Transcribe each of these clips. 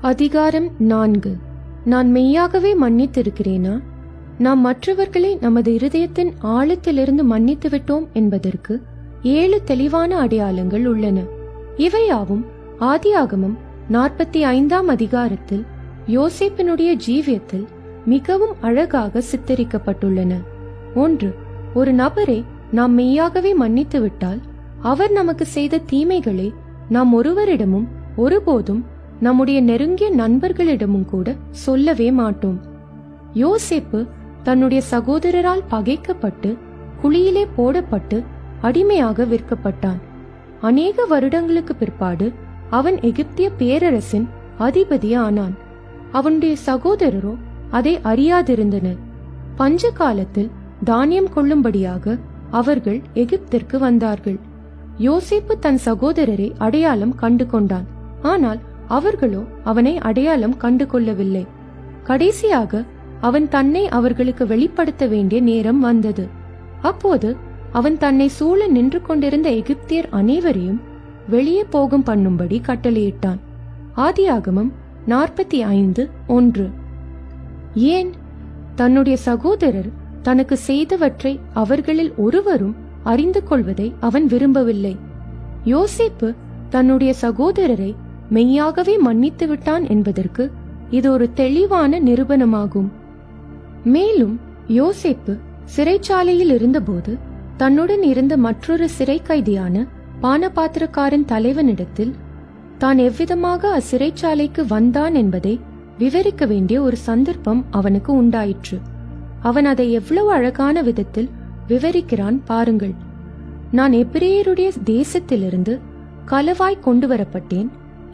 அதிகாரம் 4. நான் மெய்யாகவே மன்னித்திருக்கிறேனா? நாம் மற்றவர்களை நமது இருதயத்தின் ஆழத்திலிருந்து மன்னித்து விட்டோம் என்பதற்கு 7 தெளிவான அடையாளங்கள் உள்ளன. இவையாவும் ஆதியாகமம் 45ஆம் அதிகாரத்தில் யோசேப்பினுடைய ஜீவியத்தில் மிகவும் அழகாக சித்தரிக்கப்பட்டுள்ளன. 1. ஒரு நபரை நாம் மெய்யாகவே மன்னித்து விட்டால் அவர் நமக்கு செய்த தீமைகளை நாம் ஒருவரிடமும் ஒருபோதும் நம்முடைய நெருங்கிய நண்பர்களிடமும் கூட சொல்லவே மாட்டோம். யோசேப்பு தன்னுடைய சகோதரரால் பகைக்கப்பட்டு குழியிலே போடப்பட்டு அடிமையாக விற்கப்பட்டான். அநேக வருடங்களுக்கு பிற்பாடு அவன் எகிப்திய பேரரசின் அதிபதி ஆனான். அவனுடைய சகோதரரோ அதை அறியாதிருந்தனர். பஞ்ச காலத்தில் தானியம் கொள்ளும்படியாக அவர்கள் எகிப்திற்கு வந்தார்கள். யோசேப்பு தன் சகோதரரை அடையாளம் கண்டு கொண்டான். ஆனால் அவர்களோ அவனை அடையாளம் கண்டு கொள்ளவில்லை. கடைசியாக அவன் தன்னை அவர்களுக்கு வெளிப்படுத்த வேண்டிய நேரம் வந்தது. அப்போது அவன் தன்னை சூழ நின்று கொண்டிருந்த எகிப்தியர் அனைவரையும் வெளியே போகும் பண்ணும்படி கட்டளையிட்டான். ஆதியாகமம் 45:1. ஏன்? தன்னுடைய சகோதரர் தனக்கு செய்தவற்றை அவர்களில் ஒருவரும் அறிந்து கொள்வதை அவன் விரும்பவில்லை. யோசேப்பு தன்னுடைய சகோதரரை மெய்யாகவே மன்னித்து விட்டான் என்பதற்கு இது ஒரு தெளிவான நிரூபணமாகும். மேலும் யோசேப்பு சிறைச்சாலையில் இருந்தபோது தன்னுடன் இருந்த மற்றொரு சிறை கைதியான பானபாத்திரக்காரன் தலைவனிடத்தில் தான் எவ்விதமாக அச்சிறைச்சாலைக்கு வந்தான் என்பதை விவரிக்க வேண்டிய ஒரு சந்தர்ப்பம் அவனுக்கு உண்டாயிற்று. அவன் அதை எவ்வளவு அழகான விதத்தில் விவரிக்கிறான் பாருங்கள். நான் எபிரேயருடைய தேசத்திலிருந்து களவாய் கொண்டு வரப்பட்டேன்.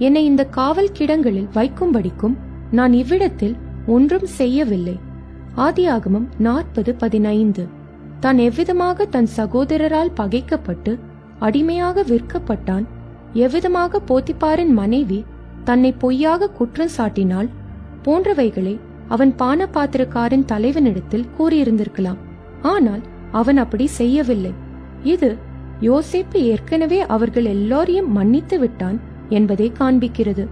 என்னை இந்த காவல் கிடங்களில் வைக்கும்படிக்கும் நான் இவ்விடத்தில் ஒன்றும் செய்யவில்லை. ஆதியாகமம் 40:15. தான் எவ்விதமாக தன் சகோதரரால் பகைக்கப்பட்டு அடிமையாக விற்கப்பட்டான், எவ்விதமாக போத்திபாரின் மனைவி தன்னை பொய்யாக குற்றம் சாட்டினாள் போன்றவைகளை அவன் பானபாத்திரக்காரன் தலைவனிடத்தில் கூறியிருந்திருக்கலாம். ஆனால் அவன் அப்படி செய்யவில்லை. இது யோசேப்பு ஏற்கனவே அவர்கள் எல்லோரையும் மன்னித்து விட்டான் என்பதை காண்பிக்கிறது.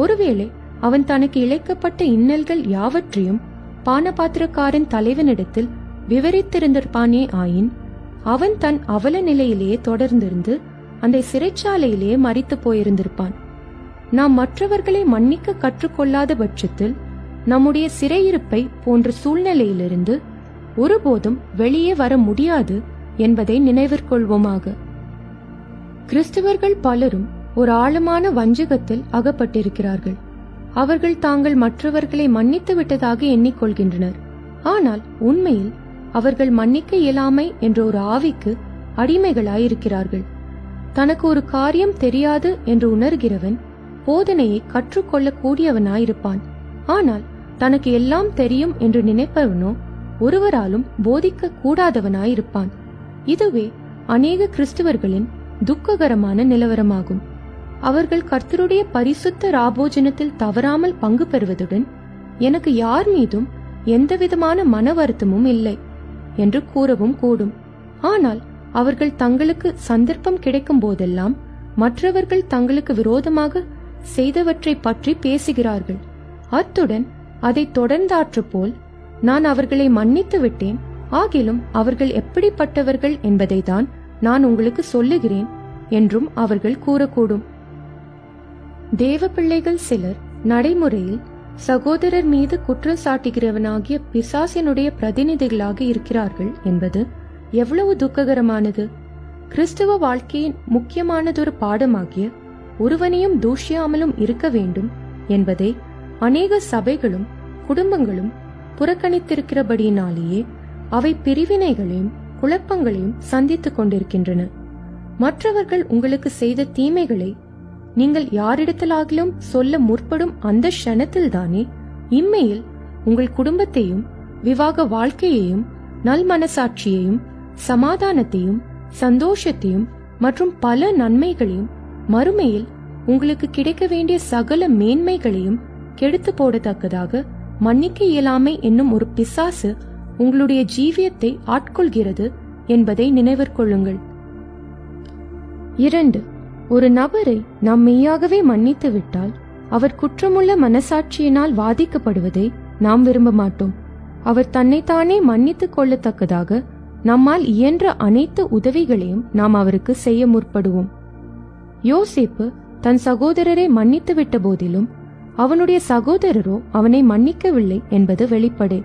ஒருவேளை அவன் தனக்கு இழைக்கப்பட்ட இன்னல்கள் யாவற்றையும் பானபாத்திரக்காரன் தலைவனிடத்தில் விவரித்திருந்திருப்பானே ஆயின் அவன் தன் அவல நிலையிலேயே தொடர்ந்திருந்து அந்த சிறைச்சாலையிலேயே மரித்து போயிருந்திருப்பான். நாம் மற்றவர்களை மன்னிக்க கற்றுக்கொள்ளாத பட்சத்தில் நம்முடைய சிறையிருப்பை போன்ற சூழ்நிலையிலிருந்து ஒருபோதும் வெளியே வர முடியாது என்பதை நினைவிற்கொள்வோமாக. கிறிஸ்தவர்கள் பலரும் ஒரு ஆழமான வஞ்சகத்தில் அகப்பட்டிருக்கிறார்கள். அவர்கள் தாங்கள் மற்றவர்களை மன்னித்து விட்டதாக எண்ணிக்கொள்கின்றனர். ஆனால் உண்மையில் அவர்கள் மன்னிக்க இயலாமை என்ற ஒரு ஆவிக்கு அடிமைகளாயிருக்கிறார்கள். தனக்கு ஒரு காரியம் தெரியாது என்று உணர்கிறவன் போதனையை கற்றுக்கொள்ளக்கூடியவனாயிருப்பான். ஆனால் தனக்கு எல்லாம் தெரியும் என்று நினைப்பவனோ ஒருவராலும் போதிக்க கூடாதவனாயிருப்பான். இதுவே அநேக கிறிஸ்தவர்களின் துக்ககரமான நிலவரமாகும். அவர்கள் கர்த்தருடைய பரிசுத்த ராபோஜனத்தில் தவறாமல் பங்கு பெறுவதுடன் எனக்கு யார் மீதும் எந்தவிதமான மன வருத்தமும் இல்லை என்று கூறவும் கூடும். ஆனால் அவர்கள் தங்களுக்கு சந்தர்ப்பம் கிடைக்கும் போதெல்லாம் மற்றவர்கள் தங்களுக்கு விரோதமாக செய்தவற்றை பற்றி பேசுகிறார்கள். அத்துடன் அதை தொடர்ந்தாற்று போல் நான் அவர்களை மன்னித்து விட்டேன், ஆகிலும் அவர்கள் எப்படிப்பட்டவர்கள் என்பதை தான் நான் உங்களுக்கு சொல்லுகிறேன் என்றும் அவர்கள் கூறக்கூடும். தேவ பிள்ளைகள் சிலர் நடைமுறையில் சகோதரர் மீது குற்றம் சாட்டுகிறவனாகிய பிசாசினுடைய பிரதிநிதிகளாக இருக்கிறார்கள் என்பது எவ்வளவு துக்ககரமானது. கிறிஸ்தவ வாழ்க்கையின் முக்கியமானதொரு பாடமாகிய ஒருவனையும் தூஷியாமலும் இருக்க வேண்டும் என்பதை அநேக சபைகளும் குடும்பங்களும் புறக்கணித்திருக்கிறபடியினாலேயே அவை பிரிவினைகளையும் குழப்பங்களையும் சந்தித்துக் கொண்டிருக்கின்றன. மற்றவர்கள் உங்களுக்கு செய்த தீமைகளை நீங்கள் யாரிடத்திலாகிலும் சொல்ல முற்படும் அந்த க்ஷணத்தில்தானே இம்மையில் உங்கள் குடும்பத்தையும் விவாக வாழ்க்கையையும் நல் மனசாட்சியையும் சமாதானத்தையும் சந்தோஷத்தையும் மற்றும் பல நன்மைகளையும் மறுமையில் உங்களுக்கு கிடைக்க வேண்டிய சகல மேன்மைகளையும் கெடுத்து போடத்தக்கதாக மன்னிக்க இயலாமை என்னும் ஒரு பிசாசு உங்களுடைய ஜீவியத்தை ஆட்கொள்கிறது என்பதை நினைவிற்கொள்ளுங்கள். 2. ஒரு நபரை நாம் மெய்யாகவே மன்னித்து விட்டால் அவர் குற்றமுள்ள மனசாட்சியினால் வாதிக்கப்படுவதை நாம் விரும்ப மாட்டோம். அவர் தன்னைத்தானே மன்னித்துக் கொள்ளத்தக்கதாக நம்மால் இயன்ற அனைத்து உதவிகளையும் நாம் அவருக்கு செய்ய முற்படுவோம். யோசேப்பு தன் சகோதரரை மன்னித்து விட்ட போதிலும் அவனுடைய சகோதரரோ அவனை மன்னிக்கவில்லை என்பது வெளிப்படை.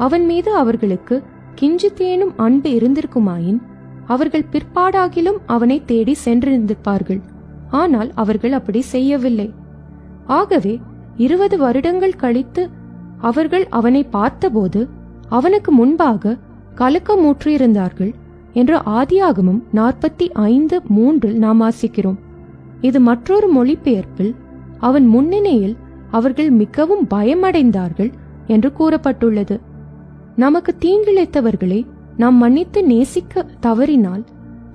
அவன் மீது அவர்களுக்கு கிஞ்சித்தேனும் அன்பு இருந்திருக்குமாயின் அவர்கள் பிற்பாடாகிலும் அவனை தேடி சென்றிருந்திருப்பார்கள். ஆனால் அவர்கள் அப்படி செய்யவில்லை. ஆகவே 20 வருடங்கள் கழித்து அவர்கள் அவனை பார்த்தபோது அவனுக்கு முன்பாக கலக்கமுற்றிருந்தார்கள் என்று ஆதியாகமம் 45:3 நாம் வாசிக்கிறோம். இது மற்றொரு மொழிபெயர்ப்பில் அவன் முன்னிலையில் அவர்கள் மிகவும் பயமடைந்தார்கள் என்று கூறப்பட்டுள்ளது. நமக்கு தீங்கிழைத்தவர்களை நாம் மன்னித்து நேசிக்க தவறினால்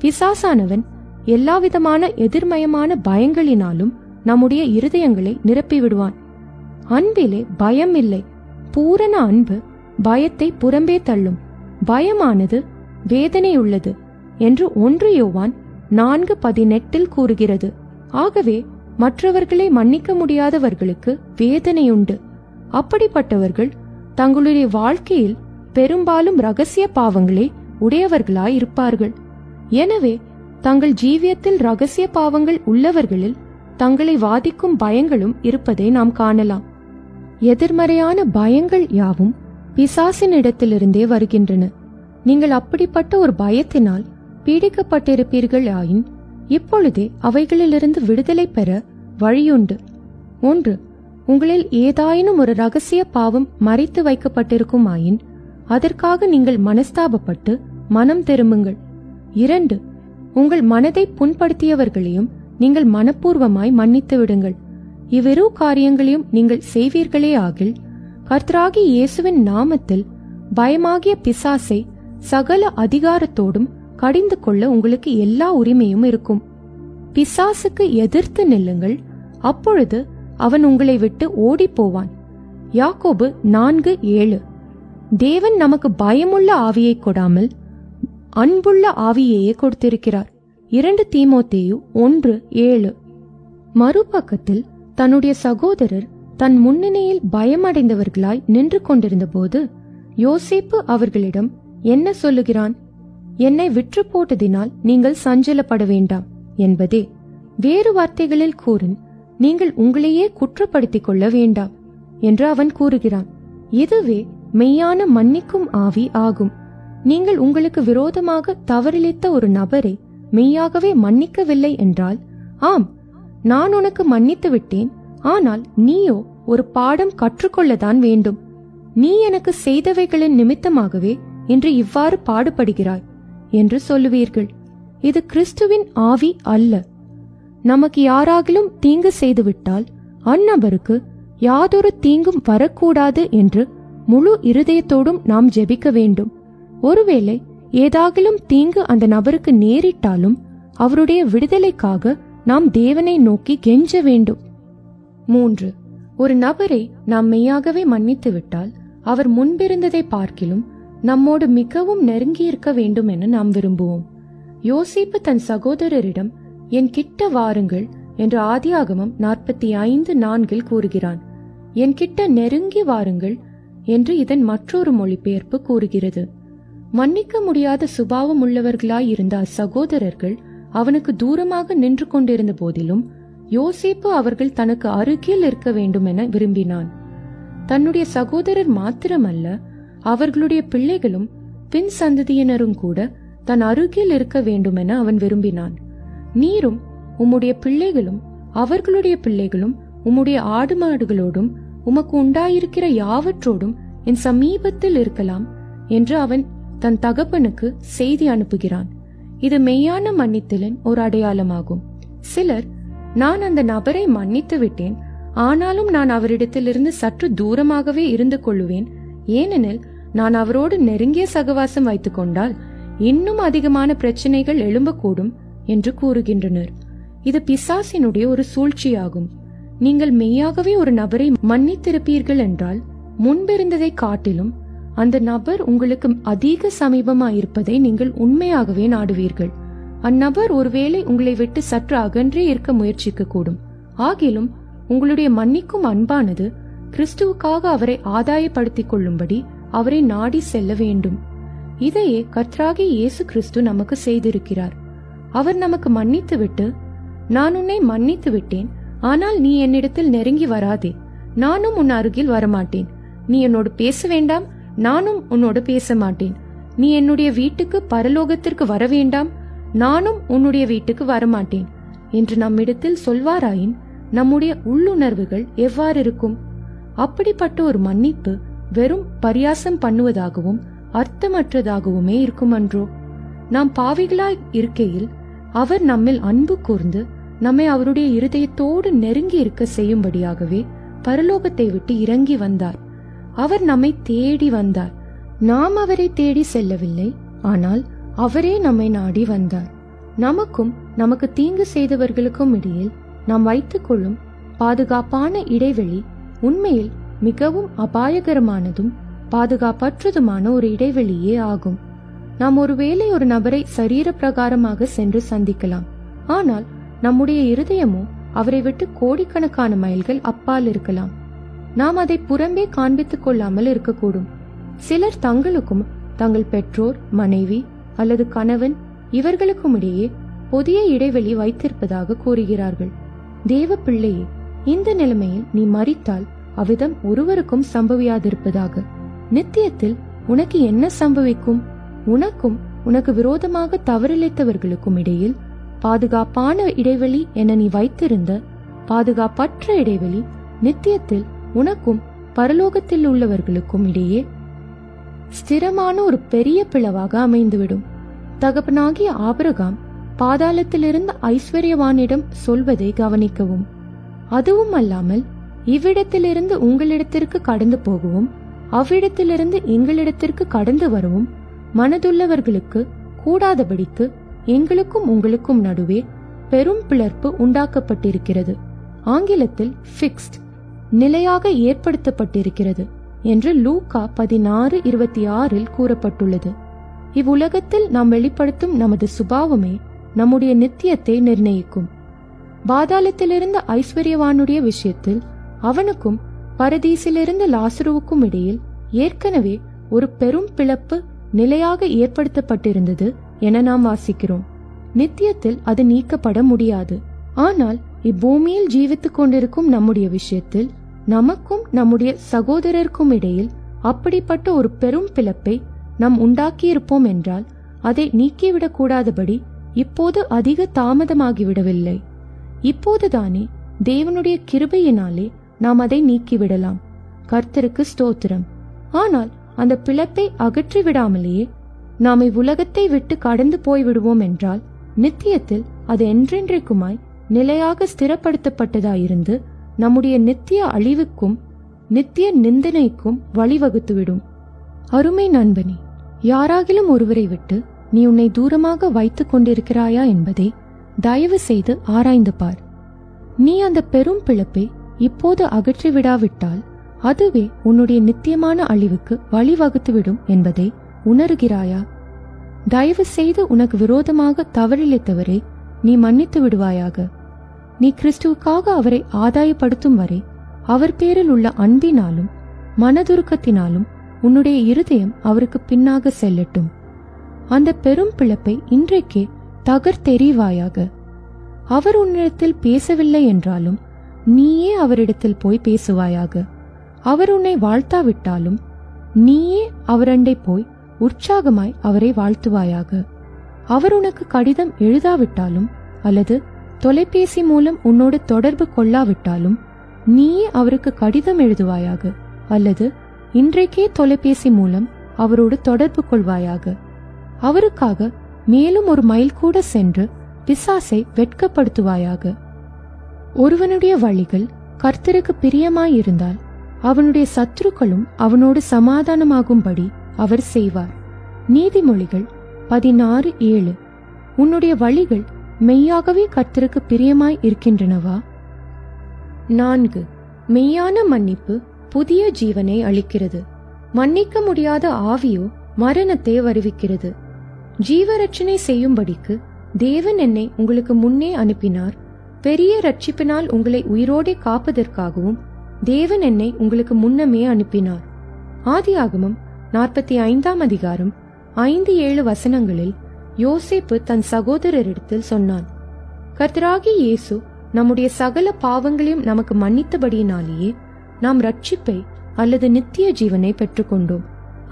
பிசாசானவன் எல்லாவிதமான எதிர்மயமான பயங்களினாலும் நம்முடைய இருதயங்களை நிரப்பிவிடுவான். அன்பிலே பயம் இல்லை. பூரண அன்பு பயத்தை புறம்பே தள்ளும். பயமானது வேதனையுள்ளது என்று 1 யோவான் 4:18 கூறுகிறது. ஆகவே மற்றவர்களை மன்னிக்க முடியாதவர்களுக்கு வேதனையுண்டு. அப்படிப்பட்டவர்கள் தங்களுடைய வாழ்க்கையில் பெரும்பாலும் இரகசிய பாவங்களே உடையவர்களாய் இருப்பார்கள். எனவே தங்கள் ஜீவியத்தில் இரகசிய பாவங்கள் உள்ளவர்களில் தங்களை வாதிக்கும் பயங்களும் இருப்பதை நாம் காணலாம். எதிர்மறையான பயங்கள் யாவும் பிசாசினிடத்திலிருந்தே வருகின்றன. நீங்கள் அப்படிப்பட்ட ஒரு பயத்தினால் பீடிக்கப்பட்டிருப்பீர்கள் ஆயின் இப்பொழுதே அவைகளிலிருந்து விடுதலை பெற வழியுண்டு. 1. உங்களில் ஏதாயினும் ஒரு இரகசிய பாவம் மறைத்து வைக்கப்பட்டிருக்குமாயின் அதற்காக நீங்கள் மனஸ்தாபப்பட்டு மனம் திரும்புங்கள். 2. உங்கள் மனதை புண்படுத்தியவர்களையும் நீங்கள் மனப்பூர்வமாய் மன்னித்து விடுங்கள். இவ்விரு காரியங்களையும் நீங்கள் செய்வீர்களே ஆகில் கர்த்தராகிய இயேசுவின் நாமத்தில் பயமாகிய பிசாசை சகல அதிகாரத்தோடும் கடிந்து கொள்ள உங்களுக்கு எல்லா உரிமையும் இருக்கும். பிசாசுக்கு எதிர்த்து நில்லுங்கள், அப்பொழுது அவன் உங்களை விட்டு ஓடி போவான். யாக்கோபு 4:7. தேவன் நமக்கு பயமுள்ள ஆவியை கொடாமல் அன்புள்ள ஆவியையே கொடுத்திருக்கிறார். 2 தீமோத்தேயு 1:7. மறுபக்கத்தில் தன்னுடைய சகோதரர் தன் முன்னணியில் பயமடைந்தவர்களாய் நின்று கொண்டிருந்த போது யோசேப்பு அவர்களிடம் என்ன சொல்லுகிறான்? என்னை விற்று போட்டதினால் நீங்கள் சஞ்சலப்பட வேண்டாம் என்பதே. வேறு வார்த்தைகளில் கூறின், நீங்கள் உங்களையே குற்றப்படுத்திக் கொள்ள வேண்டாம் என்று அவன் கூறுகிறான். இதுவே மெய்யான மன்னிக்கும் ஆவி ஆகும். நீங்கள் உங்களுக்கு விரோதமாக தவறிழைத்த ஒரு நபரை மெய்யாகவே மன்னிக்கவில்லை என்றால், ஆம், நான் உனக்கு மன்னித்து விட்டேன், ஆனால் நீயோ ஒரு பாடம் கற்றுக்கொள்ளத்தான் வேண்டும். நீ எனக்கு செய்தவைகளின் நிமித்தமாகவே இன்று இவ்வாறு பாடுபடுகிறாய் என்று சொல்லுவீர்கள். இது கிறிஸ்துவின் ஆவி அல்ல. நமக்கு யாராகிலும் தீங்கு செய்துவிட்டால் அந்நபருக்கு யாதொரு தீங்கும் வரக்கூடாது என்று முழு இருதயத்தோடும் நாம் ஜெபிக்க வேண்டும். ஒருவேளை ஏதாகிலும் தீங்கு அந்த நபருக்கு நேரிட்டாலும் அவருடைய விடுதலைக்காக நாம் தேவனை நோக்கி கெஞ்ச வேண்டும். 3. ஒரு நபரை நாம் மெய்யாகவே மன்னித்து விட்டால் அவர் முன்பிருந்ததை பார்க்கிலும் நம்மோடு மிகவும் நெருங்கியிருக்க வேண்டும் என நாம் விரும்புவோம். யோசேப்பு தன் சகோதரரிடம் என் கிட்ட வாருங்கள் என்று ஆதியாகமம் 45:4 கூறுகிறான். என் கிட்ட நெருங்கி வாருங்கள் என்று இதன் மற்றொரு மொழிபெயர்ப்பு கூறுகிறது. மன்னிக்க முடியாத சுபாவம் உள்ளவர்களாய் இருந்த அச்சகோதரர்கள் அவனுக்கு தூரமாக நின்று கொண்டிருந்த போதிலும் யோசேப்பு அவர்கள் தனக்கு அருகில் இருக்க வேண்டும் என விரும்பினான். தன்னுடைய சகோதரர் மாத்திரமல்ல, அவர்களுடைய பிள்ளைகளும் பின் சந்ததியினரும் கூட தன் அருகில் இருக்க வேண்டும் என அவன் விரும்பினான். நீரும் உம்முடைய பிள்ளைகளும் அவர்களுடைய பிள்ளைகளும் உம்முடைய ஆடு மாடுகளோடும் உமக்கு உண்டாயிருக்கிற யாவற்றோடும் என் சமீபத்தில் இருக்கலாம் என்று அவன் தன் தகப்பனுக்கு செய்தி அனுப்புகிறான். இது மெய்யான மன்னித்தலின் ஒரு அடையாளமாகும். சிலர், நான் அந்த நபரை மன்னித்து விட்டேன், ஆனாலும் நான் அவரிடத்திலிருந்து சற்று தூரமாகவே இருந்து கொள்ளுவேன், ஏனெனில் நான் அவரோடு நெருங்கிய சகவாசம் வைத்துக் கொண்டால் இன்னும் அதிகமான பிரச்சனைகள் எழும்பக்கூடும் என்று கூறுகின்றனர். இது பிசாசினுடைய ஒரு சூழ்ச்சியாகும். நீங்கள் மெய்யாகவே ஒரு நபரை மன்னித்திருப்பீர்கள் என்றால் முன்பிருந்ததை காட்டிலும் அந்த நபர் உங்களுக்கு அதிக சமீபமாயிருப்பதை நீங்கள் உண்மையாகவே அந்நபர் ஒருவேளை உங்களை விட்டு சற்று அகன்றே இருக்க முயற்சிக்க கூடும். ஆகிலும் உங்களுடைய மன்னிக்கும் அன்பானது கிறிஸ்துவுக்காக அவரை ஆதாயப்படுத்திக் கொள்ளும்படி அவரை நாடி செல்ல வேண்டும். இதையே கர்த்தராகிய இயேசு கிறிஸ்து நமக்கு செய்திருக்கிறார். அவர் நமக்கு மன்னித்து விட்டு, நான் உன்னை மன்னித்து விட்டேன், ஆனால் நீ என்னிடத்தில் நெருங்கி வராதே, நானும் உன் அருகில் வரமாட்டேன். நீ என்னோடு பேச வேண்டாம், நானும் உன்னோடு பேச மாட்டேன். நீ என்னுடைய வீட்டுக்கு பரலோகத்திற்கு வர வேண்டாம், நானும் உன்னுடைய வீட்டுக்கு வரமாட்டேன் என்று நம்மிடத்தில் சொல்வாராயின் நம்முடைய உள்ளுணர்வுகள் எவ்வாறு இருக்கும்? அப்படிப்பட்ட ஒரு மன்னிப்பு வெறும் பரியாசம் பண்ணுவதாகவும் அர்த்தமற்றதாகவுமே இருக்குமன்றோ? நாம் பாவிகளாய் இருக்கையில் அவர் நம்மில் அன்பு கூர்ந்து நம்மை அவருடைய இருதயத்தோடு நெருங்கி இருக்க செய்யும்படியாகவே பரலோகத்தை விட்டு இறங்கி வந்தார். அவர் நம்மை தேடி வந்தார். நாம் அவரை தேடி செல்லவில்லை, ஆனால் அவரே நம்மை நாடி வந்தார். நமக்கும் நமக்கு தீங்கு செய்தவர்களுக்கும் இடையில் நாம் வைத்துக் கொள்ளும் பாதுகாப்பான இடைவெளி உண்மையில் மிகவும் அபாயகரமானதும் பாதுகாப்பற்றதுமான ஒரு இடைவெளியே ஆகும். நாம் ஒருவேளை ஒரு நபரை சரீர பிரகாரமாக சென்று சந்திக்கலாம், ஆனால் நம்முடைய இருதயமோ அவரை விட்டு கோடிக்கணக்கான மைல்கள் அப்பால் இருக்கலாம். நாம் அதை புறம்பே காண்பித்துக் கொள்ளாமல் இருக்கக்கூடும். சிலர் தங்களுக்கும் தங்கள் பெற்றோர், மனைவி அல்லது கணவன் இவர்களுக்கும் இடையே புதிய இடைவெளி வைத்திருப்பதாக கூறுகிறார்கள். தேவ பிள்ளையே, இந்த நிலைமையில் நீ மரித்தால் அவ்விதம் ஒருவருக்கும் சம்பவியாதிருப்பதாக. நித்தியத்தில் உனக்கு என்ன சம்பவிக்கும்? உனக்கும் உனக்கு விரோதமாக தவறிழைத்தவர்களுக்கும் இடையில் பாதுகாப்பான இடைவெளி என நீ வைத்திருந்த பாதுகாப்பற்ற இடைவெளி நித்தியத்தில் உனக்கும் பரலோகத்தில் உள்ளவர்களுக்கும் இடையே ஸ்திரமான ஒரு பெரிய பிளவாக அமைந்துவிடும். தகப்பனாகிய ஆபிரகாம் பாதாளத்திலிருந்து ஐஸ்வர்யவானிடம் சொல்வதை கவனிக்கவும். அதுவும் அல்லாமல் இவ்விடத்திலிருந்து உங்களிடத்திற்கு கடந்து போகவும் அவ்விடத்திலிருந்து எங்களிடத்திற்கு கடந்து வரவும் மனதுள்ளவர்களுக்கு கூடாதபடிக்கு எங்களுக்கும் உங்களுக்கும் நடுவே பெரும் பிளர்ப்பு உண்டாக்கப்பட்டிருக்கிறது. ஆங்கிலத்தில் ஃபிக்ஸ்ட், நிலையாக ஏற்படுத்தப்பட்டிருக்கிறது என்று லூக்கா 16:26 கூறப்பட்டுள்ளது. இவ்வுலகத்தில் நாம் வெளிப்படுத்தும் நமது சுபாவமே நம்முடைய நித்தியத்தை நிர்ணயிக்கும். பாதாளத்திலிருந்த ஐஸ்வர்யவானுடைய விஷயத்தில் அவனுக்கும் பரதீசிலிருந்து லாசருவுக்கும் இடையில் ஏற்கனவே ஒரு பெரும் பிளப்பு நிலையாக ஏற்படுத்தப்பட்டிருந்தது என நாம் வாசிக்கிறோம். நித்தியத்தில் அது நீக்கப்பட முடியாது. ஆனால் இப்பூமியில் ஜீவித்துக் கொண்டிருக்கும் நம்முடைய விஷயத்தில் நமக்கும் நம்முடைய சகோதரருக்கும் இடையில் அப்படிப்பட்ட ஒரு பெரும் பிளப்பை நாம் உண்டாக்கியிருப்போம் என்றால் அதை நீக்கிவிடக் கூடாதபடி இப்போது அதிக தாமதமாகிவிடவில்லை. இப்போதுதானே தேவனுடைய கிருபையினாலே நாம் அதை நீக்கிவிடலாம். கர்த்தருக்கு ஸ்தோத்திரம். ஆனால் அந்த பிளப்பை அகற்றிவிடாமலேயே நாம் இவ்வுலகத்தை விட்டு கடந்து போய்விடுவோம் என்றால் நித்தியத்தில் அது என்றென்றைக்குமாய் நிலையாக ஸ்திரப்படுத்தப்பட்டதாயிருந்து நம்முடைய நித்திய அழிவுக்கும் நித்திய நிந்தனைக்கும் வழிவகுத்துவிடும். அருமை நண்பனே, யாராகிலும் ஒருவரை விட்டு நீ உன்னை தூரமாக வைத்துக் கொண்டிருக்கிறாயா என்பதை தயவு செய்து ஆராய்ந்து பார். நீ அந்த பெரும் பிளப்பை இப்போது அகற்றிவிடாவிட்டால் அதுவே உன்னுடைய நித்தியமான அழிவுக்கு வழிவகுத்துவிடும் என்பதை உணர்கிறாயா? தயவு செய்து உனக்கு விரோதமாக தவறிழைத்தவரை நீ மன்னித்து விடுவாயாக. நீ கிறிஸ்துவுக்காக அவரை ஆதாயப்படுத்தும் வரை அவர் பேரில் உள்ள அன்பினாலும் மனதுருக்கத்தினாலும் உன்னுடைய இருதயம் அவருக்கு பின்னாக செல்லட்டும். அந்த பெரும் பிளப்பை இன்றைக்கே தகர்த்தெறிவாயாக. அவர் உன்னிடத்தில் பேசவில்லை என்றாலும் நீயே அவரிடத்தில் போய் பேசுவாயாக. அவர் உன்னை வாழ்த்தாவிட்டாலும் நீயே அவரண்டை போய் உற்சாகமாய் அவரை வாழ்த்துவாயாக. அவர் உனக்கு கடிதம் எழுதாவிட்டாலும் அல்லது தொலைபேசி மூலம் உன்னோடு தொடர்பு கொள்ளாவிட்டாலும் நீயே அவருக்கு கடிதம் எழுதுவாயாக, அல்லது இன்றைக்கே தொலைபேசி மூலம் அவரோடு தொடர்பு கொள்வாயாக. அவருக்காக மேலும் ஒரு மைல் கூட சென்று பிசாசை வெட்கப்படுத்துவாயாக. ஒருவனுடைய வழிகள் கர்த்தருக்கு பிரியமாயிருந்தால் அவனுடைய சத்துருக்களும் அவனோடு சமாதானமாகும்படி அவர் செய்வார். நீதிமொழிகள் 16:7. உன்னுடைய வழிகள் மெய்யாகவே கர்த்தருக்கு பிரியமாய் இருக்கின்றனவா? 4. மெய்யான மன்னிப்பு புதிய ஜீவனை அளிக்கிறது. மன்னிக்க முடியாத ஆவியோ மரணத்தை வருவிக்கிறது. ஜீவரட்சணை செய்யும்படிக்கு தேவன் என்னை உங்களுக்கு முன்னே அனுப்பினார். பெரிய ரட்சிப்பினால் உங்களை உயிரோடே காப்பதற்காகவும் தேவன் என்னை உங்களுக்கு முன்னமே அனுப்பினார். ஆதியாகமம் 45 அதிகாரம் 5-7 வசனங்களில் யோசேப்பு தன் சகோதரரிடத்தில் சொன்னான், கர்த்தராகிய இயேசு நம்முடைய சகல பாவங்களையும் நமக்கு மன்னித்தபடியினாலேயே நாம் ரட்சிப்பை அல்லது நித்திய ஜீவனை பெற்றுக்கொண்டோம்.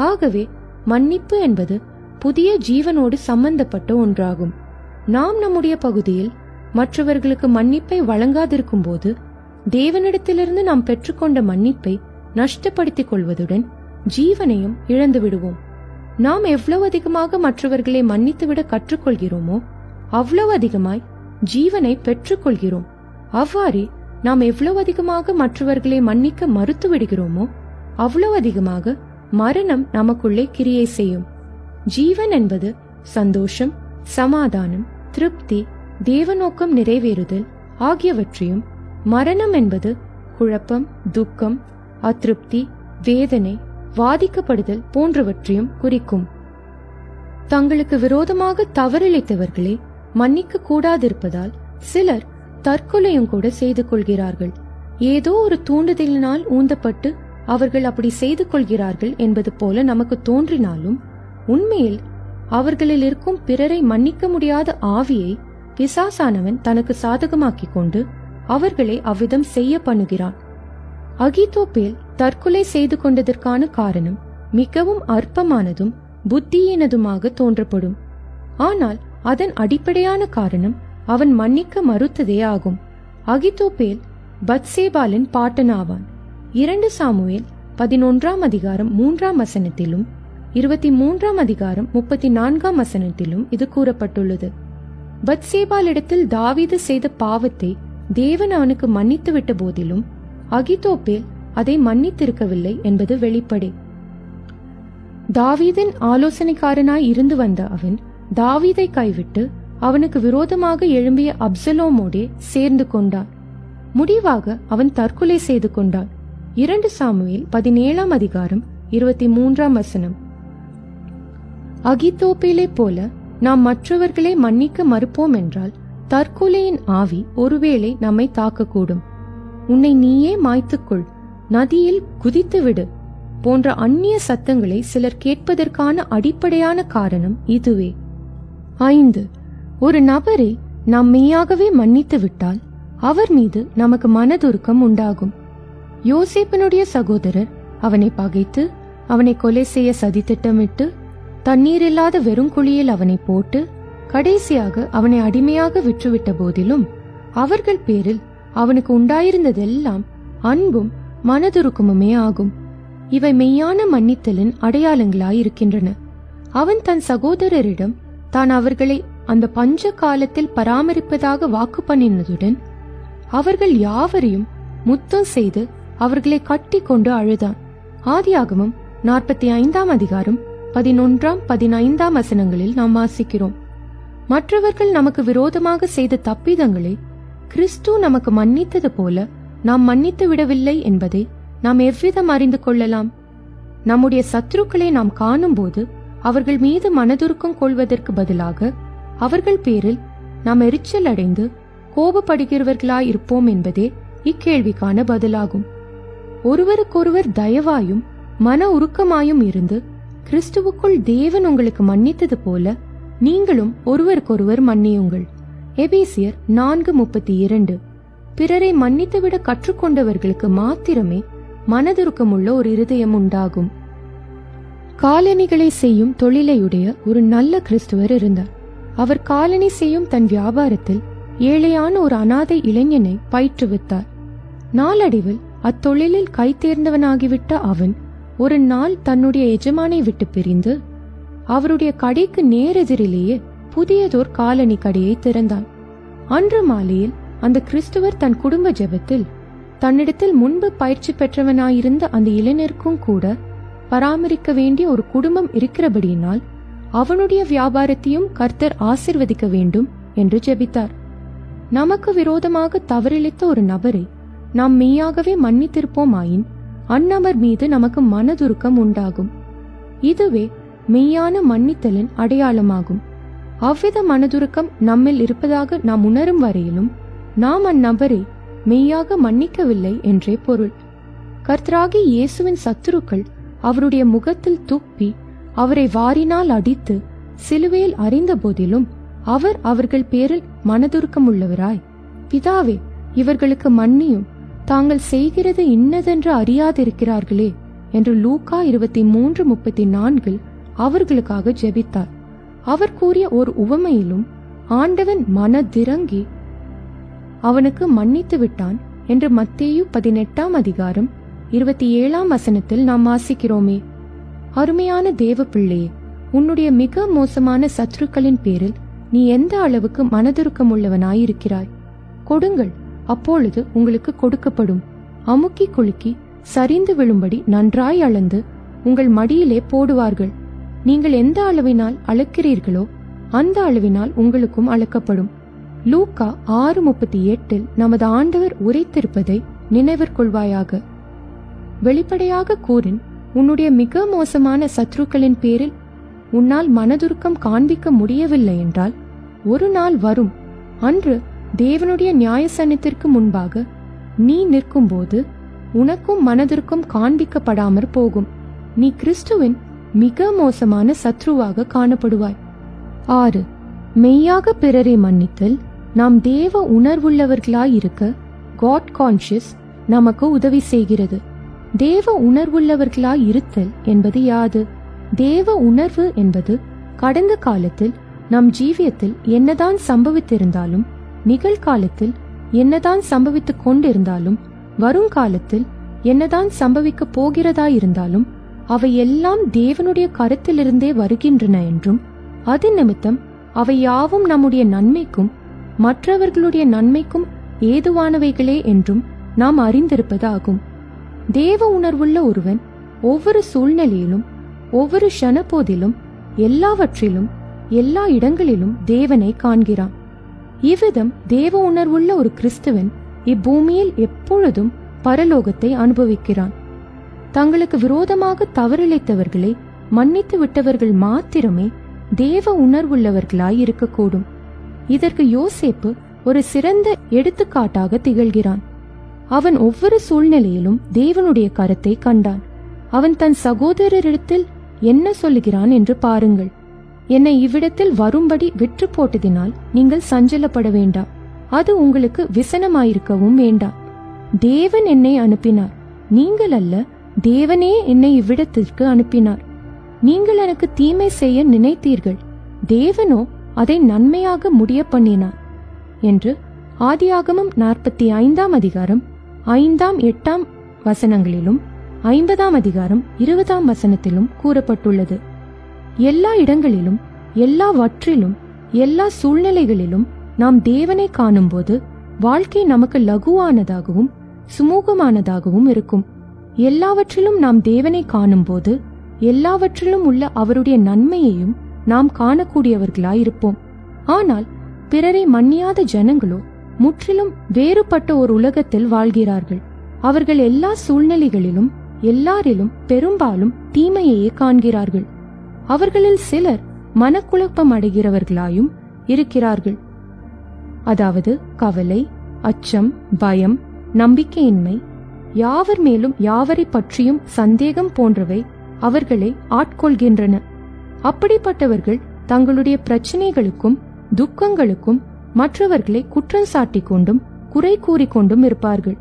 ஆகவே மன்னிப்பு என்பது புதிய ஜீவனோடு சம்பந்தப்பட்ட ஒன்றாகும். நாம் நம்முடைய பகுதியில் மற்றவர்களுக்கு மன்னிப்பை வழங்காதிருக்கும் போது தேவனிடத்திலிருந்து நாம் பெற்றுக்கொண்ட மன்னிப்பை நஷ்டப்படுத்திக் கொள்வதுடன் ஜீவனையும் இழந்து விடுவோம். நாம் எவ்வளவு அதிகமாக மற்றவர்களை மன்னித்துவிட கற்றுக்கொள்கிறோமோ அவ்வளவு அதிகமாய் ஜீவனை பெற்றுக்கொள்கிறோம். அவ்வாறே நாம் எவ்வளவு அதிகமாக மற்றவர்களை மன்னிக்க மறுத்து விடுகிறோமோ அவ்வளவு அதிகமாக மரணம் நமக்குள்ளே கிரியை செய்யும். ஜீவன் என்பது சந்தோஷம், சமாதானம், திருப்தி, தேவநோக்கம் நிறைவேறுதல் ஆகியவற்றையும், மரணம் என்பது குழப்பம், துக்கம், அதிருப்தி, வேதனை, வாதிக்கப்படுதல் போன்றவற்றையும் குறிக்கும். தங்களுக்கு விரோதமாக தவறிழைத்தவர்களை மன்னிக்க கூடாதிருப்பதால் சிலர் தற்கொலையும் கூட செய்து கொள்கிறார்கள். ஏதோ ஒரு தூண்டுதலினால் ஊந்தப்பட்டு அவர்கள் அப்படி செய்து கொள்கிறார்கள் என்பது போல நமக்கு தோன்றினாலும் உண்மையில் அவர்களில் இருக்கும் பிறரை மன்னிக்க முடியாத ஆவியை பிசாசானவன் தனக்கு சாதகமாக்கிக் கொண்டு அவர்களை அவ்விதம் செய்ய பண்ணுகிறான். அகிதோப்பேல் தற்கொலை செய்து கொண்டதற்கான காரணம் மிகவும் அற்பமானதும் புத்தியீனதுமாக தோன்றப்படும். ஆனால் அதன் அடிப்படையான காரணம் அவன் மன்னிக்க மறுத்ததே ஆகும். அகிதோப்பேல் பத்சேபாலின் பாட்டனாவான். 2 சாமுவேல் 11 அதிகாரம் 3 வசனத்திலும் 23 அதிகாரம் 34 வசனத்திலும் இது கூறப்பட்டுள்ளது. பத்சேபாலிடத்தில் தாவீது செய்த பாவத்தை தேவன் அவனுக்கு மன்னித்து விட்ட போதிலும் அகிதோப்பேல் அதை மன்னித்திருக்கவில்லை என்பது வெளிப்படை. தாவீதின் ஆலோசனைக்காரனாய் இருந்து வந்த அவன் தாவீதை கைவிட்டு அவனுக்கு விரோதமாக எழும்பிய அப்சலோமோடே சேர்ந்து கொண்டான். முடிவாக அவன் தற்கொலை செய்து கொண்டான். 2 சாமுவேல் 17 அதிகாரம் 23 வசனம். அகிதோப்பேலை போல நாம் மற்றவர்களை மன்னிக்க மறுப்போம் என்றால் தற்கொலையின் ஆவி ஒருவேளை நம்மை தாக்கக்கூடும். உன்னை நீயே மாய்த்துக்கொள், நதியில் குதித்து விடு போன்ற அந்நிய சத்தங்களை சிலர் கேட்பதற்கான அடிப்படையான காரணம் இதுவே. 5. ஒரு நபரை நாம் மெய்யாகவே மன்னித்து விட்டால் அவர் மீது நமக்கு மனதுருக்கம் உண்டாகும். யோசேப்பினுடைய சகோதரர் அவனை பகைத்து அவனை கொலை செய்ய சதி திட்டமிட்டு தண்ணீர் இல்லாத வெறுங்குழியில் அவனை போட்டு கடைசியாக அவனை அடிமையாக விற்றுவிட்ட போதிலும் அவர்கள் பேரில் அவனுக்கு உண்டாயிருந்ததெல்லாம் அன்பும் மனதுருக்கமுமே ஆகும். இவை மெய்யான மன்னித்தலின் அடையாளங்களாயிருக்கின்றன. அவன் தன் சகோதரரிடம் தான் அவர்களை அந்த பஞ்ச காலத்தில் பராமரிப்பதாக வாக்கு பண்ணினதுடன் அவர்கள் யாவரையும் முத்தம் செய்து அவர்களை கட்டி கொண்டு அழுதான். ஆதியாகமம் 45 அதிகாரம் 11, 15 வசனங்களில் நாம் வாசிக்கிறோம். மற்றவர்கள் நமக்கு விரோதமாக செய்த தப்பிதங்களை கிறிஸ்து நமக்கு மன்னித்தது போல நாம் மன்னித்து விடவில்லை என்பதை நாம் எவ்விதம் அறிந்து கொள்ளலாம்? நம்முடைய சத்துருக்களை நாம் காணும் போது அவர்கள் மீது மனதுருக்கம் கொள்வதற்கு பதிலாக அவர்கள் பேரில் நாம் எரிச்சல் அடைந்து கோபப்படுகிறவர்களாய் இருப்போம் என்பதே இக்கேள்விக்கான பதிலாகும். ஒருவருக்கொருவர் தயவாயும் மன உருக்கமாயும் இருந்து கிறிஸ்துவுக்குள் தேவன் உங்களுக்கு மன்னித்தது போல நீங்களும் ஒருவருக்கொருவர் மன்னியுங்கள். எபேசியர் 4:32. பிறரை மன்னித்துவிட கற்றுக்கொண்டவர்களுக்கு மாத்திரமே மனதுருக்கமுள்ள ஒரு இருதயம் உண்டாகும். காலணிகளை செய்யும் தொழிலையுடைய ஒரு நல்ல கிறிஸ்துவர் இருந்தார். அவர் காலணி செய்யும் தன் வியாபாரத்தில் ஏழையான ஒரு அனாதை இளைஞனை பயிற்றுவித்தார். நாளடைவில் அத்தொழிலில் கை தேர்ந்தவனாகிவிட்ட அவன் ஒரு நாள் தன்னுடைய எஜமானை விட்டு பிரிந்து அவருடைய கடைக்கு நேரெதிரிலேயே புதியதோர் காலணி கடையை திறந்தான். அன்று மாலையில் அந்த கிறிஸ்துவர் தன் குடும்ப ஜெபத்தில் தன்னிடத்தில் முன்பு பயிற்சி பெற்றவனாயிருந்த அந்த இளைஞருக்கும் கூட பராமரிக்க வேண்டிய ஒரு குடும்பம் இருக்கிறபடியினால் அவனுடைய வியாபாரத்தையும் கர்த்தர் ஆசிர்வதிக்க வேண்டும் என்று ஜெபித்தார். நமக்கு விரோதமாக தவறிழைத்த ஒரு நபரை நாம் மெய்யாகவே மன்னித்திருப்போமாயின் அந்நபர் மீது நமக்கு மனதுருக்கம் உண்டாகும். இதுவே மெய்யான மன்னித்தலின் அடையாளமாகும். அவ்வித மனதுருக்கம் நம்மில் இருப்பதாக நாம் உணரும் வரையிலும் நாம் அந்நபரை மெய்யாக மன்னிக்கவில்லை என்றே பொருள். கர்த்தராகிய இயேசுவின் சத்துருக்கள் அவருடைய முகத்தில் துப்பி அவரை வாரினால் அடித்து சிலுவையில் அறைந்த போதிலும் அவர் அவர்கள் பேரில் மனதுருக்கமுள்ளவராய், பிதாவே, இவர்களுக்கு மன்னியும், தாங்கள் செய்கிறது இன்னதென்று அறியாதிருக்கிறார்களே என்று லூக்கா 23:34 அவர்களுக்காக ஜெபித்தார். அவர் கூறிய ஒரு உவமையிலும் ஆண்டவன் மனதிறங்கி அவனுக்கு மன்னித்து விட்டான் என்று மத்தேயு 18:27 நாம் வாசிக்கிறோமே. அருமையான தேவ பிள்ளையே, உன்னுடைய மிக மோசமான சத்துருக்களின் பேரில் நீ எந்த அளவுக்கு மனதுருக்கமுள்ளவனாயிருக்கிறாய்? கொடுங்கள், அப்பொழுது உங்களுக்கு கொடுக்கப்படும். அமுக்கி குலுக்கி சரிந்து விழும்படி நன்றாய் அளந்து உங்கள் மடியிலே போடுவார்கள். நீங்கள் எந்த அளவினால் அளக்கிறீர்களோ அந்த அளவினால் உங்களுக்கும் அளக்கப்படும். லூக்கா 6:38 நமது ஆண்டவர் உரைத்திருப்பதை நினைவிற்கொள்வாயாக. வெளிப்படையாக கூறின், உன்னுடைய மிக மோசமான சத்துருக்களின் பேரில் உன்னால் மனதுருக்கம் காண்பிக்க முடியவில்லை என்றால் ஒரு நாள் வரும், அன்று தேவனுடைய நியாயசன்னத்திற்கு முன்பாக நீ நிற்கும்போது உனக்கும் மனதிற்கும் காண்பிக்கப்படாமற் போகும். நீ கிறிஸ்துவின் மிக மோசமான சத்ருவாக காணப்படுவாய். 6. மெய்யாக பிறரை மன்னித்தல். நாம் தேவ உணர்வுள்ளவர்களாயிருக்க காட் கான்ஷியஸ் நமக்கு உதவி செய்கிறது. தேவ உணர்வுள்ளவர்களாயிருத்தல் என்பது யாது? தேவ உணர்வு என்பது கடந்த காலத்தில் நம் ஜீவியத்தில் என்னதான் சம்பவித்திருந்தாலும், நிகழ்காலத்தில் என்னதான் சம்பவித்துக் கொண்டிருந்தாலும், வருங்காலத்தில் என்னதான் சம்பவிக்கப் போகிறதாயிருந்தாலும் அவை எல்லாம் தேவனுடைய கருத்திலிருந்தே வருகின்றன என்றும், அது நிமித்தம் அவை யாவும் நம்முடைய நன்மைக்கும் மற்றவர்களுடைய நன்மைக்கும் ஏதுவானவைகளே என்றும் நாம் அறிந்திருப்பதாகும். தேவ உணர்வுள்ள ஒருவன் ஒவ்வொரு சூழ்நிலையிலும், ஒவ்வொரு க்ஷணப்போதிலும், எல்லாவற்றிலும், எல்லா இடங்களிலும் தேவனை காண்கிறான். இவ்விதம் தேவ உணர்வுள்ள ஒரு கிறிஸ்துவன் இப்பூமியில் எப்பொழுதும் பரலோகத்தை அனுபவிக்கிறான். தங்களுக்கு விரோதமாக தவறிழைத்தவர்களை மன்னித்து விட்டவர்கள் மாத்திரமே தேவ உணர்வுள்ளவர்களாய் இருக்கக்கூடும். இதற்கு யோசேப்பு ஒரு சிறந்த எடுத்துக்காட்டாக திகழ்கிறான். அவன் ஒவ்வொரு சூழ்நிலையிலும் தேவனுடைய கரத்தை கண்டான். அவன் தன் சகோதரரிடத்தில் என்ன சொல்லுகிறான் என்று பாருங்கள். என்னை இவ்விடத்தில் வரும்படி விற்று போட்டதினால் நீங்கள் சஞ்சலப்பட வேண்டாம், அது உங்களுக்கு விசனமாயிருக்கவும் வேண்டாம். தேவன் என்னை அனுப்பினார், நீங்கள் அல்ல, தேவனே என்னை இவ்விடத்திற்கு அனுப்பினார். நீங்கள் எனக்கு தீமை செய்ய நினைத்தீர்கள், தேவனோ அதை நன்மையாக முடிய பண்ணினார் என்று ஆதியாகமம் 45 5-8 50 20 கூறப்பட்டுள்ளது. எல்லா இடங்களிலும், எல்லாவற்றிலும், எல்லா சூழ்நிலைகளிலும் நாம் தேவனை காணும்போது வாழ்க்கை நமக்கு லகுவானதாகவும் சுமூகமானதாகவும் இருக்கும். எல்லாவற்றிலும் நாம் தேவனை காணும்போது எல்லாவற்றிலும் உள்ள அவருடைய நன்மையையும் நாம் காணக்கூடியவர்களாயிருப்போம். ஆனால் பிறரை மன்னியாத ஜனங்களோ முற்றிலும் வேறுபட்ட ஒரு உலகத்தில் வாழ்கிறார்கள். அவர்கள் எல்லா சூழ்நிலைகளிலும், எல்லாரிலும் பெரும்பாலும் தீமையையே காண்கிறார்கள். அவர்களில் சிலர் மனக்குழப்பம் அடைகிறவர்களாயும் இருக்கிறார்கள். அதாவது கவலை, அச்சம், பயம், நம்பிக்கையின்மை, யாவர் மேலும் யாவரை பற்றியும் சந்தேகம் போன்றவை அவர்களை ஆட்கொள்கின்றன. அப்படிப்பட்டவர்கள் தங்களுடைய பிரச்சனைகளுக்கும் துக்கங்களுக்கும் மற்றவர்களை குற்றம் சாட்டிக் கொண்டும் குறை கூறிக்கொண்டும் இருப்பார்கள்.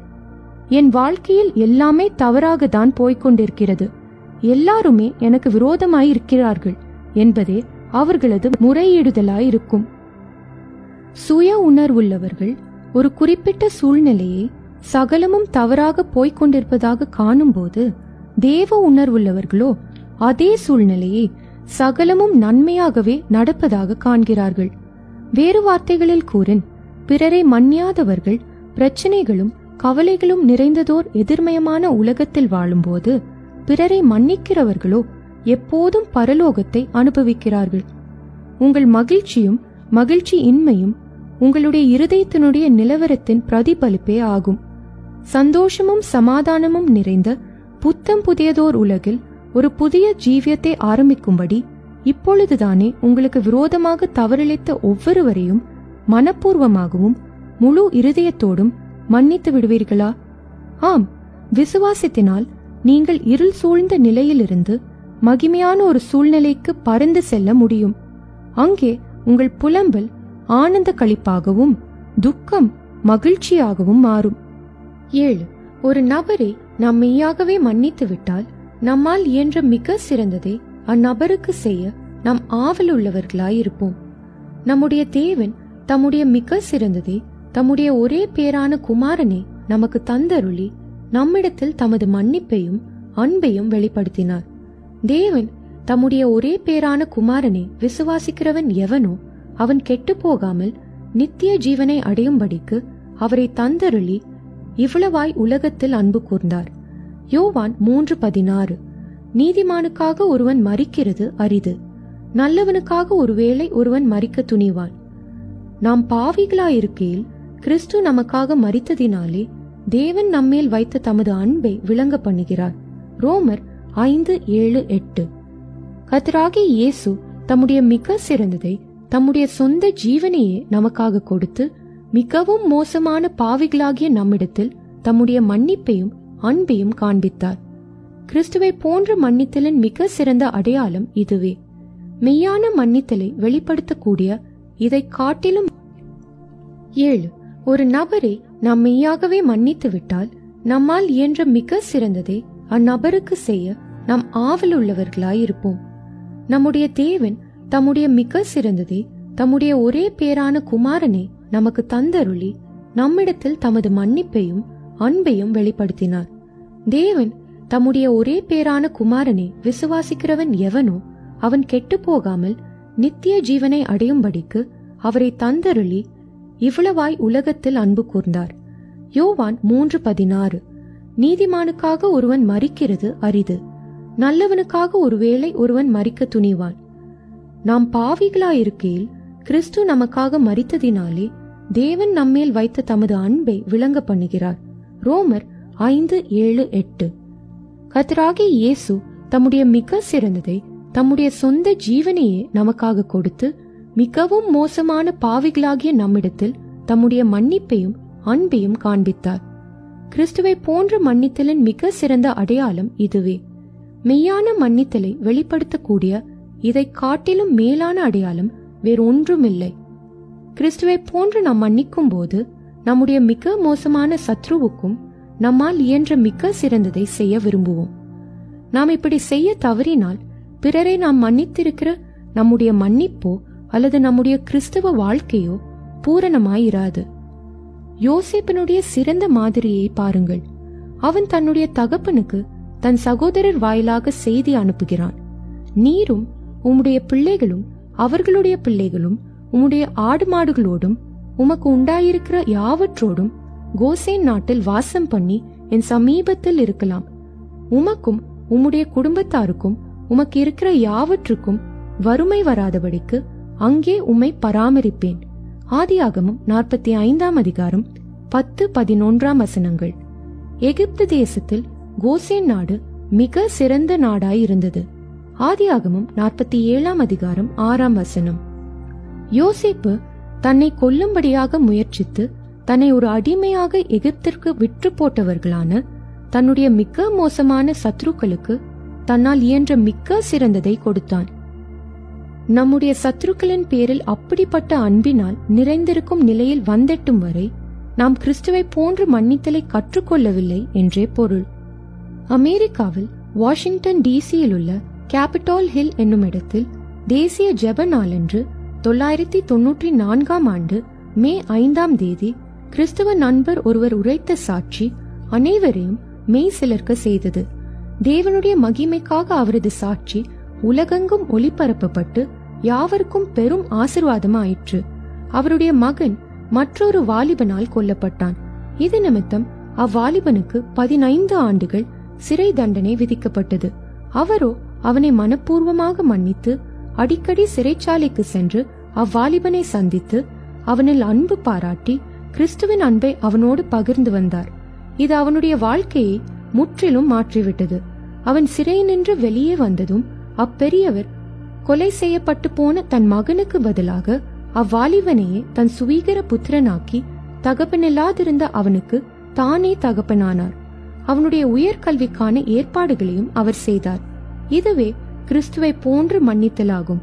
என் வாழ்க்கையில் எல்லாமே தவறாகத்தான் போய்கொண்டிருக்கிறது, எல்லாருமே எனக்கு விரோதமாயிருக்கிறார்கள் என்பதே அவர்களது முறையீடுதலாயிருக்கும். சுய உணர்வுள்ளவர்கள் ஒரு குறிப்பிட்ட சூழ்நிலையை சகலமும் தவறாக போய்கொண்டிருப்பதாக காணும்போது, தேவ உணர்வுள்ளவர்களோ அதே சூழ்நிலையை சகலமும் நன்மையாகவே நடப்பதாக காண்கிறார்கள். வேறு வார்த்தைகளில் கூறின், பிறரை மன்னியாதவர்கள் பிரச்சனைகளும் கவலைகளும் நிறைந்ததோர் எதிர்மயமான உலகத்தில் வாழும்போது, பிறரை மன்னிக்கிறவர்களோ எப்போதும் பரலோகத்தை அனுபவிக்கிறார்கள். உங்கள் மகிழ்ச்சியும் மகிழ்ச்சி இன்மையும் உங்களுடைய இருதயத்தினுடைய நிலவரத்தின் பிரதிபலிப்பே ஆகும். சந்தோஷமும் சமாதானமும் நிறைந்த புத்தம் புதியதோர் உலகில் ஒரு புதிய ஜீவியத்தை ஆரம்பிக்கும்படி இப்பொழுதுதானே உங்களுக்கு விரோதமாக தவறிழைத்த ஒவ்வொருவரையும் மனப்பூர்வமாகவும் முழு இருதயத்தோடும் மன்னித்து விடுவீர்களா? ஆம், விசுவாசத்தினால் நீங்கள் இருள் சூழ்ந்த நிலையிலிருந்து மகிமையான ஒரு சூழ்நிலைக்கு பறந்து செல்ல முடியும். அங்கே உங்கள் புலம்பல் ஆனந்த களிப்பாகவும் துக்கம் மகிழ்ச்சியாகவும் மாறும். 7. ஒரு நபரை நாம் மெய்யாகவே மன்னித்து விட்டால் நம்மால் இயன்ற மிக சிறந்ததை அந்நபருக்கு செய்ய நாம் ஆவல் உள்ளவர்களாயிருப்போம். நம்முடைய தேவன் தம்முடைய மிக சிறந்ததை தம்முடைய ஒரே பேரான குமாரனை நமக்கு தந்தருளி நம்மிடத்தில் தமது மன்னிப்பையும் அன்பையும் வெளிப்படுத்தினார். தேவன் தம்முடைய ஒரே பேரான குமாரனை விசுவாசிக்கிறவன் எவனோ அவன் கெட்டு போகாமல் நித்திய ஜீவனை அடையும்படிக்கு அவரை தந்தருளி இவ்வளவாய் உலகத்தில் அன்பு கூர்ந்தார். யோவான் 3:16. நீதிமானுக்காக ஒருவன் மரிக்கிறது அரிது, நல்லவனுக்காக ஒருவேளை ஒருவன் மரிக்க துணிவான். நாம் பாவிகளாயிருக்கையில் கிறிஸ்து நமக்காக மரித்ததினாலே தேவன் நம்மேல் வைத்த தமது அன்பை விளங்க பண்ணுகிறார். ரோமர் 5:7-8. கர்த்தராகிய இயேசு தம்முடைய மிக சிறந்ததை தம்முடைய சொந்த ஜீவனையே நமக்காக கொடுத்து மிகவும் மோசமான பாவிகளாகிய நம்மிடத்தில் தம்முடைய மன்னிப்பையும் அன்பையும் காண்பித்தார். கிறிஸ்துவை போன்ற மன்னித்தலின் மிக சிறந்த அடையாளம் இதுவே. மெய்யான மன்னித்தலை வெளிப்படுத்தக்கூடிய இதை காட்டிலும் 7. ஒரு நபரை நாம் மெய்யாகவே மன்னித்து விட்டால் நம்மால் இயன்ற மிக சிறந்ததை அந்நபருக்கு செய்ய நாம் ஆவல் உள்ளவர்களாயிருப்போம். நம்முடைய தேவன் தம்முடைய மிக சிறந்ததை தம்முடைய ஒரே பேரான குமாரனை நமக்கு தந்தருளி நம்மிடத்தில் தமது மன்னிப்பையும் அன்பையும் வெளிப்படுத்தினார். தேவன் தம்முடைய ஒரே பேரான குமாரனை விசுவாசிக்கிறவன் எவனோ அவன் கெட்டு போகாமல் நித்திய ஜீவனை அடையும்படிக்கு அவரை தந்தருளி இவ்வளவாய் உலகத்தில் அன்பு கூர்ந்தார். யோவான் 3:16. நீதிமானுக்காக ஒருவன் மரிக்கிறது அரிது, நல்லவனுக்காக ஒருவேளை ஒருவன் மரிக்க துணிவான். நாம் பாவிகளாயிருக்கையில் கிறிஸ்து நமக்காக மரித்ததினாலே தேவன் நம்மேல் வைத்த தமது அன்பை விளங்க பண்ணுகிறார். ரோமர் 5:7-8. கர்த்தராகிய இயேசு தம்முடைய மிக சிறந்ததை தம்முடைய சொந்த ஜீவனையே நமக்காக கொடுத்து மிகவும் மோசமான பாவிகளாகிய நம்மிடத்தில் தம்முடைய மன்னிப்பையும் அன்பையும் காண்பித்தார். கிறிஸ்துவை போன்ற மன்னித்தலின் மிக சிறந்த அடையாளம் இதுவே. மெய்யான மன்னித்தலை வெளிப்படுத்தக்கூடிய இதை காட்டிலும் மேலான அடையாளம் வேறொன்றுமில்லை. கிறிஸ்துவை போன்று நாம் மன்னிக்கும் போது நம்முடைய மிக மோசமான சத்ருவுக்கும் நம்மால் இயன்ற மிக சிறந்ததை செய்ய விரும்புவோம். நாம் இப்படி செய்ய தவறினால் பிறரை நாம் மன்னித்திருக்கிற நம்முடைய மன்னிப்போ அல்லது நம்முடைய கிறிஸ்தவ வாழ்க்கையோ பூரணமாயிராது. யோசேப்பினுடைய சிறந்த மாதிரியை பாருங்கள். அவன் தன்னுடைய தகப்பனுக்கு தன் சகோதரர் வாயிலாக செய்தி அனுப்புகிறான். நீரும் உம்முடைய பிள்ளைகளும் அவர்களுடைய பிள்ளைகளும் உம்முடைய ஆடு மாடுகளோடும் உமக்கு உண்டாயிருக்கிற யாவற்றோடும் கோசேன் நாட்டில் வாசம் பண்ணி என் சமீபத்தில் இருக்கலாம். உமக்கும் உம்முடைய குடும்பத்தாருக்கும் உமக்கு இருக்கிற யாவற்றுக்கும் வறுமை வராதபடிக்கு அங்கே உம்மை பராமரிப்பேன். ஆதியாகமம் 45 10-11 எகிப்து தேசத்தில் கோசேன் நாடு மிக சிறந்த நாடாயிருந்தது. ஆதியாகமம் 47 6. யோசேப்பு தன்னை கொல்லும்படியாக முயற்சித்து தன்னை ஒரு அடிமையாக எகிப்திற்கு விற்று போட்டவர்களான தன்னுடைய மிக மோசமான சத்ருக்களுக்கு தன்னால் இயன்ற மிக சிறந்ததை கொடுத்தான். நம்முடைய சத்ருக்களின் பேரில் அப்படிப்பட்ட அன்பினால் நிறைந்திருக்கும் நிலையில் வந்தெட்டும் வரை நாம் கிறிஸ்துவை போன்று மன்னித்தலை கற்றுக்கொள்ளவில்லை என்றே பொருள். அமெரிக்காவில் வாஷிங்டன் டிசியில் உள்ள கேபிட்டல் ஹில் என்னும் இடத்தில் தேசிய ஜெப நாளன்று 1994 மே 5 கிறிஸ்துவ நண்பர் ஒருவர் உரைத்த சாட்சி அனைவரையும் மெய் சிலர்க்க செய்தது. தேவனுடைய மகிமைக்காக அவரது சாட்சி உலகெங்கும் ஒளிபரப்பப்பட்டு யாவருக்கும் பெரும் ஆசீர்வாதமாயிற்று. அவருடைய மகன் மற்றொரு வாலிபனால் கொல்லப்பட்டான். இது நிமித்தம் அவ்வாலிபனுக்கு 15 ஆண்டுகள் சிறை தண்டனை விதிக்கப்பட்டது. அவரோ அவனை மனப்பூர்வமாக மன்னித்து அடிக்கடி சிறைச்சாலைக்கு சென்று அவ்வாலிபனை சந்தித்து அவனில் அன்பு பாராட்டி கிறிஸ்துவின் அன்பை அவனோடு பகிர்ந்து வந்தார். இது அவனுடைய வாழ்க்கையை முற்றிலும் மாற்றிவிட்டது. அவன் சிறையினின்று வெளியே வந்ததும் அப்பெரியவர் கொலை செய்யப்பட்டு போன தன் மகனுக்கு பதிலாக அவ்வாலிபனையே தன் சுவீகர புத்திரனாக்கி தகப்பனில்லாதிருந்த அவனுக்கு தானே தகப்பனானார். அவனுடைய உயர்கல்விக்கான ஏற்பாடுகளையும் அவர் செய்தார். இதுவே கிறிஸ்துவை போன்று மன்னித்தலாகும்.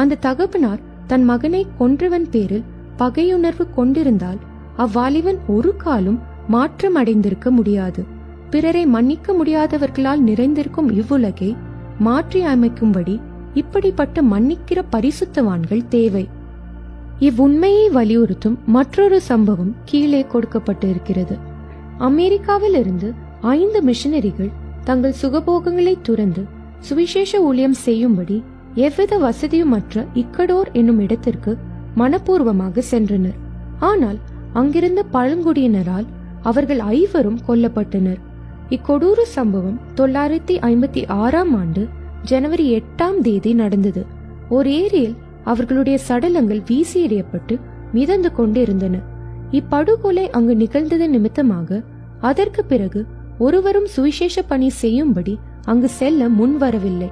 அந்த தகப்பனார் தன் மகனை கொன்றவன் பேரில் பகையுணர்வு கொண்டிருந்தால் அவ்வாலிபன் ஒரு காலும் மாற்றம் அடைந்திருக்க முடியாது. பிறரை மன்னிக்க முடியாதவர்களால் நிறைந்திருக்கும் இவ்வுலகை மாற்றி அமைக்கும்படி இப்படிப்பட்ட மன்னிக்கிற பரிசுத்தவான்கள் தேவை. இவ்வுண்மையை வலியுறுத்தும் மற்றொரு சம்பவம் கீழே கொடுக்கப்பட்டிருக்கிறது. அமெரிக்காவில் இருந்து 5 மிஷனரிகள் தங்கள் சுகபோகங்களை துறந்து சுவிசேஷ ஊழியம் செய்யும்படி எவ்வித வசதியுமற்ற இக்கடோர் என்னும் இடத்திற்கு மனப்பூர்வமாக சென்றனர். ஆனால் அங்கிருந்த பழங்குடியினரால் அவர்கள் 5 கொல்லப்பட்டனர். இக்கொடூர சம்பவம் 956 ஆண்டு ஜனவரி 8 நடந்தது. ஒரு ஏரியில் அவர்களுடைய சடலங்கள் வீசி எறியப்பட்டு மிதந்து கொண்டு இருந்தன. இப்படுகொலை அங்கு நிகழ்ந்தது நிமித்தமாக அதற்கு பிறகு ஒருவரும் சுவிசேஷ பணி செய்யும்படி அங்கு செல்ல முன்வரவில்லை.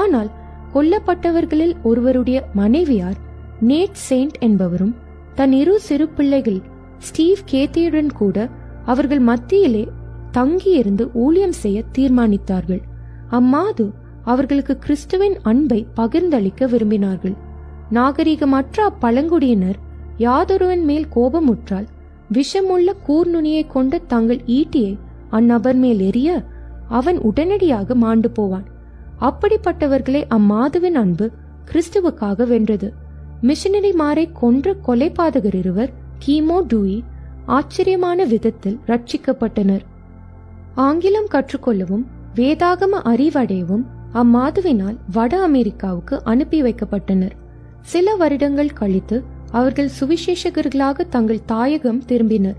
ஆனால் கொல்லப்பட்டவர்களில் ஒருவருடைய மனைவியார் நேட் செயின்ட் என்பவரும் தன் 2 சிறு பிள்ளைகள் ஸ்டீவ் கேத்தியுடன் கூட அவர்கள் மத்தியிலே தங்கியிருந்து ஊழியம் செய்ய தீர்மானித்தார்கள். அம்மாது அவர்களுக்கு கிறிஸ்துவின் அன்பை பகிர்ந்தளிக்க விரும்பினார்கள். நாகரிகமற்ற அப்பழங்குடியினர் யாதொருவன் மேல் கோபமுற்றால் விஷமுள்ள கூர்நுனியை கொண்ட தங்கள் ஈட்டியை அந்நபர் மேல் எறிய அவன் உடனடியாக மாண்டு போவான். அப்படிப்பட்டவர்களை அம்மாதுவின் அன்பு கிறிஸ்துவுக்காக வென்றது. மிஷனரிமாரை கொன்ற கொலைபாதகர் 2 கீமோ டூயி ஆச்சரியமான விதத்தில் ரட்சிக்கப்பட்டனர். ஆங்கிலம் கற்றுக்கொள்ளவும் வேதாகம அறிவடையவும் அம்மாதுவினால் வட அமெரிக்காவுக்கு அனுப்பி வைக்கப்பட்டனர். சில வருடங்கள் கழித்து அவர்கள் சுவிசேஷகர்களாக தங்கள் தாயகம் திரும்பினர்.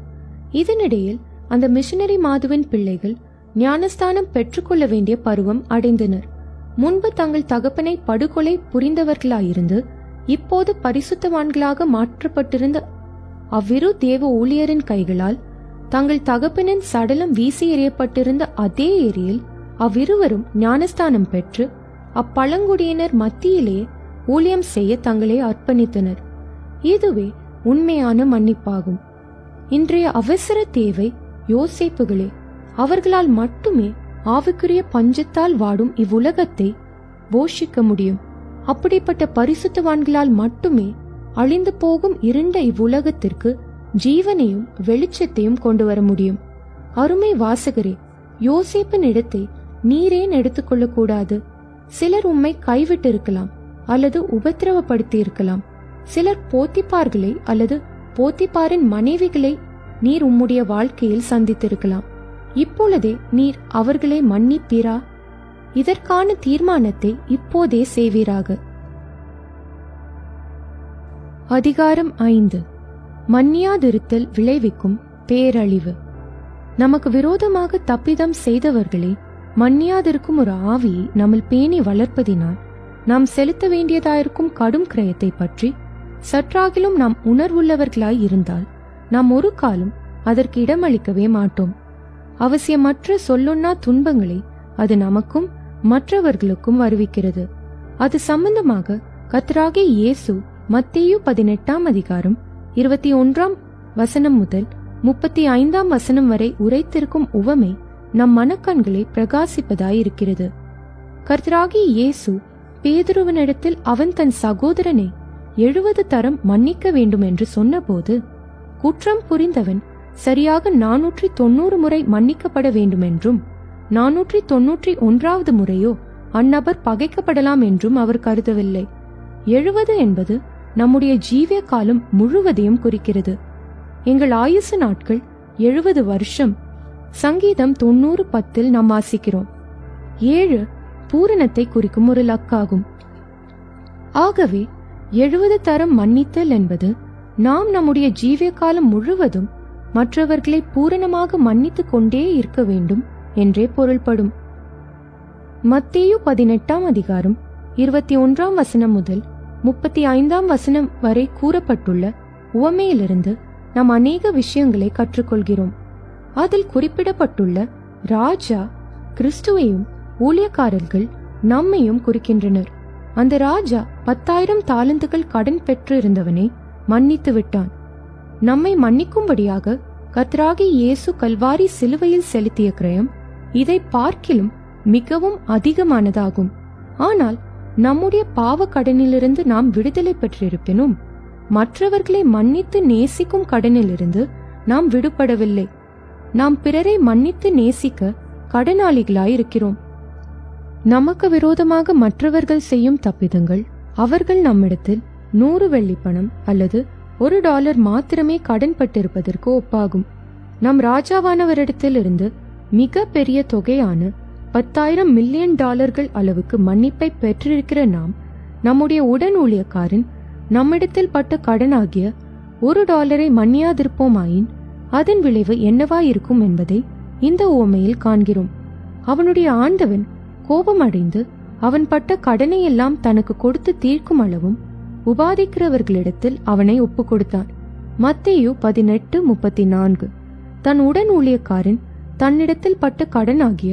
இதனிடையில் அந்த மிஷனரி மாதுவின் பிள்ளைகள் ஞானஸ்தானம் பெற்றுக்கொள்ள வேண்டிய பருவம் அடைந்தனர். முன்பு தங்கள் தகப்பனை படுகொலை புரிந்தவர்களாயிருந்து இப்போது பரிசுத்தவான்களாக மாற்றப்பட்டிருந்த அவ்விரு தேவ ஊழியரின் கைகளால் தங்கள் தகப்பனின் சடலம் வீசி எறியப்பட்டிருந்த அதே ஏரியில் அவ்விருவரும் ஞானஸ்தானம் பெற்று அப்பழங்குடியினர் மத்தியிலே ஊழியம் செய்ய தங்களை அர்ப்பணித்தனர். இதுவே உண்மையான மன்னிப்பாகும். இன்றைய அவசர தேவை யோசேப்புகளே. அவர்களால் மட்டுமே ஆவிக்குரிய பஞ்சத்தால் வாடும் இவ்வுலகத்தை போஷிக்க முடியும். அப்படிப்பட்ட பரிசுத்தவான்களால் மட்டுமே அழிந்து போகும் இருண்ட இவ்வுலகத்திற்கு ஜீவனையும் வெளிச்சத்தையும் கொண்டு வர முடியும். அருமை வாசகரே, யோசேப்பின் இடத்தை நீரேன் எடுத்துக்கொள்ளக்கூடாது? சிலர் உம்மை கைவிட்டிருக்கலாம் அல்லது உபத்திரவப்படுத்தி இருக்கலாம். சிலர் போத்திப்பார்களை அல்லது போத்திப்பாரின் மனைவிகளை நீர் உம்முடைய வாழ்க்கையில் சந்தித்திருக்கலாம். இப்பொழுதே நீர் அவர்களை மன்னிப்பீரா? இதற்கான தீர்மானத்தை இப்போதே செய்வீராக. அதிகாரம் 5. மன்னியாதிருத்தல் விளைவிக்கும் பேரழிவு. நமக்கு விரோதமாக தப்பிதம் செய்தவர்களை மன்னியாதிருக்கும் ஒரு ஆவியை நம்மில் பேணி வளர்ப்பதினால் நாம் செலுத்த வேண்டியதாயிருக்கும் கடும் கிரயத்தை பற்றி சற்றாகிலும் நாம் உணர்வுள்ளவர்களாய் இருந்தால் நாம் ஒரு காலம் அதற்கு இடமளிக்கவே மாட்டோம். அவசியமற்ற சொல்லுண்ணா துன்பங்களை அது நமக்கும் மற்றவர்களுக்கும் வருவிக்கிறது. அது சம்பந்தமாக கர்த்தராகிய இயேசு மத்தேயு 18 அதிகாரம் 21 முதல் 35 வரை உரைத்திருக்கும் உவமை நம் மனக்கண்களை பிரகாசிப்பதாயிருக்கிறது. கர்த்தராகிய இயேசு பேதுருவினிடத்தில் அவன் தன் சகோதரனை 70 தரம் மன்னிக்க வேண்டும் என்று சொன்னபோது, குற்றம் புரிந்தவன் சரியாக 490 முறை மன்னிக்கப்பட வேண்டும் என்றும் 491வது முறையோ அந்நபர் பகைக்கப்படலாம் என்றும் அவர் கருதவில்லை. 70 என்பது நம்முடைய ஜீவிய காலம் முழுவதையும் குறிக்கிறது. எங்கள் ஆயுசு நாட்கள் 70 வருஷம். சங்கீதம் 90:10 நாம் வாசிக்கிறோம். 7 பூரணத்தை குறிக்கும் ஒரு லக்காகும். ஆகவே 70 தரம் மன்னித்தல் என்பது நாம் நம்முடைய ஜீவிய காலம் முழுவதும் மற்றவர்களை பூரணமாக மன்னித்துக் கொண்டே இருக்க வேண்டும் என்றே பொருள்படும். மத்தேயு 18 அதிகாரம் 21 முதல் 35 வரை கூறப்பட்டுள்ள உவமையிலிருந்து நாம் அநேக விஷயங்களை கற்றுக்கொள்கிறோம். அதில் குறிப்பிடப்பட்டுள்ள ராஜா கிறிஸ்துவையும் ஊழியக்காரர்கள் நம்மையும் குறிக்கின்றனர். அந்த ராஜா 10,000 தாலந்துகள் கடன் பெற்று இருந்தவனை மன்னித்து விட்டான். நம்மை மன்னிக்கும்படியாக கர்த்தராகிய இயேசு கல்வாரி சிலுவையில் செலுத்திய கிரயம் இதை பார்க்கிலும் மிகவும் அதிகமானதாகும். ஆனால் நம்முடைய பாவ கடனிலிருந்து நாம் விடுதலை பெற்றிருப்பினும் மற்றவர்களை மன்னித்து நேசிக்கும் கடனிலிருந்து நாம் விடுபடவில்லை. நாம் பிறரை மன்னித்து நேசிக்க கடனாளிகளாயிருக்கிறோம். நமக்கு விரோதமாக மற்றவர்கள் செய்யும் தப்பிதங்கள் அவர்கள் நம்மிடத்தில் 100 வெள்ளிப்பணம் அல்லது $1 மாத்திரமே கடன் பட்டிருப்பதற்கு ஒப்பாகும். நம் ராஜாவானவரிடத்திலிருந்து மிக பெரிய தொகையான $10,000 மில்லியன் அளவுக்கு மன்னிப்பை பெற்றிருக்கிற நாம் நம்முடைய உடன் ஊழியக்காரன் நம்மிடத்தில் பட்ட கடனாகிய $1 மன்னியாதிருப்போமாயின் அதன் விளைவு என்னவாயிருக்கும் என்பதை இந்த உவமையில் காண்கிறோம். அவனுடைய ஆண்டவன் கோபமடைந்து அவன் பட்ட கடனை எல்லாம் தனக்கு கொடுத்து தீர்க்கும் அளவும் உபாதிக்கிறவர்களிடத்தில் அவனை ஒப்புக் கொடுத்தான். மத்தேயு 18:34. தன் உடன் ஊழியக்காரன் தன்னிடத்தில் பட்ட கடனாகிய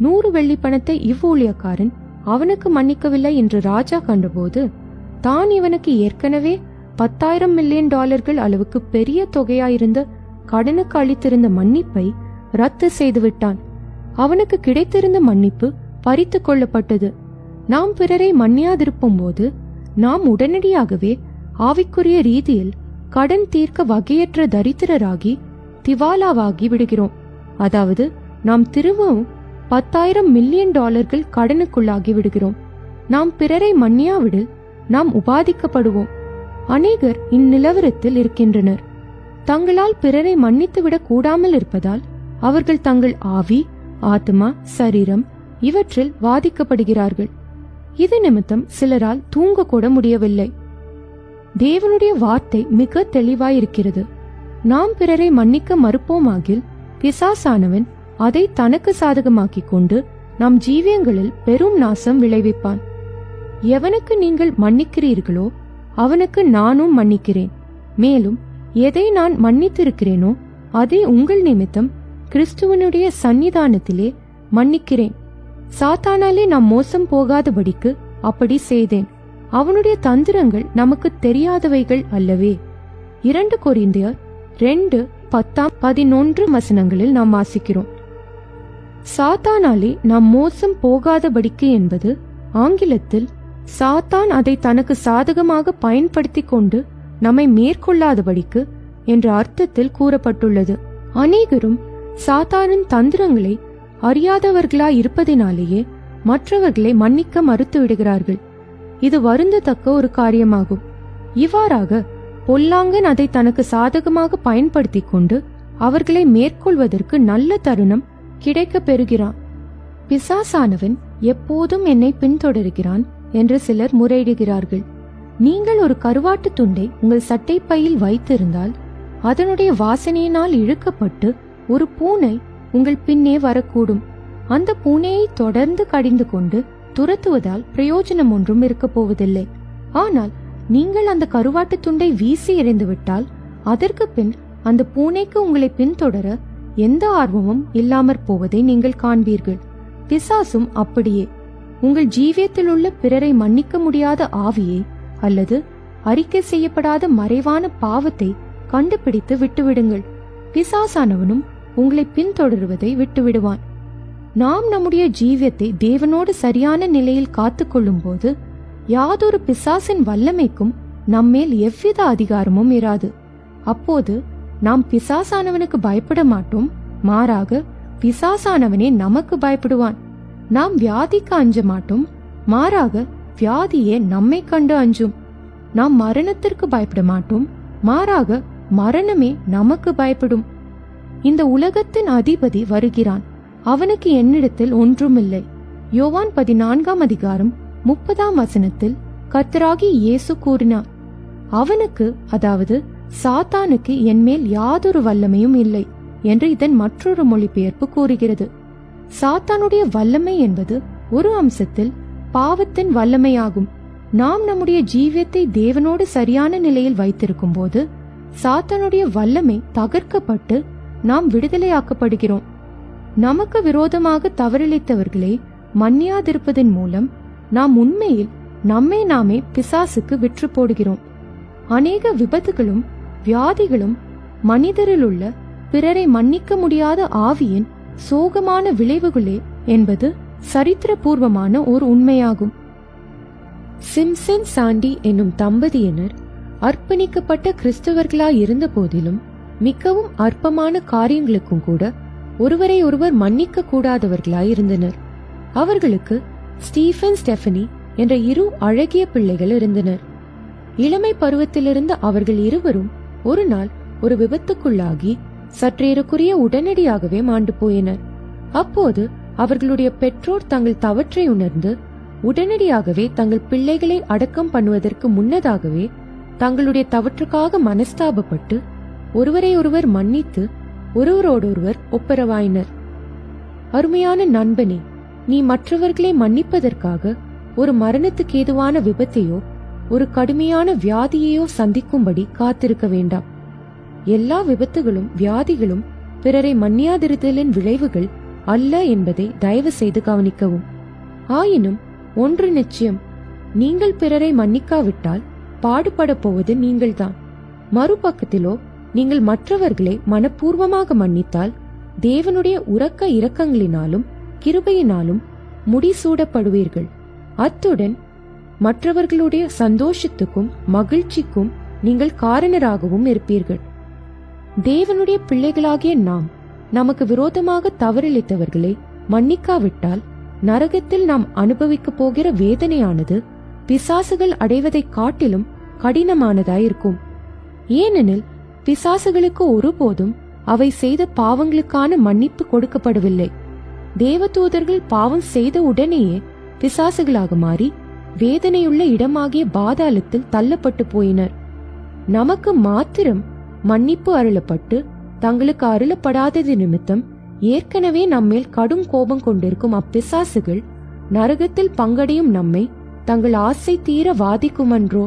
100 வெள்ளிப்பணத்தை இவ்வூழியக்காரன் அவனுக்கு மன்னிக்கவில்லை என்று ராஜா கண்டபோது தான் இவனுக்கு ஏற்கனவே $10,000 மில்லியன் அளவுக்கு பெரிய தொகையாயிருந்த கடனுக்கு அளித்திருந்த மன்னிப்பை ரத்து செய்துவிட்டான். அவனுக்கு கிடைத்திருந்த மன்னிப்பு பறித்து கொள்ளப்பட்டது. நாம் பிறரை மன்னியாதிருக்கும் போது நாம் உடனடியாகவே ஆவிக்குரிய ரீதியில் கடன் தீர்க்க வகையற்ற தரித்திரராகி திவாலாவாகி விடுகிறோம். அதாவது நாம் திரும்பவும் $10,000 மில்லியன் கடனுக்குள்ளாகி விடுகிறோம். நாம் பிறரை மன்னியாவிடில் நாம் உபாதிக்கப்படுவோம். அநேகர் இந்நிலவரத்தில் இருக்கின்றனர். தங்களால் பிறரை மன்னித்துவிடக் கூடாமல் இருப்பதால் அவர்கள் தங்கள் ஆவி, ஆத்மா, சரீரம் இவற்றில் வாதிக்கப்படுகிறார்கள். இது நிமித்தம் சிலரால் தூங்க கூட முடியவில்லை. தேவனுடைய வார்த்தை மிக தெளிவாயிருக்கிறது. நாம் பிறரை மன்னிக்க மறுப்போமாகில் பிசாசானவன் அதை தனக்கு சாதகமாக்கிக் கொண்டு நம் ஜீவியங்களில் பெரும் நாசம் விளைவிப்பான். எவனுக்கு நீங்கள் மன்னிக்கிறீர்களோ அவனுக்கு நானும் மன்னிக்கிறேன். மேலும் எதை நான் மன்னித்திருக்கிறேனோ அதை உங்கள் நிமித்தம் கிறிஸ்துவனுடைய சந்நிதானத்திலே மன்னிக்கிறேன். சாத்தானாலே நாம் மோசம் போகாதபடிக்கு அப்படி செய்தேன். அவனுடைய தந்திரங்கள் நமக்கு தெரியாதவைகள் அல்லவே. 2 கொரிந்தியர் 2:10-11 நாம் வாசிக்கிறோம். சாத்தானாலே நாம் மோசம் போகாதபடிக்கு என்பது ஆங்கிலத்தில் சாத்தான் அதை தனக்கு சாதகமாக பயன்படுத்தி கொண்டு நம்மை மேற்கொள்ளாதபடிக்கு என்ற அர்த்தத்தில் கூறப்பட்டுள்ளது. அநேகரும் சாத்தானின் தந்திரங்களை அறியாதவர்களாய் இருப்பதினாலேயே மற்றவர்களை மன்னிக்க மறுத்து விடுகிறார்கள். இது வருந்தத்தக்க ஒரு காரியமாகும். இவ்வாறாக பொல்லாங்கன் அதை தனக்கு சாதகமாக பயன்படுத்தி கொண்டு அவர்களை மேற்கொள்வதற்கு நல்ல தருணம் கிடைக்க பெறுகிறான். பிசாசானவன் எப்போதும் என்னை பின்தொடர்கிறான் என்று சிலர் முறையிடுகிறார்கள். நீங்கள் ஒரு கருவாட்டு துண்டை உங்கள் சட்டை பையில் வைத்திருந்தால் அதனுடைய வாசனையினால் இழுக்கப்பட்டு ஒரு பூனை உங்கள் பின்னே வரக்கூடும். அந்த பூனையை தொடர்ந்து கடிந்து கொண்டு துரத்துவதால் பிரயோஜனம் ஒன்றும் இருக்க போவதில்லை. ஆனால் நீங்கள் அந்த கருவாட்டு துண்டை வீசி எறிந்துவிட்டால் அதற்கு பின் அந்த பூனைக்கு உங்களை பின்தொடர எந்த ஆர்வமும் இல்லாமற் போவதை நீங்கள் காண்பீர்கள். பிசாசும் அப்படியே. உங்கள் ஜீவியத்தில் உள்ள பிறரை மன்னிக்க முடியாத ஆவியை அல்லது அறிக்கை செய்யப்படாத மறைவான பாவத்தை கண்டுபிடித்து விட்டுவிடுங்கள். பிசாசானவனும் உங்களை பின்தொடருவதை விட்டுவிடுவான். நாம் நம்முடைய ஜீவியத்தை தேவனோடு சரியான நிலையில் காத்துக்கொள்ளும் போது யாதொரு பிசாசின் வல்லமைக்கும் நம்மேல் எவ்வித அதிகாரமும் இராது. அப்போது நாம் பிசாசானவனுக்கு பயப்பட மாட்டோம். மாறாக பிசாசானவனே நமக்கு பயப்படுவான். நாம் வியாதிக்கு அஞ்ச மாட்டோம். மாறாக வியாதியே நம்மை கண்டு அஞ்சும். நாம் மரணத்திற்கு பயப்பட மாட்டோம். மாறாக மரணமே நமக்கு பயப்படும். இந்த உலகத்தின் அதிபதி வருகிறான். அவனுக்கு என்னிடத்தில் ஒன்றுமில்லை. யோவான் 14:30 கர்த்தராகிய இயேசு கூறினார், அவனுக்கு, அதாவது சாத்தானுக்கு என்மேல் யாதொரு வல்லமையும் இல்லை என்று இதன் மற்றொரு மொழிபெயர்ப்பு கூறுகிறது. சாத்தானுடைய வல்லமை என்பது ஒரு அம்சத்தில் பாவத்தின் வல்லமையாகும். நாம் நம்முடைய ஜீவியத்தை தேவனோடு சரியான நிலையில் வைத்திருக்கும் போது சாத்தானுடைய வல்லமை தகர்க்கப்பட்டு நாம் விடுதலையாக்கப்படுகிறோம். நமக்கு விரோதமாக தவறிழைத்தவர்களை மன்னியாதிருப்பதன் மூலம் நாம் உண்மையில் நம்மை நாமே பிசாசுக்கு விற்று போடுகிறோம். அநேக விபத்துகளும் வியாதிகளும் மனிதரில் உள்ள பிறரை மன்னிக்க முடியாத ஆவியின் சோகமான விளைவுகளே என்பது சரித்திரபூர்வமான ஒரு உண்மையாகும். சிம்சன் சாண்டி என்னும் தம்பதியினர் அர்ப்பணிக்கப்பட்ட கிறிஸ்தவர்களாயிருந்த போதிலும் மிகவும் அற்பமான காரியங்களுக்கும் கூட ஒருவரை ஒருவர் மன்னிக்க கூடாதவர்களாயிருந்தனர். அவர்களுக்கு ஸ்டீஃபன் ஸ்டெஃபனி என்ற இரு அழகிய பிள்ளைகள் இருந்தனர். இளமை பருவத்திலிருந்த அவர்கள் இருவரும் ஒரு நாள் ஒரு விபத்துக்குள்ளாகி சற்றேறக்குரிய உடனடியாகவே மாண்டு போயினர். அப்போது அவர்களுடைய பெற்றோர் தங்கள் தவற்றை உணர்ந்து உடனடியாகவே தங்கள் பிள்ளைகளை அடக்கம் பண்ணுவதற்கு முன்னதாகவே தங்களுடைய தவற்றுக்காக மனஸ்தாபப்பட்டு ஒருவரை ஒருவர் மன்னித்து ஒருவரோடொருவர் ஒப்புரவாயினர். அருமையான நண்பனே, நீ மற்றவர்களை மன்னிப்பதற்காக ஒரு மரணத்துக்கு ஏதுவான விபத்தையோ ஒரு கடுமையான வியாதியையோ சந்திக்கும்படி காத்திருக்க வேண்டாம். எல்லா விபத்துகளும் வியாதிகளும் பிறரை மன்னியாதிருத்தலின் விளைவுகள் அல்ல என்பதை தயவு செய்து கவனிக்கவும். ஆயினும் ஒன்று நிச்சயம், நீங்கள் பிறரை மன்னிக்காவிட்டால் பாடுபட போவது நீங்கள்தான். மறுபக்கத்திலோ நீங்கள் மற்றவர்களை மனப்பூர்வமாக மன்னித்தால் தேவனுடைய உரக்க இரக்கங்களினாலும் கிருபையினாலும் முடிசூடப்படுவீர்கள். அத்துடன் மற்றவர்களுடைய சந்தோஷத்துக்கும் மகிழ்ச்சிக்கும் நீங்கள் காரணராகவும் இருப்பீர்கள். தேவனுடைய பிள்ளைகளாகிய நாம் நமக்கு விரோதமாக தவறிழைத்தவர்களை மன்னிக்காவிட்டால் நரகத்தில் நாம் அனுபவிக்க போகிற வேதனையானது பிசாசுகள் அடைவதை காட்டிலும் கடினமானதாயிருக்கும். ஏனெனில் பிசாசுகளுக்கு ஒருபோதும் அவை செய்த பாவங்களுக்கான மன்னிப்பு கொடுக்கப்படவில்லை. தேவதூதர்கள் பாவம் செய்த உடனேயே பிசாசுகளாக மாறி வேதனையுள்ள இடமாகிய பாதாளத்தில் தள்ளப்பட்டு போயினர். நமக்கு மாத்திரம் மன்னிப்பு அருளப்பட்டு தங்களுக்கு அருளப்படாதது நிமித்தம் ஏற்கனவே நம்மேல் கடும் கோபம் கொண்டிருக்கும் அப்பிசாசுகள் நரகத்தில் பங்கடையும் நம்மை தங்கள் ஆசை தீர வாதிக்குமன்றோ?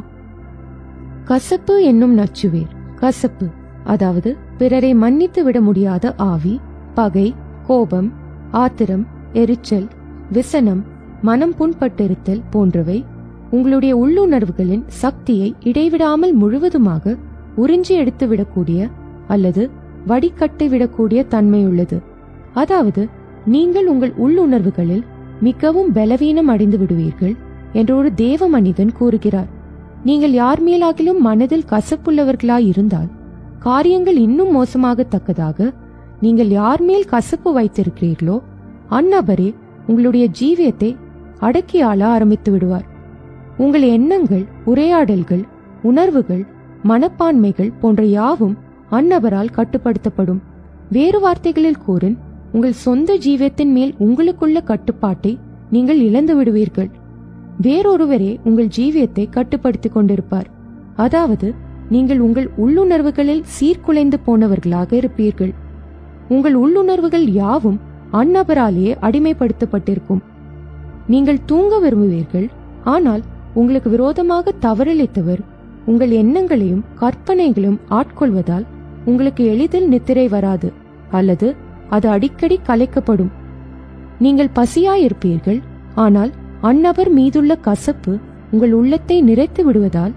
கசப்பு என்னும் நச்சுவேர். கசப்பு அதாவது பிறரை மன்னித்து விட முடியாத ஆவி, பகை, கோபம், ஆத்திரம், எரிச்சல், விசனம், மனம் புண்பட்டிருத்தல் போன்றவை உங்களுடைய உள்ளுணர்வுகளின் சக்தியை இடைவிடாமல் முழுவதுமாக உறிஞ்சி எடுத்துவிடக்கூடிய அல்லது வடிகட்டிவிடக்கூடிய தன்மையுள்ளது. அதாவது நீங்கள் உங்கள் உள்ளுணர்வுகளில் மிகவும் பலவீனம் அடைந்து விடுவீர்கள் என்று ஒரு தேவ மனிதன் கூறுகிறார். நீங்கள் யார் மேலாகிலும் மனதில் கசப்புள்ளவர்களாய் இருந்தால் காரியங்கள் இன்னும் மோசமாகத்தக்கதாக நீங்கள் யார் மேல் கசப்பு வைத்திருக்கிறீர்களோ அந்நபரே உங்களுடைய ஜீவியத்தை அடக்கி ஆள ஆரம்பித்து விடுவார். உங்கள் எண்ணங்கள், உரையாடல்கள், உணர்வுகள், மனப்பான்மைகள் போன்ற யாவும் அந்நபரால் கட்டுப்படுத்தப்படும். வேறு வார்த்தைகளில் கூறின், உங்கள் சொந்த ஜீவியத்தின் மேல் உங்களுக்குள்ள கட்டுப்பாட்டை நீங்கள் இழந்து விடுவீர்கள். வேறொருவரே உங்கள் ஜீவியத்தை கட்டுப்படுத்திக் கொண்டிருப்பார். அதாவது நீங்கள் உங்கள் உள்ளுணர்வுகளில் சீர்குலைந்து போனவர்களாக இருப்பீர்கள். உங்கள் உள்ளுணர்வுகள் யாவும் அந்நபராலேயே அடிமைப்படுத்தப்பட்டிருக்கும். நீங்கள் தூங்க விரும்புவீர்கள், ஆனால் உங்களுக்கு விரோதமாக தவறிழைத்தவர் உங்கள் எண்ணங்களையும் கற்பனைகளும் ஆட்கொள்வதால் உங்களுக்கு எளிதில் நித்திரை வராது, அல்லது அது அடிக்கடி கலைக்கப்படும். நீங்கள் பசியாயிருப்பீர்கள், ஆனால் அந்நபர் மீதுள்ள கசப்பு உங்கள் உள்ளத்தை நிறைத்து விடுவதால்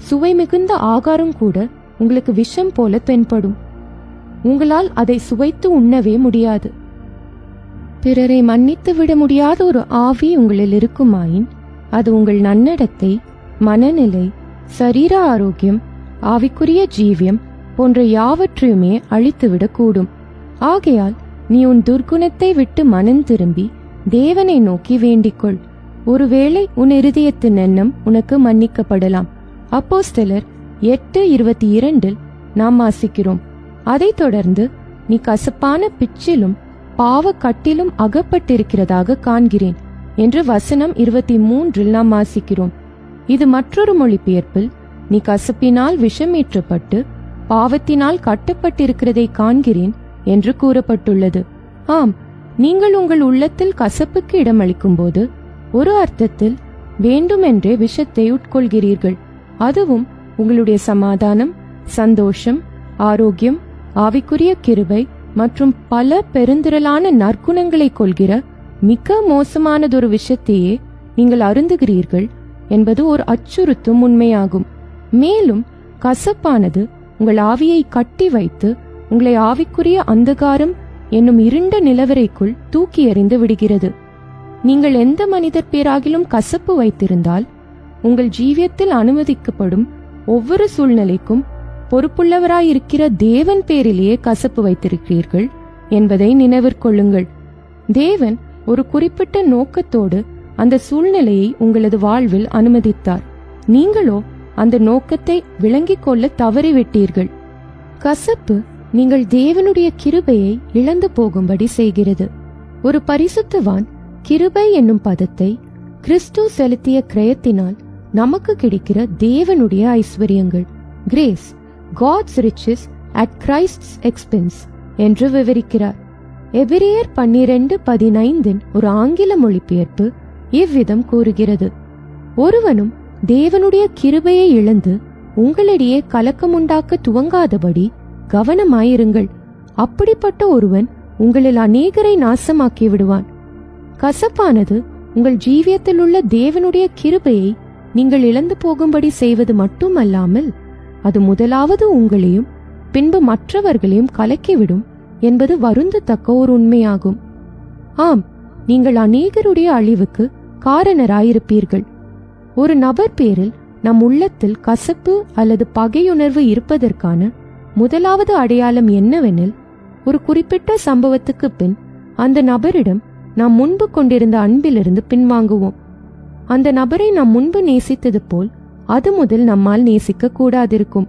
சுவை மிகுந்த ஆகாரம் கூட உங்களுக்கு விஷம் போல தென்படும். உங்களால் அதை சுவைத்து உண்ணவே முடியாது. பிறரை மன்னித்து விட முடியாத ஒரு ஆவி உங்களில் இருக்குமாயின் அது உங்கள் நன்னடத்தை, மனநிலை, சரீர ஆரோக்கியம், ஆவிக்குரிய ஜீவியம் போன்ற யாவற்றையுமே அழித்துவிடக் கூடும். ஆகையால் நீ உன் துர்க்குணத்தை விட்டு மனம் திரும்பி தேவனை நோக்கி வேண்டிக்கொள். ஒருவேளை உன் இருதயத்தின் எண்ணம் உனக்கு மன்னிக்கப்படலாம். அப்போஸ்தலர் 8:22 நாம் வாசிக்கிறோம். அதைத் தொடர்ந்து நீ கசப்பான பிச்சிலும் பாவ கட்டிலும் அகப்பட்டிருக்கிறதாக காண்கிறேன் என்று வசனம் 23 நாம் வாசிக்கிறோம். இது மற்றொரு மொழிபெயர்ப்பில் நீ கசப்பினால் விஷமேற்றப்பட்டு பாவத்தினால் கட்டப்பட்டிருக்கிறதை காண்கிறேன் என்று கூறப்பட்டுள்ளது. ஆம், நீங்கள் உங்கள் உள்ளத்தில் கசப்புக்கு இடமளிக்கும் போது ஒரு அர்த்தத்தில் வேண்டுமென்றே விஷத்தை உட்கொள்கிறீர்கள். அதுவும் உங்களுடைய சமாதானம், சந்தோஷம், ஆரோக்கியம், ஆவிக்குரிய கிருபை மற்றும் பல பெருந்திரளான நற்குணங்களை கொள்கிற மிக மோசமானதொரு விஷத்தையே நீங்கள் அருந்துகிறீர்கள் என்பது ஒரு அச்சுறுத்தும் உண்மையாகும். மேலும் கசப்பானது உங்கள் ஆவியை கட்டி வைத்து உங்களை ஆவிக்குரிய அந்தகாரம் என்னும் இருண்ட நிலவரைக்குள் தூக்கி எறிந்து விடுகிறது. நீங்கள் எந்த மனிதர் பேராகிலும் கசப்பு வைத்திருந்தால் உங்கள் ஜீவியத்தில் அனுமதிக்கப்படும் ஒவ்வொரு சூழ்நிலைக்கும் பொறுப்புள்ளவராயிருக்கிற தேவன் பேரிலேயே கசப்பு வைத்திருக்கிறீர்கள் என்பதை நினைவிற்கொள்ளுங்கள். தேவன் ஒரு குறிப்பிட்ட நோக்கத்தோடு அந்த சூழ்நிலையை உங்களது வாழ்வில் அனுமதித்தார். நீங்களோ அந்த நோக்கத்தை விளங்கிக் கொள்ள தவறிவிட்டீர்கள். கசப்பு நீங்கள் தேவனுடைய கிருபையை இழந்து போகும்படி செய்கிறது. ஒரு பரிசுத்தவான் கிருபை என்னும் பதத்தை கிறிஸ்து செலுத்திய கிரயத்தினால் நமக்கு கிடைக்கிற தேவனுடைய ஐஸ்வர்யங்கள், grace, God's riches at Christ's expense என்று விவரிக்கிறார். எபிரேயர் 12:15 ஒரு ஆங்கில மொழிபெயர்ப்பு இவ்விதம் கூறுகிறது: ஒருவனும் தேவனுடைய கிருபையை இழந்து உங்களிடையே கலக்கமுண்டாக்க துவங்காதபடி கவனமாயிருங்கள். அப்படிப்பட்ட ஒருவன் உங்களில் அநேகரை நாசமாக்கி விடுவான். கசப்பானது உங்கள் ஜீவியத்தில் உள்ள தேவனுடைய கிருபையை நீங்கள் இழந்து போகும்படி செய்வது மட்டுமல்லாமல் அது முதலாவது உங்களையும் பின்பு மற்றவர்களையும் கலக்கிவிடும் என்பது வருந்தத்தக்க ஒரு உண்மையாகும். ஆம், நீங்கள் அநேகருடைய அழிவுக்கு காரணராயிருப்பீர்கள். ஒரு நபர் பேரில் நம் உள்ளத்தில் கசப்பு அல்லது பகையுணர்வு இருப்பதற்கான முதலாவது அடையாளம் என்னவெனில், ஒரு குறிப்பிட்ட சம்பவத்துக்கு பின் அந்த நபரிடம் நாம் முன்பு கொண்டிருந்த அன்பிலிருந்து பின்வாங்குவோம். அந்த நபரை நாம் முன்பு நேசித்தது போல் அது முதல் நம்மால் நேசிக்க கூடாதிருக்கும்.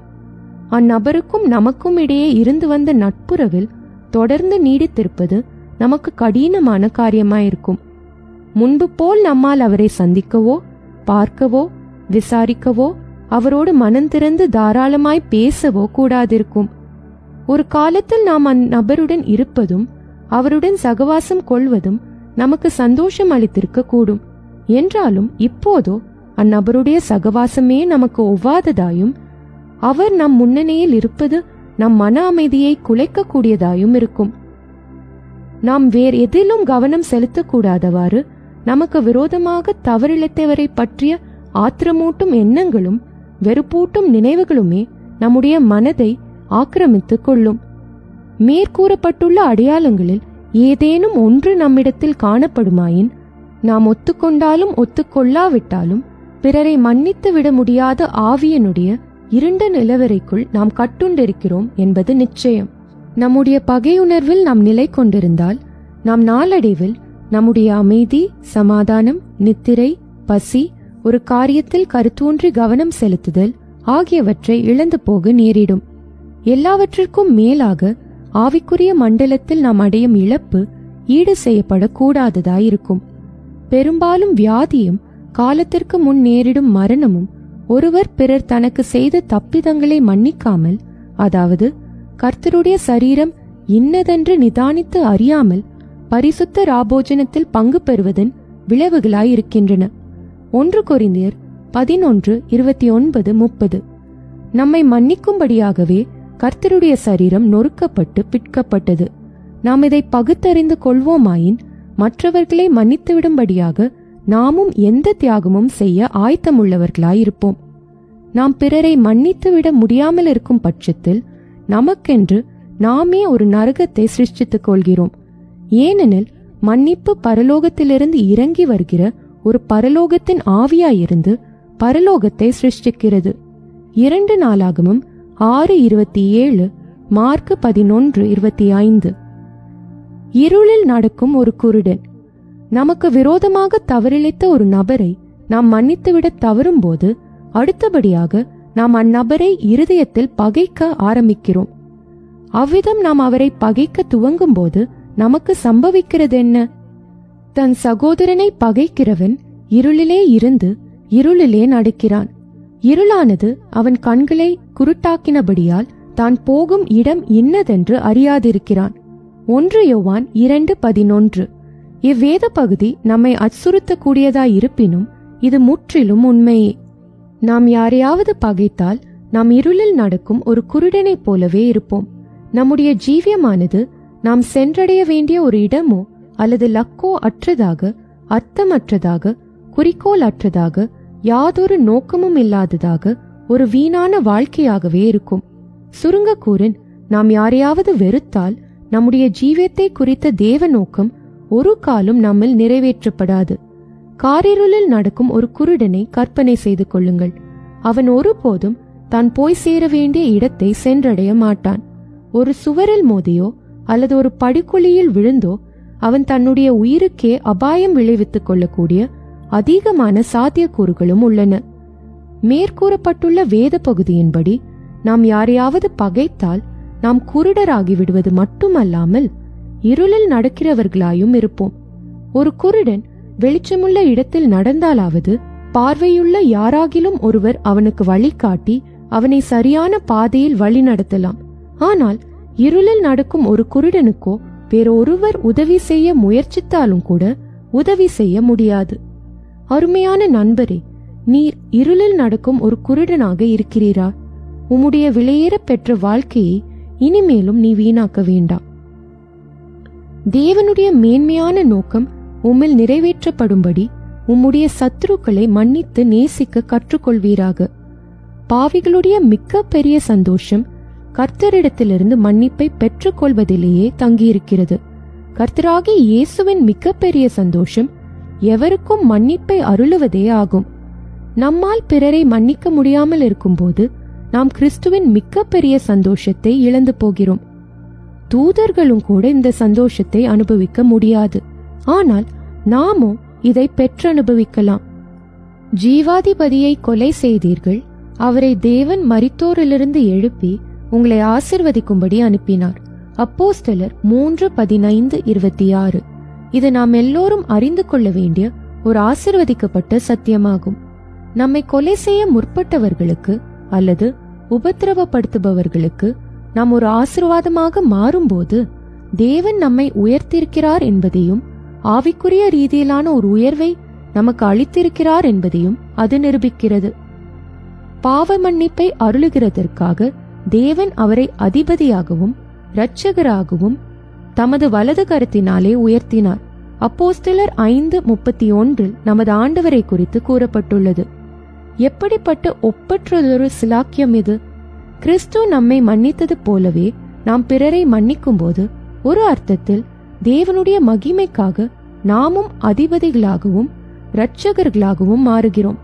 அந்நபருக்கும் நமக்கும் இடையே இருந்து வந்த நட்புறவில் தொடர்ந்து நீடித்திருப்பது நமக்கு கடினமான காரியமாயிருக்கும். முன்பு போல் நம்மால் அவரை சந்திக்கவோ பார்க்கவோ விசாரிக்கவோ அவரோடு மனம் திறந்து தாராளமாய் பேசவோ கூடாதிருக்கும். ஒரு காலத்தில் நாம் அந்நபருடன் இருப்பதும் அவருடன் சகவாசம் கொள்வதும் நமக்கு சந்தோஷம் அளித்திருக்க கூடும். என்றாலும் இப்போதோ அந்நபருடைய சகவாசமே நமக்கு ஒவ்வாததாயும் அவர் நம் முன்னணியில் இருப்பது நம் மன அமைதியை குலைக்கக்கூடியதாயும் இருக்கும். நாம் வேறு எதிலும் கவனம் செலுத்தக்கூடாதவாறு நமக்கு விரோதமாக தவறிழைத்தவரை பற்றிய ஆத்திரமூட்டும் எண்ணங்களும் வெறுப்பூட்டும் நினைவுகளுமே நம்முடைய மனதை ஆக்கிரமித்துக் கொள்ளும். மேற்கூறப்பட்டுள்ள அடையாளங்களில் ஏதேனும் ஒன்று நம்மிடத்தில் காணப்படுமாயின் நாம் ஒத்துக்கொண்டாலும் ஒத்துக்கொள்ளாவிட்டாலும் பிறரை மன்னித்து விட முடியாத ஆவியனுடைய இருண்ட நிலவரைக்குள் நாம் கட்டுண்டிருக்கிறோம் என்பது நிச்சயம். நம்முடைய பகையுணர்வில் நாம் நிலை கொண்டிருந்தால் நாம் நாளடைவில் நம்முடைய அமைதி, சமாதானம், நித்திரை, பசி, ஒரு காரியத்தில் கருத்தூன்றி கவனம் செலுத்துதல் ஆகியவற்றை இழந்து போக நேரிடும். எல்லாவற்றிற்கும் மேலாக ஆவிக்குரிய மண்டலத்தில் நாம் அடையும் இழப்பு ஈடு செய்யப்படக்கூடாததாயிருக்கும். பெரும்பாலும் வியாதியும் காலத்திற்கு முன் நேரிடும் மரணமும் ஒருவர் பிறர் தனக்கு செய்த தப்பிதங்களை மன்னிக்காமல், அதாவது கர்த்தருடைய சரீரம் இன்னதென்று நிதானித்து அறியாமல் பரிசுத்த ராபோஜனத்தில் பங்கு பெறுவதன் விளைவுகளாயிருக்கின்றன. 1 கொரிந்தியர் 11:29-30. நம்மை மன்னிக்கும்படியாகவே கர்த்தருடைய சரீரம் நொறுக்கப்பட்டு பிற்கப்பட்டது. நாம் இதை பகுத்தறிந்து கொள்வோமாயின் மற்றவர்களை மன்னித்துவிடும்படியாக நாமும் எந்த தியாகமும் செய்ய ஆயத்தமுள்ளவர்களாயிருப்போம். நாம் பிறரை மன்னித்துவிட முடியாமல் இருக்கும் பட்சத்தில் நமக்கென்று நாமே ஒரு நரகத்தை சிருஷ்டித்துக் கொள்கிறோம். ஏனெனில் மன்னிப்பு பரலோகத்திலிருந்து இறங்கி வருகிற ஒரு பரலோகத்தின் ஆவியாயிருந்து பரலோகத்தை சிருஷ்டிக்கிறது. 2 நாளாகமும் 6:27, மார்க் 11:25. இருளில் நடக்கும் ஒரு குருடன். நமக்கு விரோதமாக தவறிழைத்த ஒரு நபரை நாம் மன்னித்துவிட தவறும்போது அடுத்தபடியாக நாம் அந்நபரை இருதயத்தில் பகைக்க ஆரம்பிக்கிறோம். அவ்விதம் நாம் அவரை பகைக்க துவங்கும் போது நமக்கு சம்பவிக்கிறது என்ன? தன் சகோதரனை பகைக்கிறவன் இருளிலே இருந்து இருளிலே நடக்கிறான். இருளானது அவன் கண்களை குருட்டாக்கினபடியால் தான் போகும் இடம் இன்னதென்று அறியாதிருக்கிறான். 1 யோவான் 2:11. இவ்வேத பகுதி நம்மை அச்சுறுத்தக்கூடியதாயிருப்பினும் இது முற்றிலும் உண்மையே. நாம் யாரையாவது பகைத்தால் நாம் இருளில் நடக்கும் ஒரு குருடனைப் போலவே இருப்போம். நம்முடைய ஜீவியமானது நாம் சென்றடைய வேண்டிய ஒரு இடமோ அல்லது லக்கோ அற்றதாக, அர்த்தமற்றதாக, குறிக்கோள் அற்றதாக, யாதொரு நோக்கமும் இல்லாததாக ஒரு வீணான வாழ்க்கையாகவே இருக்கும். சுருங்க கூறின், நாம் யாரையாவது வெறுத்தால் நம்முடைய ஜீவியத்தை குறித்த தேவ நோக்கம் ஒரு காலம் நம்மில் நிறைவேற்றப்படாது. காரிருளில் நடக்கும் ஒரு குருடனை கற்பனை செய்து கொள்ளுங்கள். அவன் ஒருபோதும் தான் போய் சேர வேண்டிய இடத்தை சென்றடைய மாட்டான். ஒரு சுவரில் மோதியோ அல்லது ஒரு படுகுழியில் விழுந்தோ அவன் தன்னுடைய உயிருக்கே அபாயம் விளைவித்துக் கொள்ளக்கூடிய அதிகமான சாத்தியக்கூறுகளும் உள்ளன. மேற்கூறப்பட்டுள்ள வேத பகுதியின்படி நாம் யாரையாவது பகைத்தால் நாம் குருடராகி விடுவது மட்டுமல்லாமல் இருளில் நடக்கிறவர்களாயும் இருப்போம். ஒரு குருடன் வெளிச்சமுள்ள இடத்தில் நடந்தாலாவது பார்வையுள்ள யாராகிலும் ஒருவர் அவனுக்கு வழிகாட்டி அவனை சரியான பாதையில் வழி நடத்தலாம். ஆனால் இருளில் நடக்கும் ஒரு குருடனுக்கோ வேறொருவர் உதவி செய்ய முயற்சித்தாலும் கூட உதவி செய்ய முடியாது. அருமையான நண்பரே, நீர் இருளில் நடக்கும் ஒரு குருடனாக இருக்கிறீரா? உம்முடைய விலையேற பெற்ற வாழ்க்கையை இனிமேலும் நீ வீணாக்க வேண்டாம். தேவனுடைய மேன்மையான நோக்கம் உம்மில் நிறைவேற்றப்படும்படி உம்முடைய சத்துருக்களை மன்னித்து நேசிக்க கற்றுக்கொள்வீராக. பாவிகளுடைய மிக்க பெரிய சந்தோஷம் கர்த்தரிடத்திலிருந்து மன்னிப்பை பெற்றுக் கொள்வதிலேயே தங்கியிருக்கிறது. கர்த்தராகிய இயேசுவின் மிக்க பெரிய சந்தோஷம் எவருக்கும் மன்னிப்பை அருளுவதே ஆகும். நம்மால் பிறரை மன்னிக்க முடியாமல் இருக்கும்போது நாம் கிறிஸ்துவின் மிக்க பெரிய சந்தோஷத்தை இழந்து போகிறோம். தூதர்களும் கூட இந்த சந்தோஷத்தை அனுபவிக்க முடியாது. ஆனால் நாமும் இதை பெற்றனுபவிக்கலாம். ஜீவாதிபதியை கொலை செய்தீர்கள், அவரை தேவன் மரித்தோரிலிருந்து எழுப்பி உங்களை ஆசிர்வதிக்கும்படி அனுப்பினார். அப்போஸ்தலர் 3:15-26. இது நாம் எல்லோரும் அறிந்து கொள்ள வேண்டிய ஒரு ஆசிர்வதிக்கப்பட்ட சத்தியமாகும். நம்மை கொலை செய்ய முற்பட்டவர்களுக்கு அல்லது உபத்திரவப்படுத்துபவர்களுக்கு நாம் ஒரு ஆசீர்வாதமாக மாறும்போது தேவன் நம்மை உயர்த்திருக்கிறார் என்பதையும் ஆவிக்குரிய ரீதியிலான ஒரு உயர்வை நமக்கு அளித்திருக்கிறார் என்பதையும் அது நிரூபிக்கிறது. பாவ மன்னிப்பை அருளுகிறதற்காக தேவன் அவரை அதிபதியாகவும் இரட்சகராகவும் தமது வலது கரத்தினாலே உயர்த்தினார். அப்போஸ்தலர் 5:31 நமது ஆண்டவரை குறித்து கூறப்பட்டுள்ளது. எப்படிப்பட்ட ஒப்பற்றதொரு சிலாக்கியம் இது! கிறிஸ்து நம்மை மன்னித்தது போலவே நாம் பிறரை மன்னிக்கும் போது ஒரு அர்த்தத்தில் தேவனுடைய மகிமைக்காக நாமும் அதிபதிகளாகவும் இரட்சகர்களாகவும் மாறுகிறோம்.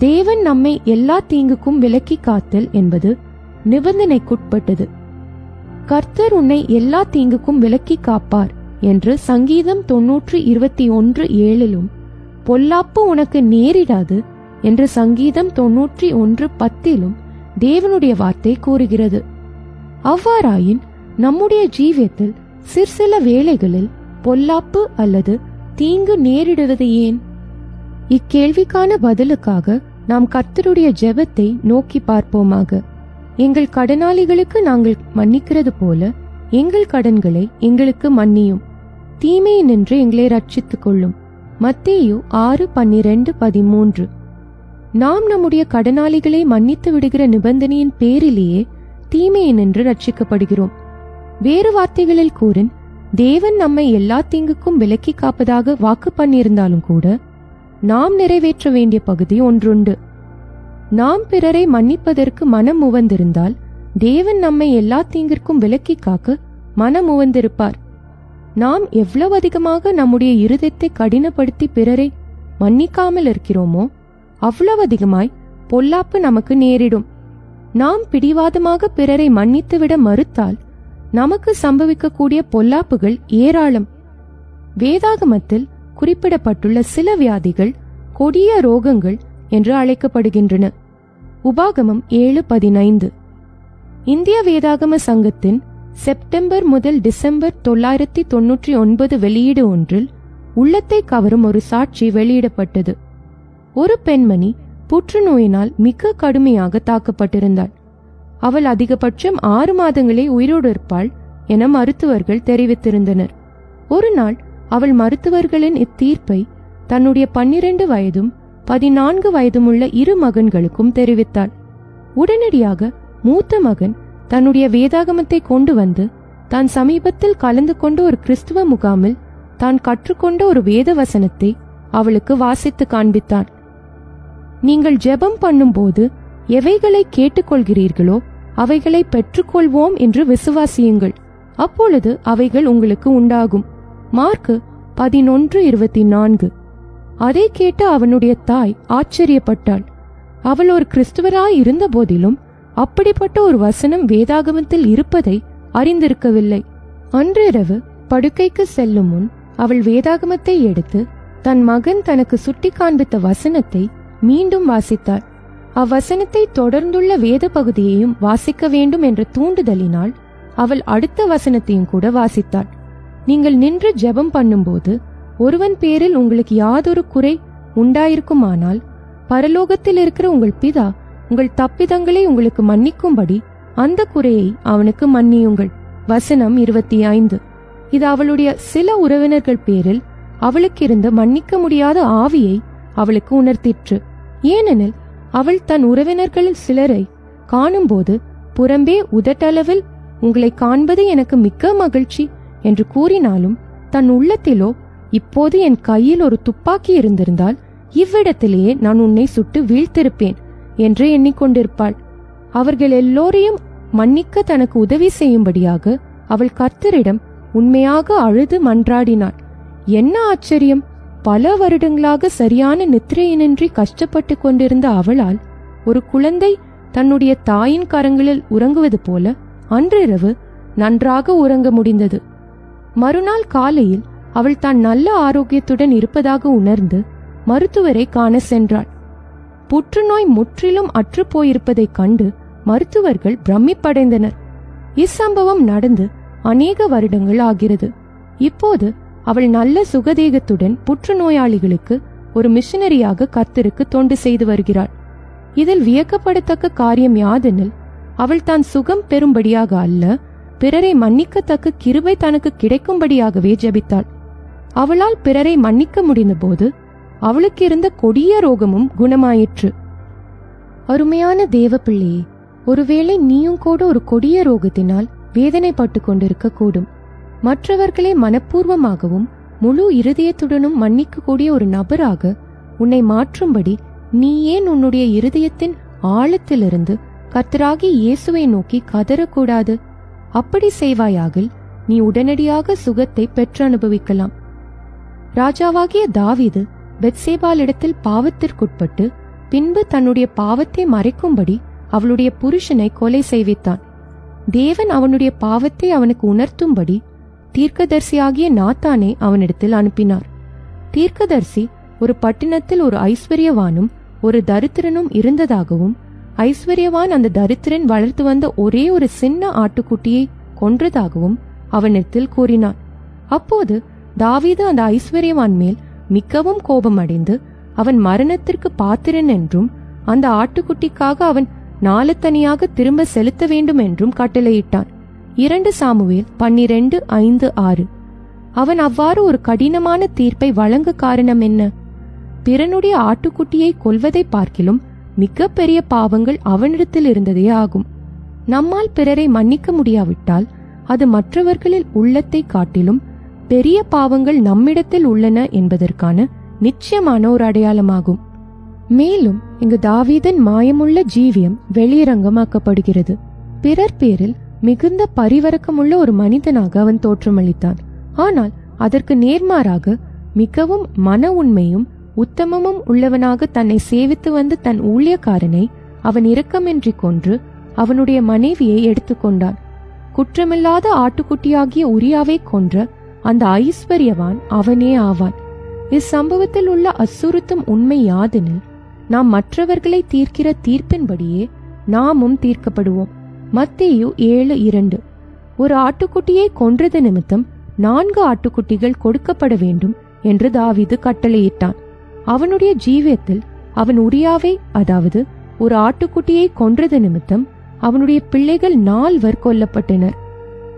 தேவன் நம்மை எல்லா தீங்குக்கும் விலக்கி காத்தல் என்பது நிபந்தனைக்குட்பட்டது. கர்த்தர் உன்னை எல்லா தீங்குக்கும் விலக்கி காப்பார் என்று சங்கீதம் 90:21-7 பொல்லாப்பு உனக்கு நேரிடாது என்று சங்கீதம் 91:10 தேவனுடைய வார்த்தை கூறுகிறது. அவ்வாறாயின் நம்முடைய ஜீவியத்தில் சிற்சில வேளைகளில் பொல்லாப்பு அல்லது தீங்கு நேரிடுவது ஏன்? இக்கேள்விக்கான பதிலுக்காக நாம் கர்த்தருடைய ஜெபத்தை நோக்கி பார்ப்போமாக. எங்கள் கடனாளிகளுக்கு நாங்கள் மன்னிக்கிறது போல எங்கள் கடன்களை எங்களுக்கு மன்னியும், தீமையை நின்று எங்களை ரட்சித்துக் கொள்ளும். மத்தேயு 6:12-13. நாம் நம்முடைய கடனாளிகளை மன்னித்து விடுகிற நிபந்தனையின் பேரிலேயே தீமையை நின்று ரட்சிக்கப்படுகிறோம். வேறு வார்த்தைகளில் கூறின், தேவன் நம்மை எல்லா தீங்குக்கும் விலக்கி காப்பதாக வாக்கு பண்ணியிருந்தாலும் கூட நாம் நிறைவேற்ற வேண்டிய பகுதி ஒன்றுண்டு. நாம் பிறரை மன்னிப்பதற்கு மனம் உவந்திருந்தால் தேவன் நம்மை எல்லா தீங்கிற்கும் விலக்கி காக்க மனம் உவந்திருப்பார். நாம் எவ்வளவு அதிகமாக நம்முடைய இருதயத்தை கடினப்படுத்தி பிறரை மன்னிக்காமல் இருக்கிறோமோ அவ்வளவு அதிகமாய் பொல்லாப்பு நமக்கு நேரிடும். நாம் பிடிவாதமாக பிறரை மன்னித்துவிட மறுத்தால் நமக்கு சம்பவிக்கக்கூடிய பொல்லாப்புகள் ஏராளம். வேதாகமத்தில் குறிப்பிடப்பட்டுள்ள சில வியாதிகள் கொடிய ரோகங்கள் என்று அழைக்கப்படுகின்றன. உபாகமம் 7:15. இந்திய வேதாகம சங்கத்தின் செப்டம்பர் முதல் டிசம்பர் 1999 வெளியீடு ஒன்றில் உள்ளத்தை கவரும் ஒரு சாட்சி வெளியிடப்பட்டது. ஒரு பெண்மணி புற்றுநோயினால் மிக கடுமையாக தாக்கப்பட்டிருந்தாள். அவள் அதிகபட்சம் 6 மாதங்களே உயிரோடு இருப்பாள் என மருத்துவர்கள் தெரிவித்திருந்தனர். ஒரு நாள் அவள் மருத்துவர்களின் இத்தீர்ப்பை தன்னுடைய 12 வயதும் 14 வயதுமுள்ள 2 மகன்களுக்கும் தெரிவித்தாள். உடனடியாக மூத்த மகன் தன்னுடைய வேதாகமத்தை கொண்டு வந்து தான் சமீபத்தில் கலந்து கொண்ட ஒரு கிறிஸ்துவ முகாமில் தான் கற்றுக்கொண்ட ஒரு வேத வசனத்தை அவளுக்கு வாசித்து காண்பித்தான். நீங்கள் ஜெபம் பண்ணும்போது எவைகளை கேட்டுக்கொள்கிறீர்களோ அவைகளை பெற்றுக்கொள்வோம் என்று விசுவாசியுங்கள், அப்பொழுது அவைகள் உங்களுக்கு உண்டாகும். மார்க்கு 11:24. அதை கேட்டு அவனுடைய தாய் ஆச்சரியப்பட்டாள். அவள் ஒரு கிறிஸ்துவராய் இருந்த போதிலும் அப்படிப்பட்ட ஒரு வசனம் வேதாகமத்தில் இருப்பதை அறிந்திருக்கவில்லை. அன்றிரவு படுக்கைக்கு செல்லும் முன் அவள் வேதாகமத்தை எடுத்து தன் மகன் தனக்கு சுட்டி காண்பித்த வசனத்தை மீண்டும் வாசித்தாள். அவ்வசனத்தை தொடர்ந்துள்ள வேத பகுதியையும் வாசிக்க வேண்டும் என்ற தூண்டுதலினால் அவள் அடுத்த வசனத்தையும் கூட வாசித்தாள். நீங்கள் நின்று ஜெபம் பண்ணும்போது ஒருவன் பேரில் உங்களுக்கு யாதொரு குறை உண்டாயிருக்குமானால் பரலோகத்தில் இருக்கிற உங்கள் பிதா உங்கள் தப்பிதங்களை உங்களுக்கு மன்னிக்கும்படி அந்த குறையை அவனுக்கு மன்னியுங்கள். வசனம் 25. இது அவளுடைய சில உறவினர்கள் பேரில் அவளுக்கு இருந்த மன்னிக்க முடியாத ஆவியை அவளுக்கு உணர்த்திற்று. ஏனெனில் அவள் தன் உறவினர்களில் சிலரை காணும்போது புறம்பே உதட்டளவில் உங்களை காண்பது எனக்கு மிக்க மகிழ்ச்சி என்று கூறினாலும் தன் உள்ளத்திலோ இப்போது என் கையில் ஒரு துப்பாக்கி இருந்திருந்தால் இவ்விடத்திலேயே நான் உன்னை சுட்டு வீழ்த்திருப்பேன் என்று எண்ணிக்கொண்டிருப்பாள். அவர்கள் எல்லோரையும் மன்னிக்க தனக்கு உதவி செய்யும்படியாக அவள் கர்த்தரிடம் உண்மையாக அழுது மன்றாடினாள். என்ன ஆச்சரியம்! பல வருடங்களாக சரியான நித்திரையினின்றி கஷ்டப்பட்டு கொண்டிருந்த அவளால் ஒரு குழந்தை தன்னுடைய தாயின் கரங்களில் உறங்குவது போல அன்றிரவு நன்றாக உறங்க முடிந்தது. மறுநாள் காலையில் அவள் தான் நல்ல ஆரோக்கியத்துடன் இருப்பதாக உணர்ந்து மருத்துவரை காண சென்றாள். புற்றுநோய் முற்றிலும் அற்று போயிருப்பதைக் கண்டு மருத்துவர்கள் பிரமிப்படைந்தனர். இச்சம்பவம் நடந்து அநேக வருடங்கள் ஆகிறது. இப்போது அவள் நல்ல சுகதேகத்துடன் புற்றுநோயாளிகளுக்கு ஒரு மிஷனரியாக கர்த்தருக்கு தொண்டு செய்து வருகிறாள். இதில் வியக்கப்படத்தக்க காரியம் யாதெனில் அவள் தான் சுகம் பெறும்படியாக அல்ல, பிறரை மன்னிக்கத்தக்க கிருபை தனக்கு கிடைக்கும்படியாகவே ஜெபித்தாள். அவளால் பிறரை மன்னிக்க முடிந்த போது அவளுக்கு இருந்த கொடிய ரோகமும் குணமாயிற்று. அருமையான தேவ பிள்ளையே, ஒருவேளை நீயும் கூட ஒரு கொடிய ரோகத்தினால் வேதனைப்பட்டு கொண்டிருக்க கூடும். மற்றவர்களை மனப்பூர்வமாகவும் முழு இருதயத்துடனும் மன்னிக்கக்கூடிய ஒரு நபராக உன்னை மாற்றும்படி நீ ஏன் உன்னுடைய இருதயத்தின் ஆழத்திலிருந்து கர்த்தராகிய இயேசுவை நோக்கி கதறக்கூடாது? அப்படி செய்வாயாகில் நீ உடனடியாக சுகத்தை பெற்று அனுபவிக்கலாம். ராஜாவாகிய தாவீது பெத்சேபாளிடத்தில் பாவத்திற்குட்பட்டு பின்பு தன்னுடைய பாவத்தை மறைக்கும்படி அவளுடைய புருஷனை கொலை செய்வித்தான். தேவன் அவனுடைய பாவத்தை அவனுக்கு உணர்த்தும்படி தீர்க்கதரிசியாகிய நாத்தானை அவனிடத்தில் அனுப்பினார். தீர்க்கதரிசி ஒரு பட்டணத்தில் ஒரு ஐஸ்வர்யவானும் ஒரு தரித்திரனும் இருந்ததாகவும் ஐஸ்வர்யவான் அந்த தரித்திரன் வளர்த்து வந்த ஒரே ஒரு சின்ன ஆட்டுக்குட்டியை கொன்றதாகவும் அவனிடத்தில் கூறினான். அப்போது தாவீது அந்த ஐஸ்வர்யவான் மேல் மிகவும் கோபமடைந்து அவன் மரணத்திற்கு பாத்திரன் என்றும் அந்த ஆட்டுக்குட்டிக்காக அவன் நாளத்தனியாக திரும்ப செலுத்த வேண்டும் என்றும் கட்டளையிட்டான். 2 சாமுவேல் 12:5-6. அவன் அவ்வாறு ஒரு கடினமான தீர்ப்பை வழங்க காரணம் என்ன? பிறனுடைய ஆட்டுக்குட்டியை கொல்வதை பார்க்கிலும் மிக பெரிய பாவங்கள் அவனிடத்தில் இருந்ததே ஆகும். நம்மால் பிறரை மன்னிக்க முடியாவிட்டால் அது மற்றவர்களில் உள்ளத்தை காட்டிலும் பெரிய பாவங்கள் நம்மிடத்தில் உள்ளன என்பதற்கான நிச்சயமான ஒரு அடையாளமாகும். மேலும் இங்கு தாவீதின் மாயமுள்ள ஜீவியம் வெளியரங்கமாக்கப்படுகிறது. பிறர் பேரில் மிகுந்த பரிவரக்கமுள்ள ஒரு மனிதனாக அவன் தோற்றமளித்தான். ஆனால் அதற்கு நேர்மாறாக மிகவும் மன உண்மையும் உத்தமமும் உள்ளவனாக தன்னை சேவித்து வந்த தன் ஊழியக்காரனை அவன் இரக்கமின்றி கொன்று அவனுடைய மனைவியை எடுத்துக்கொண்டான். குற்றமில்லாத ஆட்டுக்குட்டியாகிய உரியாவை கொன்ற அந்த ஐஸ்வர்யவான் அவனே ஆவான். இச்சம்பவத்தில் உள்ள அசுறுத்தும் உண்மை யாதெனில் நாம் மற்றவர்களை தீர்க்கிற தீர்ப்பின்படியே நாமும் தீர்க்கப்படுவோம். மத்தேயு 7:2. ஒரு ஆட்டுக்குட்டியை கொன்றது நிமித்தம் 4 ஆட்டுக்குட்டிகள் கொடுக்கப்பட வேண்டும் என்று தாவீது கட்டளையிட்டான். அவனுடைய ஜீவியத்தில் அவன் உரியாவை, அதாவது ஒரு ஆட்டுக்குட்டியை கொன்றது நிமித்தம் அவனுடைய பிள்ளைகள் 4 கொல்லப்பட்டனர்.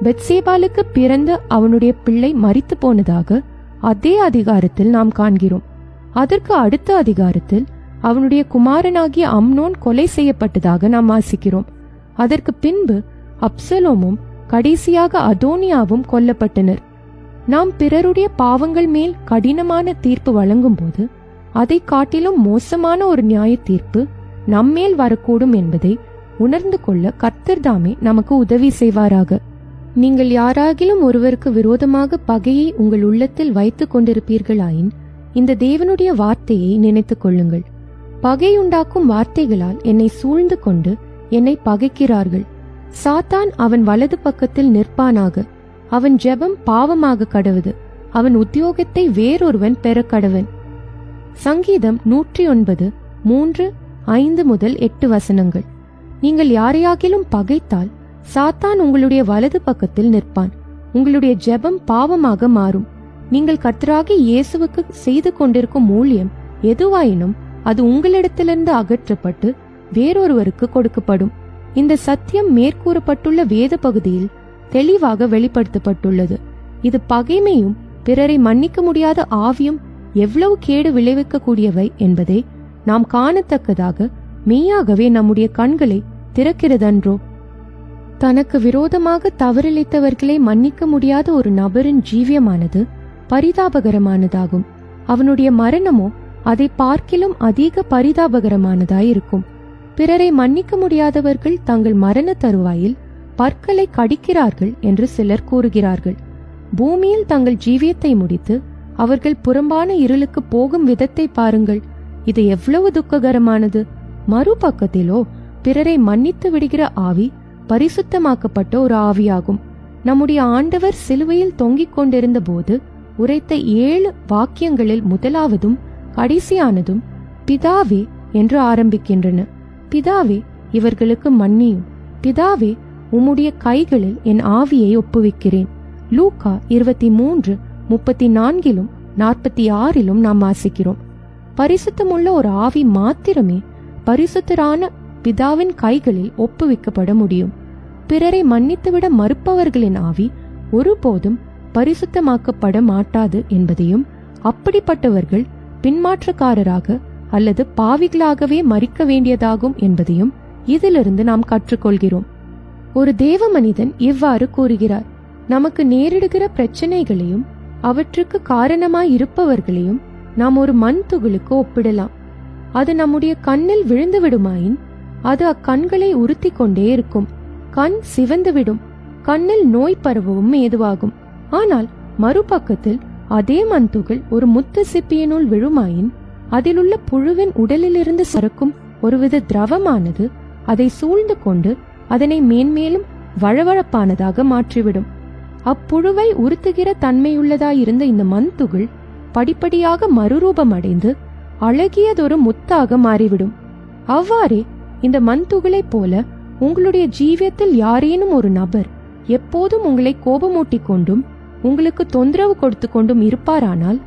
பெத்சேபாலுக்கு பிறந்த அவனுடைய பிள்ளை மரித்து போனதாக அதே அதிகாரத்தில் நாம் காண்கிறோம். அதற்கு அடுத்த அதிகாரத்தில் அவனுடைய குமாரனாகிய அம்னோன் கொலை செய்யப்பட்டதாக நாம் வாசிக்கிறோம். அதற்கு பின்பு அப்சலோமும் கடைசியாக அதோனியாவும் கொல்லப்பட்டனர். நாம் பிறருடைய பாவங்கள் மேல் கடினமான தீர்ப்பு வழங்கும் போது அதை காட்டிலும் மோசமான ஒரு நியாய தீர்ப்பு நம்மேல் வரக்கூடும் என்பதை உணர்ந்து கொள்ள கர்த்தர் தாமே நமக்கு உதவி செய்வாராக. நீங்கள் யாராகிலும் ஒருவருக்கு விரோதமாக பகையை உங்கள் உள்ளத்தில் வைத்துக் கொண்டிருப்பீர்களாயின் இந்த தேவனுடைய வார்த்தையை நினைத்துக் கொள்ளுங்கள். பகையுண்டாக்கும் வார்த்தைகளால் என்னை சூழ்ந்து கொண்டு என்னை பகைக்கிறார்கள். சாத்தான் அவன் வலது பக்கத்தில் நிற்பானாக. அவன் ஜெபம் பாவமாக கடவுது. அவன் உத்தியோகத்தை வேறொருவன் பெற கடவன். சங்கீதம் 109 3-5-8 வசனங்கள். நீங்கள் யாரையாகிலும் பகைத்தால் சாத்தான் உங்களுடைய வலது பக்கத்தில் நிற்பான். உங்களுடைய ஜெபம் பாவமாக மாறும். நீங்கள் கர்த்தராகிய இயேசுவுக்கு செய்து கொண்டிருக்கும் ஊழியம் எதுவாயினும் அது உங்களிடத்திலிருந்து அகற்றப்பட்டு வேறொருவருக்கு கொடுக்கப்படும். இந்த சத்தியம் மேற்கூறப்பட்டுள்ள வேத பகுதியில் தெளிவாக வெளிப்படுத்தப்பட்டுள்ளது. இது பகைமையும் பிறரை மன்னிக்க முடியாத ஆவியும் எவ்வளவு கேடு விளைவிக்க கூடியவை என்பதை நாம் காணத்தக்கதாக மெய்யாகவே நம்முடைய கண்களை திறக்கிறதன்றோ? தனக்கு விரோதமாக தவறிழைத்தவர்களை மன்னிக்க முடியாத ஒரு நபரின் ஜீவியமானது பரிதாபகரமானதாகும். அவனுடைய மரணமோ அதை பார்க்கிலும் அதிக பரிதாபகரமானதாயிருக்கும். பிறரை மன்னிக்க முடியாதவர்கள் தங்கள் மரண தருவாயில் பற்களை கடிக்கிறார்கள் என்று சிலர் கூறுகிறார்கள். பூமியில் தங்கள் ஜீவியத்தை முடித்து அவர்கள் புறம்பான இருளுக்கு போகும் விதத்தை பாருங்கள். இது எவ்வளவு துக்ககரமானது. மறுபக்கத்திலோ பிறரை மன்னித்து விடுகிற ஆவி பரிசுத்தமாக்கப்பட்ட ஒரு ஆவியாகும். நம்முடைய ஆண்டவர் சிலுவையில் தொங்கிக் கொண்டிருந்த போது உரைத்த 7 வாக்கியங்களில் முதலாவதும் கடைசியானதும் பிதாவே என்று ஆரம்பிக்கின்றன. பிதாவே, இவர்களுக்கு மன்னியும். பிதாவே, உம்முடைய கைகளில் என் ஆவியை ஒப்புவிக்கிறேன். லூக்கா 23:34-46 நாம் வாசிக்கிறோம். பரிசுத்தமுள்ள ஒரு ஆவி மாத்திரமே பரிசுத்தரான பிதாவின் கைகளில் ஒப்புவிக்கப்பட முடியும். பிறரை மன்னித்துவிட மறுப்பவர்களின் ஆவி ஒருபோதும் பரிசுத்தமாக்கப்பட மாட்டாது என்பதையும், அப்படிப்பட்டவர்கள் பின்மாற்றக்காரராக அல்லது பாவிகளாகவே மரிக்க வேண்டியதாகும் என்பதையும் இதிலிருந்து நாம் கற்றுக்கொள்கிறோம். ஒரு தேவ மனிதன் இவ்வாறு கூறுகிறார்: நமக்கு நேரிடுகிற பிரச்சனைகளையும் அவற்றுக்கு காரணமாய் இருப்பவர்களையும் நாம் ஒரு மண் துகளுக்கு ஒப்பிடலாம். அது நம்முடைய கண்ணில் விழுந்து விடுமாயின் அது அக்கண்களை உறுத்தி கொண்டே இருக்கும். கண் சிவந்துவிடும். கண்ணில் நோய் பரவவும் ஏதுவாகும். ஆனால் மறுபக்கத்தில் அதே மண்துகள் ஒரு முத்து சிப்பியினுள் விழுமாயின் அதிலுள்ள புழுவின் உடலிலிருந்து சறுக்கும் ஒருவித திரவமானது அதை சூழ்ந்து கொண்டு அதனை மேன்மேலும் வழவழப்பானதாக மாற்றிவிடும். அப்புழுவை உறுத்துகிற தன்மையுள்ளதாயிருந்த இந்த மண்துகள் படிப்படியாக மறுரூபம் அடைந்து அழகியதொரு முத்தாக மாறிவிடும். அவ்வாறே இந்த மண்துகளைப் போல உங்களுடைய ஜீவியத்தில் யாரேனும் ஒரு நபர் எப்போதும் உங்களை கோபமூட்டிக் கொண்டும் உங்களுக்கு தொந்தரவு கொடுத்து கொண்டும் இருப்பாரானால்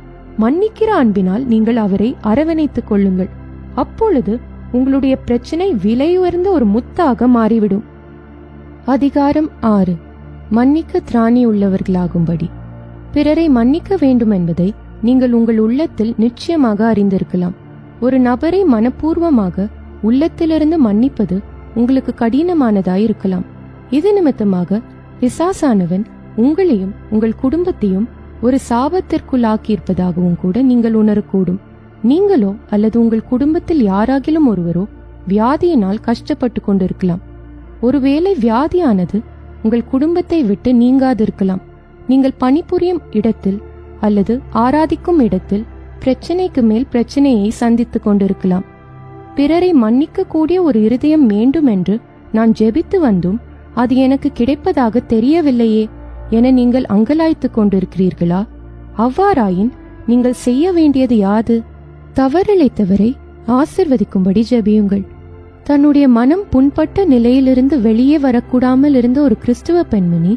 மன்னிக்கிற அன்பினால் நீங்கள் அவரை அரவணைத்துக் கொள்ளுங்கள். அப்பொழுது உங்களுடைய பிரச்சனை விலையுயர்ந்த ஒரு முத்தாக மாறிவிடும். அதிகாரம் 6. மன்னிக்க திராணி உள்ளவர்களாகும்படி. பிறரை மன்னிக்க வேண்டும் என்பதை நீங்கள் உங்கள் உள்ளத்தில் நிச்சயமாக அறிந்திருக்கலாம். ஒரு நபரை மனப்பூர்வமாக உள்ளத்திலிருந்து மன்னிப்பது உங்களுக்கு கடினமானதாயிருக்கலாம். இது நிமித்தமாக பிசாசானவன் உங்களையும் உங்கள் குடும்பத்தையும் ஒரு சாபத்திற்குள்ளாக்கியிருப்பதாகவும் கூட நீங்கள் உணரக்கூடும். நீங்களோ அல்லது உங்கள் குடும்பத்தில் யாராகிலும் ஒருவரோ வியாதியினால் கஷ்டப்பட்டு கொண்டிருக்கலாம். ஒருவேளை வியாதியானது உங்கள் குடும்பத்தை விட்டு நீங்காதிருக்கலாம். நீங்கள் பணிபுரியும் இடத்தில் அல்லது ஆராதிக்கும் இடத்தில் பிரச்சனைக்கு மேல் பிரச்சனையை சந்தித்துக் கொண்டிருக்கலாம். பிறரை மன்னிக்க கூடிய ஒரு இருதயம் வேண்டும் என்று நான் ஜெபித்து வந்தும் அது எனக்கு கிடைப்பதாக தெரியவில்லையே என நீங்கள் அங்கலாய்த்துக் கொண்டிருக்கிறீர்களா? அவ்வாறாயின் நீங்கள் செய்ய வேண்டியது யாது? தவறிழைத்தவரை ஆசிர்வதிக்கும்படி ஜெபியுங்கள். தன்னுடைய மனம் புண்பட்ட நிலையிலிருந்து வெளியே வரக்கூடாமல் இருந்த ஒரு கிறிஸ்துவ பெண்மணி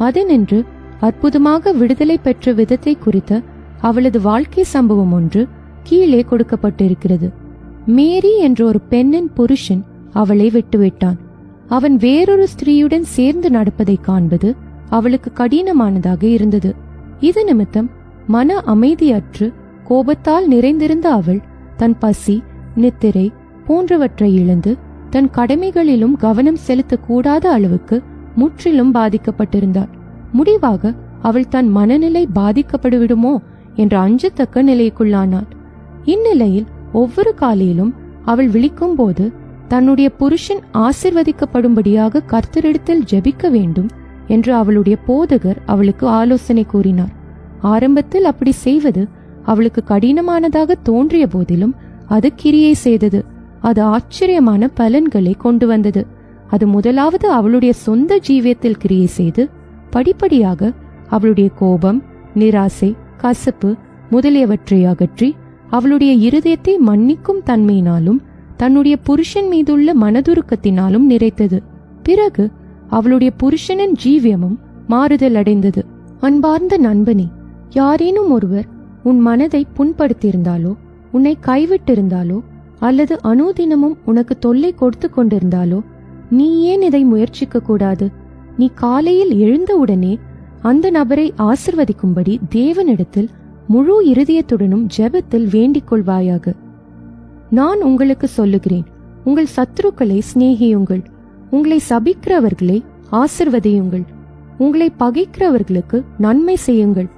அதனின்று அற்புதமாக விடுதலை பெற்ற விதத்தை குறித்த அவளது வாழ்க்கை சம்பவம் ஒன்று கீழே கொடுக்கப்பட்டிருக்கிறது. மேரி என்ற ஒரு பெண்ணின் புருஷன் அவளை விட்டுவிட்டான். அவன் வேறொரு ஸ்திரீயுடன் சேர்ந்து நடப்பதை காண்பது அவளுக்கு கடினமானதாக இருந்தது. இது நிமித்தம் மன அமைதியற்று கோபத்தால் நிறைந்திருந்த அவள் தன் பசி, நித்திரை போன்றவற்றை இழந்து தன் கடமைகளிலும் கவனம் செலுத்தக்கூடாத அளவுக்கு முற்றிலும் பாதிக்கப்பட்டிருந்தாள். முடிவாக அவள் தன் மனநிலை பாதிக்கப்படுவிடுமோ என்ற அஞ்சத்தக்க நிலைக்குள்ளானாள். இந்நிலையில் ஒவ்வொரு காலையிலும் அவள் விழிக்கும் போது தன்னுடைய புருஷன் ஆசிர்வதிக்கப்படும்படியாக கர்த்தரிடத்தில் ஜெபிக்க வேண்டும் என்று அவளுடைய போதகர் அவளுக்கு ஆலோசனை கூறினார். ஆரம்பத்தில் அப்படி செய்வது அவளுக்கு கடினமானதாக தோன்றிய போதிலும் அது கிரியை செய்தது. அது ஆச்சரியமான பலன்களை கொண்டு வந்தது. அது முதலாவது அவளுடைய சொந்த ஜீவியத்தில் கிரியை செய்து படிப்படியாக அவளுடைய கோபம், நிராசை, கசப்பு முதலியவற்றை அகற்றி அவளுடைய இருதயத்தை மன்னிக்கும் தன்மையினாலும் தன்னுடைய புருஷன் மீதுள்ள மனதுருக்கத்தினாலும் நிறைத்தது. பிறகு அவளுடைய புருஷனின் ஜீவியமும் மாறுதல் அடைந்தது. அன்பார்ந்த நண்பனே, யாரேனும் ஒருவர் உன் மனதை புண்படுத்தியிருந்தாலோ, உன்னை கைவிட்டிருந்தாலோ, அல்லது அனுதினமும் உனக்கு தொல்லை கொடுத்து கொண்டிருந்தாலோ, நீ ஏன் இதை முயற்சிக்க கூடாது? நீ காலையில் எழுந்தவுடனே அந்த நபரை ஆசிர்வதிக்கும்படி தேவனிடத்தில் முழு இருதயத்துடனும் ஜெபத்தில் வேண்டிக் கொள்வாயாக. நான் உங்களுக்கு சொல்லுகிறேன், உங்கள் சத்துருக்களை சிநேகியுங்கள், உங்களை சபிக்கிறவர்களை ஆசிர்வதியுங்கள், உங்களை பகைக்கிறவர்களுக்கு நன்மை செய்யுங்கள்,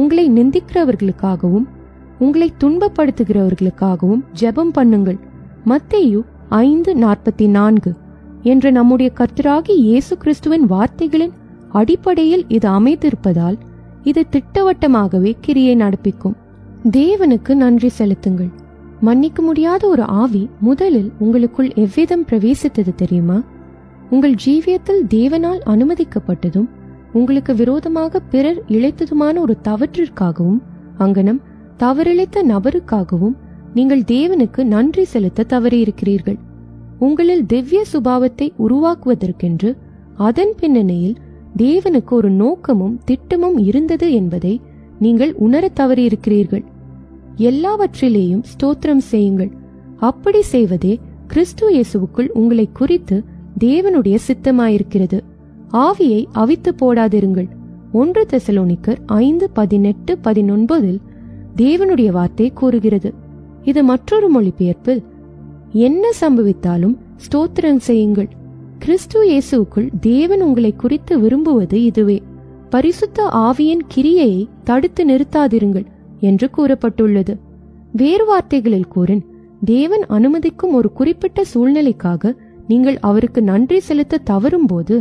உங்களை நிந்திக்கிறவர்களுக்காகவும் உங்களை துன்பப்படுத்துகிறவர்களுக்காகவும் ஜெபம் பண்ணுங்கள். மத்தேயு 5:44 என்ற நம்முடைய கர்த்தராகிய இயேசு கிறிஸ்துவின் வார்த்தைகளின் அடிப்படையில் இது அமைந்திருப்பதால் இது திட்டவட்டமாகவே கிரியை நடப்பிக்கும். தேவனுக்கு நன்றி செலுத்துங்கள். மன்னிக்க முடியாத ஒரு ஆவி முதலில் உங்களுக்குள் எவ்விதம் பிரவேசித்தது தெரியுமா? உங்கள் ஜீவியத்தில் தேவனால் அனுமதிக்கப்பட்டதும் உங்களுக்கு விரோதமாக பிறர் இழைத்ததுமான ஒரு தவற்றிற்காகவும் அங்கனம் தவறிழைத்த நபருக்காகவும் நீங்கள் தேவனுக்கு நன்றி செலுத்த தவறியிருக்கிறீர்கள். உங்களில் திவ்ய சுபாவத்தை உருவாக்குவதற்கென்று அதன் பின்னணியில் தேவனுக்கு ஒரு நோக்கமும் திட்டமும் இருந்தது என்பதை நீங்கள் உணர தவறியிருக்கிறீர்கள். எல்லாவற்றிலேயும் ஸ்தோத்திரம் செய்யுங்கள். அப்படி செய்வதே கிறிஸ்து இயேசுவுக்குள் உங்களை குறித்து தேவனுடைய சித்தமாயிருக்கிறது. ஆவியை அவித்து போடாதிருங்கள். 1 தெசலோனிக்கர் 5:18-19 தேவனுடைய வார்த்தை கூறுகிறது. இது மற்றொரு மொழிபெயர்ப்பில், என்ன சம்பவித்தாலும் ஸ்தோத்திரம் செய்யுங்கள். கிறிஸ்து இயேசுவுக்குள் தேவன் உங்களை குறித்து விரும்புவது இதுவே. பரிசுத்த ஆவியின் கிரியையை தடுத்து நிறுத்தாதிருங்கள் என்று கூறப்பட்டுள்ளது. வேறு வார்த்தைகளில் கூறின், தேவன் அனுமதிக்கும் ஒரு குறிப்பிட்ட சூழ்நிலைக்காக நீங்கள் அவருக்கு நன்றி செலுத்த தவறும் போது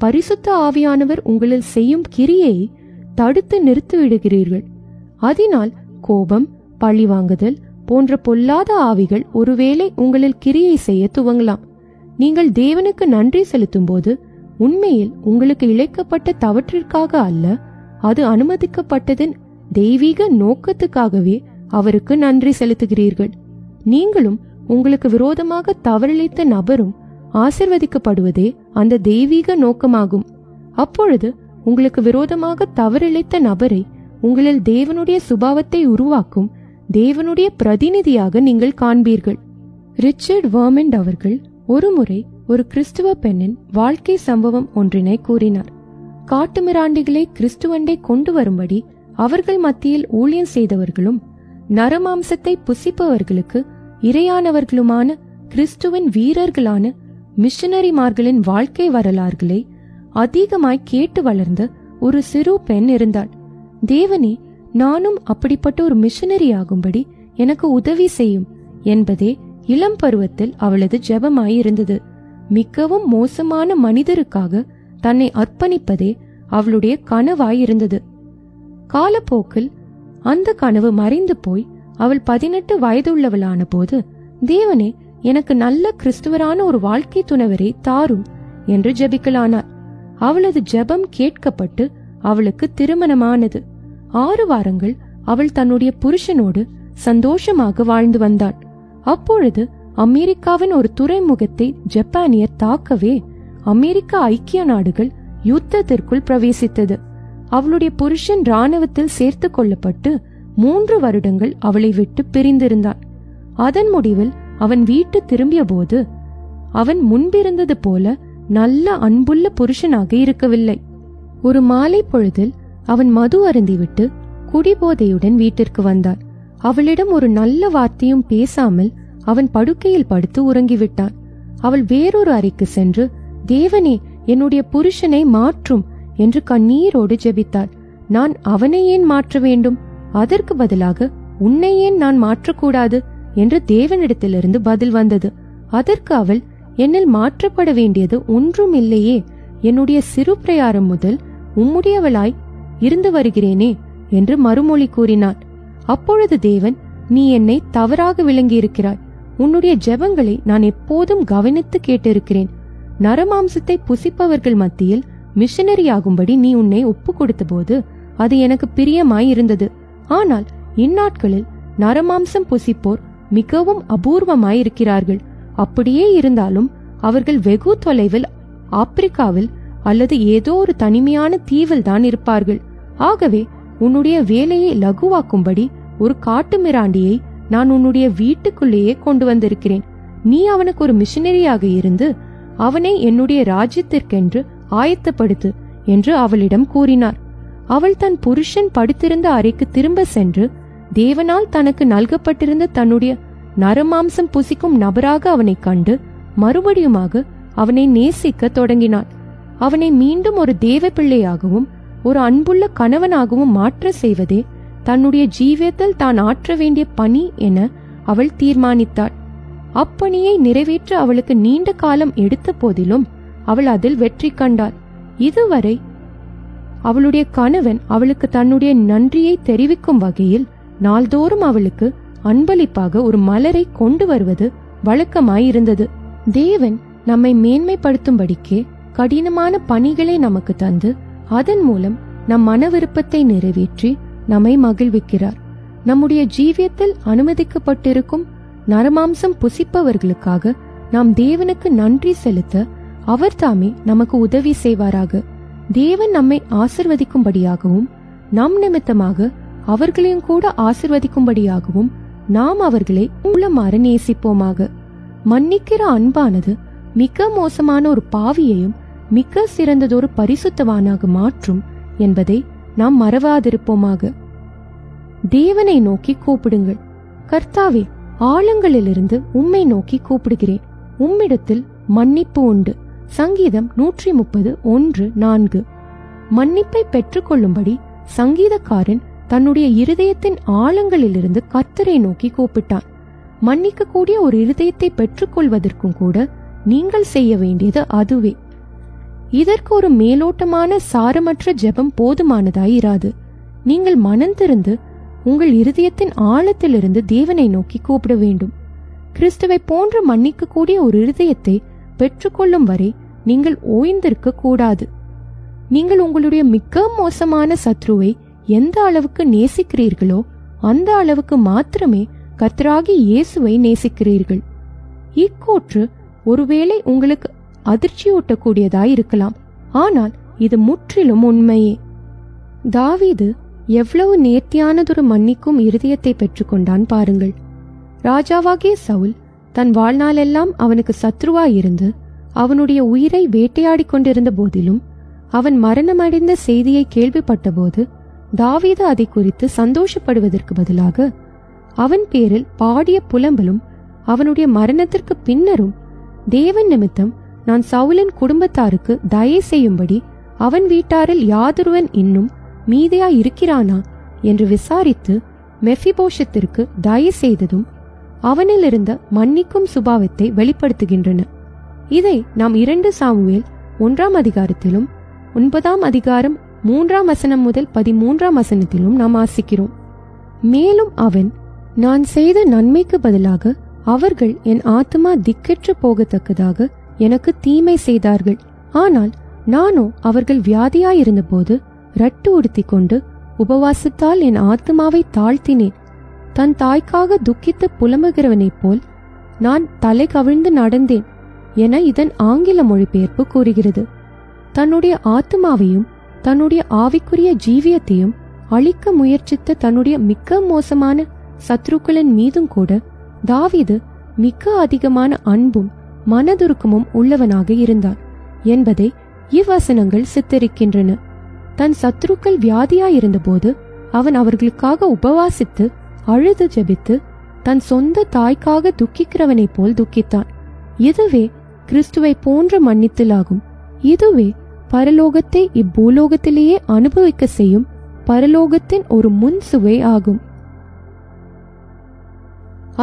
பரிசுத்த ஆவியானவர் உங்களில் செய்யும் கிரியையை தடுத்து நிறுத்திவிடுகிறீர்கள். அதனால் கோபம், பழிவாங்குதல் போன்ற பொல்லாத ஆவிகள் ஒருவேளை உங்களில் கிரியை செய்ய துவங்கலாம். நீங்கள் தேவனுக்கு நன்றி செலுத்தும் போது உண்மையில் உங்களுக்கு இழைக்கப்பட்ட தவற்றிற்காக அல்ல, அது அனுமதிக்கப்பட்டதின் தெய்வீக நோக்கத்துக்காகவே அவருக்கு நன்றி செலுத்துகிறீர்கள். நீங்களும் உங்களுக்கு விரோதமாக தவறிழைத்த நபரும் ஆசிர்வதிக்கப்படுவதே அந்த தெய்வீக நோக்கமாகும். அப்பொழுது உங்களுக்கு விரோதமாக தவறிழைத்த நபரை உங்களில் தேவனுடைய சுபாவத்தை உருவாக்கும் தேவனுடைய பிரதிநிதியாக நீங்கள் காண்பீர்கள். ரிச்சர்ட் வர்மண்ட் அவர்கள் ஒருமுறை ஒரு கிறிஸ்துவ பெண்ணின் வாழ்க்கை சம்பவம் ஒன்றினை கூறினார். காட்டுமிராண்டிகளை கிறிஸ்துவண்டை கொண்டு வரும்படி அவர்கள் மத்தியில் ஊழியம் செய்தவர்களும் நரமாம்சத்தை புசிப்பவர்களுக்கு இரையானவர்களுமான கிறிஸ்துவின் வீரர்களான மிஷனரிமார்களின் வாழ்க்கை வரலாறுகளை அதிகமாய் கேட்டு வளர்ந்த ஒரு சிறு பெண் இருந்தாள். தேவனே, நானும் அப்படிப்பட்ட ஒரு மிஷனரி ஆகும்படி எனக்கு உதவி செய்யும் என்பதே இளம் பருவத்தில் அவளது ஜெபமாயிருந்தது. மிகவும் மோசமான மனிதருக்காக தன்னை அர்ப்பணிப்பதே அவளுடைய கனவாயிருந்தது. காலப்போக்கில் அந்த கனவு மறைந்து போய் அவள் 18 வயதுள்ளவளான போது, தேவனே, எனக்கு நல்ல கிறிஸ்துவரான ஒரு வாழ்க்கை துணைவரை தாரும் என்று ஜெபிக்கலானார். அவளது ஜெபம் கேட்கப்பட்டு அவளுக்கு திருமணமானது. 6 வாரங்கள் அவள் தன்னுடைய புருஷனோடு சந்தோஷமாக வாழ்ந்து வந்தாள். அப்பொழுது அமெரிக்காவின் ஒரு துறைமுகத்தை ஜப்பானியர் தாக்கவே அமெரிக்க ஐக்கிய நாடுகள் யுத்தத்திற்குள் பிரவேசித்தது. அவளுடைய புருஷன் இராணுவத்தில் சேர்த்து கொள்ளப்பட்டு 3 வருடங்கள் அவளை விட்டு பிரிந்திருந்தான். அதன் முடிவில் அவன் வீட்டு திரும்பிய போது அவன் முன்பிருந்தது போல நல்ல அன்புள்ள புருஷனாக இருக்கவில்லை. ஒரு மாலை பொழுதில் அவன் மது அருந்திவிட்டு குடிபோதையுடன் வீட்டிற்கு வந்தான். அவளிடம் ஒரு நல்ல வார்த்தையும் பேசாமல் அவன் படுக்கையில் படுத்து உறங்கிவிட்டான். அவள் வேறொரு அறைக்கு சென்று, தேவனே, என்னுடைய புருஷனை மாற்றும் என்று கண்ணீரோடு ஜெபித்தாள். நான் அவனை ஏன் மாற்ற வேண்டும்? அதற்கு பதிலாக உன்னை ஏன் நான் மாற்றக்கூடாது என்று தேவனிடத்திலிருந்து பதில் வந்தது. அதற்கு அவள், என்னில் மாற்றப்பட வேண்டியது ஒன்றும் இல்லையே, என்னுடைய சிறு பிரயாரம் முதல் உம்முடையவளாய் இருந்து வருகிறேனே என்று மறுமொழி கூறினாள். அப்பொழுது தேவன், நீ என்னை தவறாக விளங்கியிருக்கிறாய். உன்னுடைய ஜெபங்களை நான் எப்போதும் கவனித்து கேட்டிருக்கிறேன். நரமாம்சத்தை புசிப்பவர்கள் மத்தியில் மிஷனரியாகும்படி நீ உன்னை ஒப்பு கொடுத்த போது அது எனக்கு பிரியமாய் இருந்தது. ஆனால் இந்நாட்களில் நரமாம்சம் புசிப்போர் மிகவும் அபூர்வமாயிருக்கிறார்கள். அப்படியே இருந்தாலும் அவர்கள் வெகு தொலைவில் ஆப்பிரிக்காவில் அல்லது ஏதோ ஒரு தனிமையான தீவில் தான் இருப்பார்கள். ஆகவே உன்னுடைய வேலையை லகுவாக்கும்படி ஒரு காட்டு மிராண்டியை நான் உன்னுடைய வீட்டுக்குள்ளேயே கொண்டு வந்திருக்கிறேன். நீ அவனுக்கு ஒரு மிஷனரியாக இருந்து அவனை என்னுடைய ராஜ்யத்திற்கென்று ஆயத்தப்படுத்து என்று அவளிடம் கூறினார். அவள் தன் புருஷன் படுத்திருந்த அறைக்கு திரும்ப சென்று தேவனால் தனக்கு நல்கப்பட்டிருந்த தன்னுடைய நரமாம்சம் புசிக்கும் நபராக அவனை கண்டு மறுபடியுமாக அவனை நேசிக்க தொடங்கினாள். அவனை மீண்டும் ஒரு தேவ பிள்ளையாகவும் ஒரு அன்புள்ள கணவனாகவும் மாற்ற செய்வதே தன்னுடைய ஜீவியத்தில் தான் ஆற்ற வேண்டிய பணி என அவள் தீர்மானித்தாள். அப்பணியை நிறைவேற்ற அவளுக்கு நீண்ட காலம் எடுத்த போதிலும் அவள் அதில் வெற்றி கண்டாள். இதுவரை அவளுடைய கணவன் அவளுக்கு தன்னுடைய நன்றியை தெரிவிக்கும் வகையில் நாள்தோறும் அவளுக்கு அன்பளிப்பாக ஒரு மலரை கொண்டு வருவது வழக்கமாயிருந்தது. தேவன் நம்மை மேன்மைப்படுத்தும்படிக்கே கடினமான பணிகளை நமக்கு தந்து அதன் மூலம் நம் மன விருப்பத்தை நிறைவேற்றி நம்மை மகிழ்விக்கிறார். நம்முடைய ஜீவியத்தில் அனுமதிக்கப்பட்டிருக்கும் நரமாம்சம் புசிப்பவர்களுக்காக நாம் தேவனுக்கு நன்றி செலுத்த அவர் தாமே நமக்கு உதவி செய்வாராக. தேவன் நம்மை ஆசிர்வதிக்கும்படியாகவும் நம் நிமித்தமாக அவர்களையும் கூட ஆசிர்வதிக்கும்படியாகவும் நாம் அவர்களை உள்ளமாற நேசிப்போமாக. மன்னிக்கிற அன்பானது மிக மோசமான ஒரு பாவியையும் மிக சிறந்ததொரு பரிசுத்தவானாக மாற்றும் என்பதை நாம் மறவாதிருப்போமாக. தேவனை நோக்கி கூப்பிடுங்கள். கர்த்தாவே, ஆழங்களிலிருந்து உம்மை நோக்கி கூப்பிடுகிறேன். உம்மிடத்தில் மன்னிப்பு உண்டு. சங்கீதம் 130:1-4. மன்னிப்பை பெற்றுக்கொள்ளும்படி சங்கீதக்காரன் தன்னுடைய இருதயத்தின் ஆழங்களிலிருந்து கர்த்தரை நோக்கி கூப்பிட்டான். மன்னிக்க கூடிய ஒரு இருதயத்தை பெற்றுக்கொள்வதற்கும் கூட நீங்கள் செய்ய வேண்டியது அதுவே. இதற்கு ஒரு மேலோட்டமான சாரமற்ற ஜெபம் போதுமானதாயிராது. நீங்கள் மனந்திருந்து உங்கள் இருதயத்தின் ஆழத்திலிருந்து தேவனை நோக்கி கூப்பிட வேண்டும். கிறிஸ்துவை போன்ற மன்னிக்க கூடிய ஒரு இருதயத்தை பெற்றுக்கொள்ளும் வரை நீங்கள் ஓய்ந்திருக்க கூடாது. நீங்கள் உங்களுடைய மிக மோசமான சத்ருவை எந்த அளவுக்கு நேசிக்கிறீர்களோ அந்த அளவுக்கு மாத்திரமே கர்த்தராகிய இயேசுவை நேசிக்கிறீர்கள். இக்கூற்று ஒருவேளை உங்களுக்கு அதிர்ச்சியூட்டக்கூடியதாய் இருக்கலாம், ஆனால் இது முற்றிலும் உண்மையே. தாவீது எவ்வளவு நேர்த்தியானதொரு மன்னிக்கும் இருதயத்தை பெற்றுக்கொண்டான் பாருங்கள். ராஜாவாகிய சவுல் தன் வாழ்நாளெல்லாம் அவனுக்கு சத்ருவாயிருந்து அவனுடைய உயிரை வேட்டையாடி கொண்டிருந்த போதிலும் அவன் மரணமடைந்த செய்தியை கேள்விப்பட்ட போது தாவீது அதை குறித்து சந்தோஷப்படுவதற்கு பதிலாக அவன் பேரில் பாடிய புலம்பலும் அவனுடைய மரணத்திற்கு பின்னரும் தேவன் நிமித்தம் நான் சவுலின் குடும்பத்தாருக்கு தயை செய்யும்படி அவன் வீட்டாரில் யாதொருவன் இன்னும் மீதியாய் இருக்கிறானா என்று விசாரித்து மெஃபிபோஷத்திற்கு தயை செய்ததும் அவனில் இருந்த மன்னிக்கும் சுபாவத்தை வெளிப்படுத்துகின்றன. இதை நாம் 2 சாமுவேல் 1ஆம் அதிகாரத்திலும் 9ஆம் அதிகாரம் 3ஆம் வசனம் முதல் 13ஆம் வசனத்திலும் நாம் வாசிக்கிறோம். மேலும் அவன், நான் செய்த நன்மைக்கு பதிலாக அவர்கள் என் ஆத்துமா திக்கற்று போகத்தக்கதாக எனக்கு தீமை செய்தார்கள். ஆனால் நானோ அவர்கள் வியாதியாயிருந்த போது ரட்டு உடுத்தி கொண்டு உபவாசத்தால் என் ஆத்துமாவை தாழ்த்தினேன். தன் தாய்க்காக துக்கித்து புலம்புகிறவனைப் போல் நான் தலை கவிழ்ந்து நடந்தேன் என இதன் ஆங்கில மொழிபெயர்ப்பு கூறுகிறது. தன்னுடைய ஆத்துமாவையும் தன்னுடைய ஆவிக்குரிய ஜீவியத்தையும் அழிக்க முயற்சித்த தன்னுடைய மிக மோசமான சத்ருக்களின் மீதும் கூட தாவீது மிக அதிகமான அன்பும் மனதுருக்கமும் உள்ளவனாக இருந்தான் என்பதை இவ்வசனங்கள் சித்தரிக்கின்றன. தன் சத்ருக்கள் வியாதியாயிருந்த போது அவன் அவர்களுக்காக உபவாசித்து அழுது ஜெபித்து தன் சொந்த தாய்க்காக துக்கிக்கிறவனைப் போல் துக்கித்தான். இதுவே கிறிஸ்துவை போன்ற மன்னித்தலாகும். இதுவே பரலோகத்தை இப்பூலோகத்திலேயே அனுபவிக்க செய்யும் பரலோகத்தின் ஒரு முன் சுவை ஆகும்.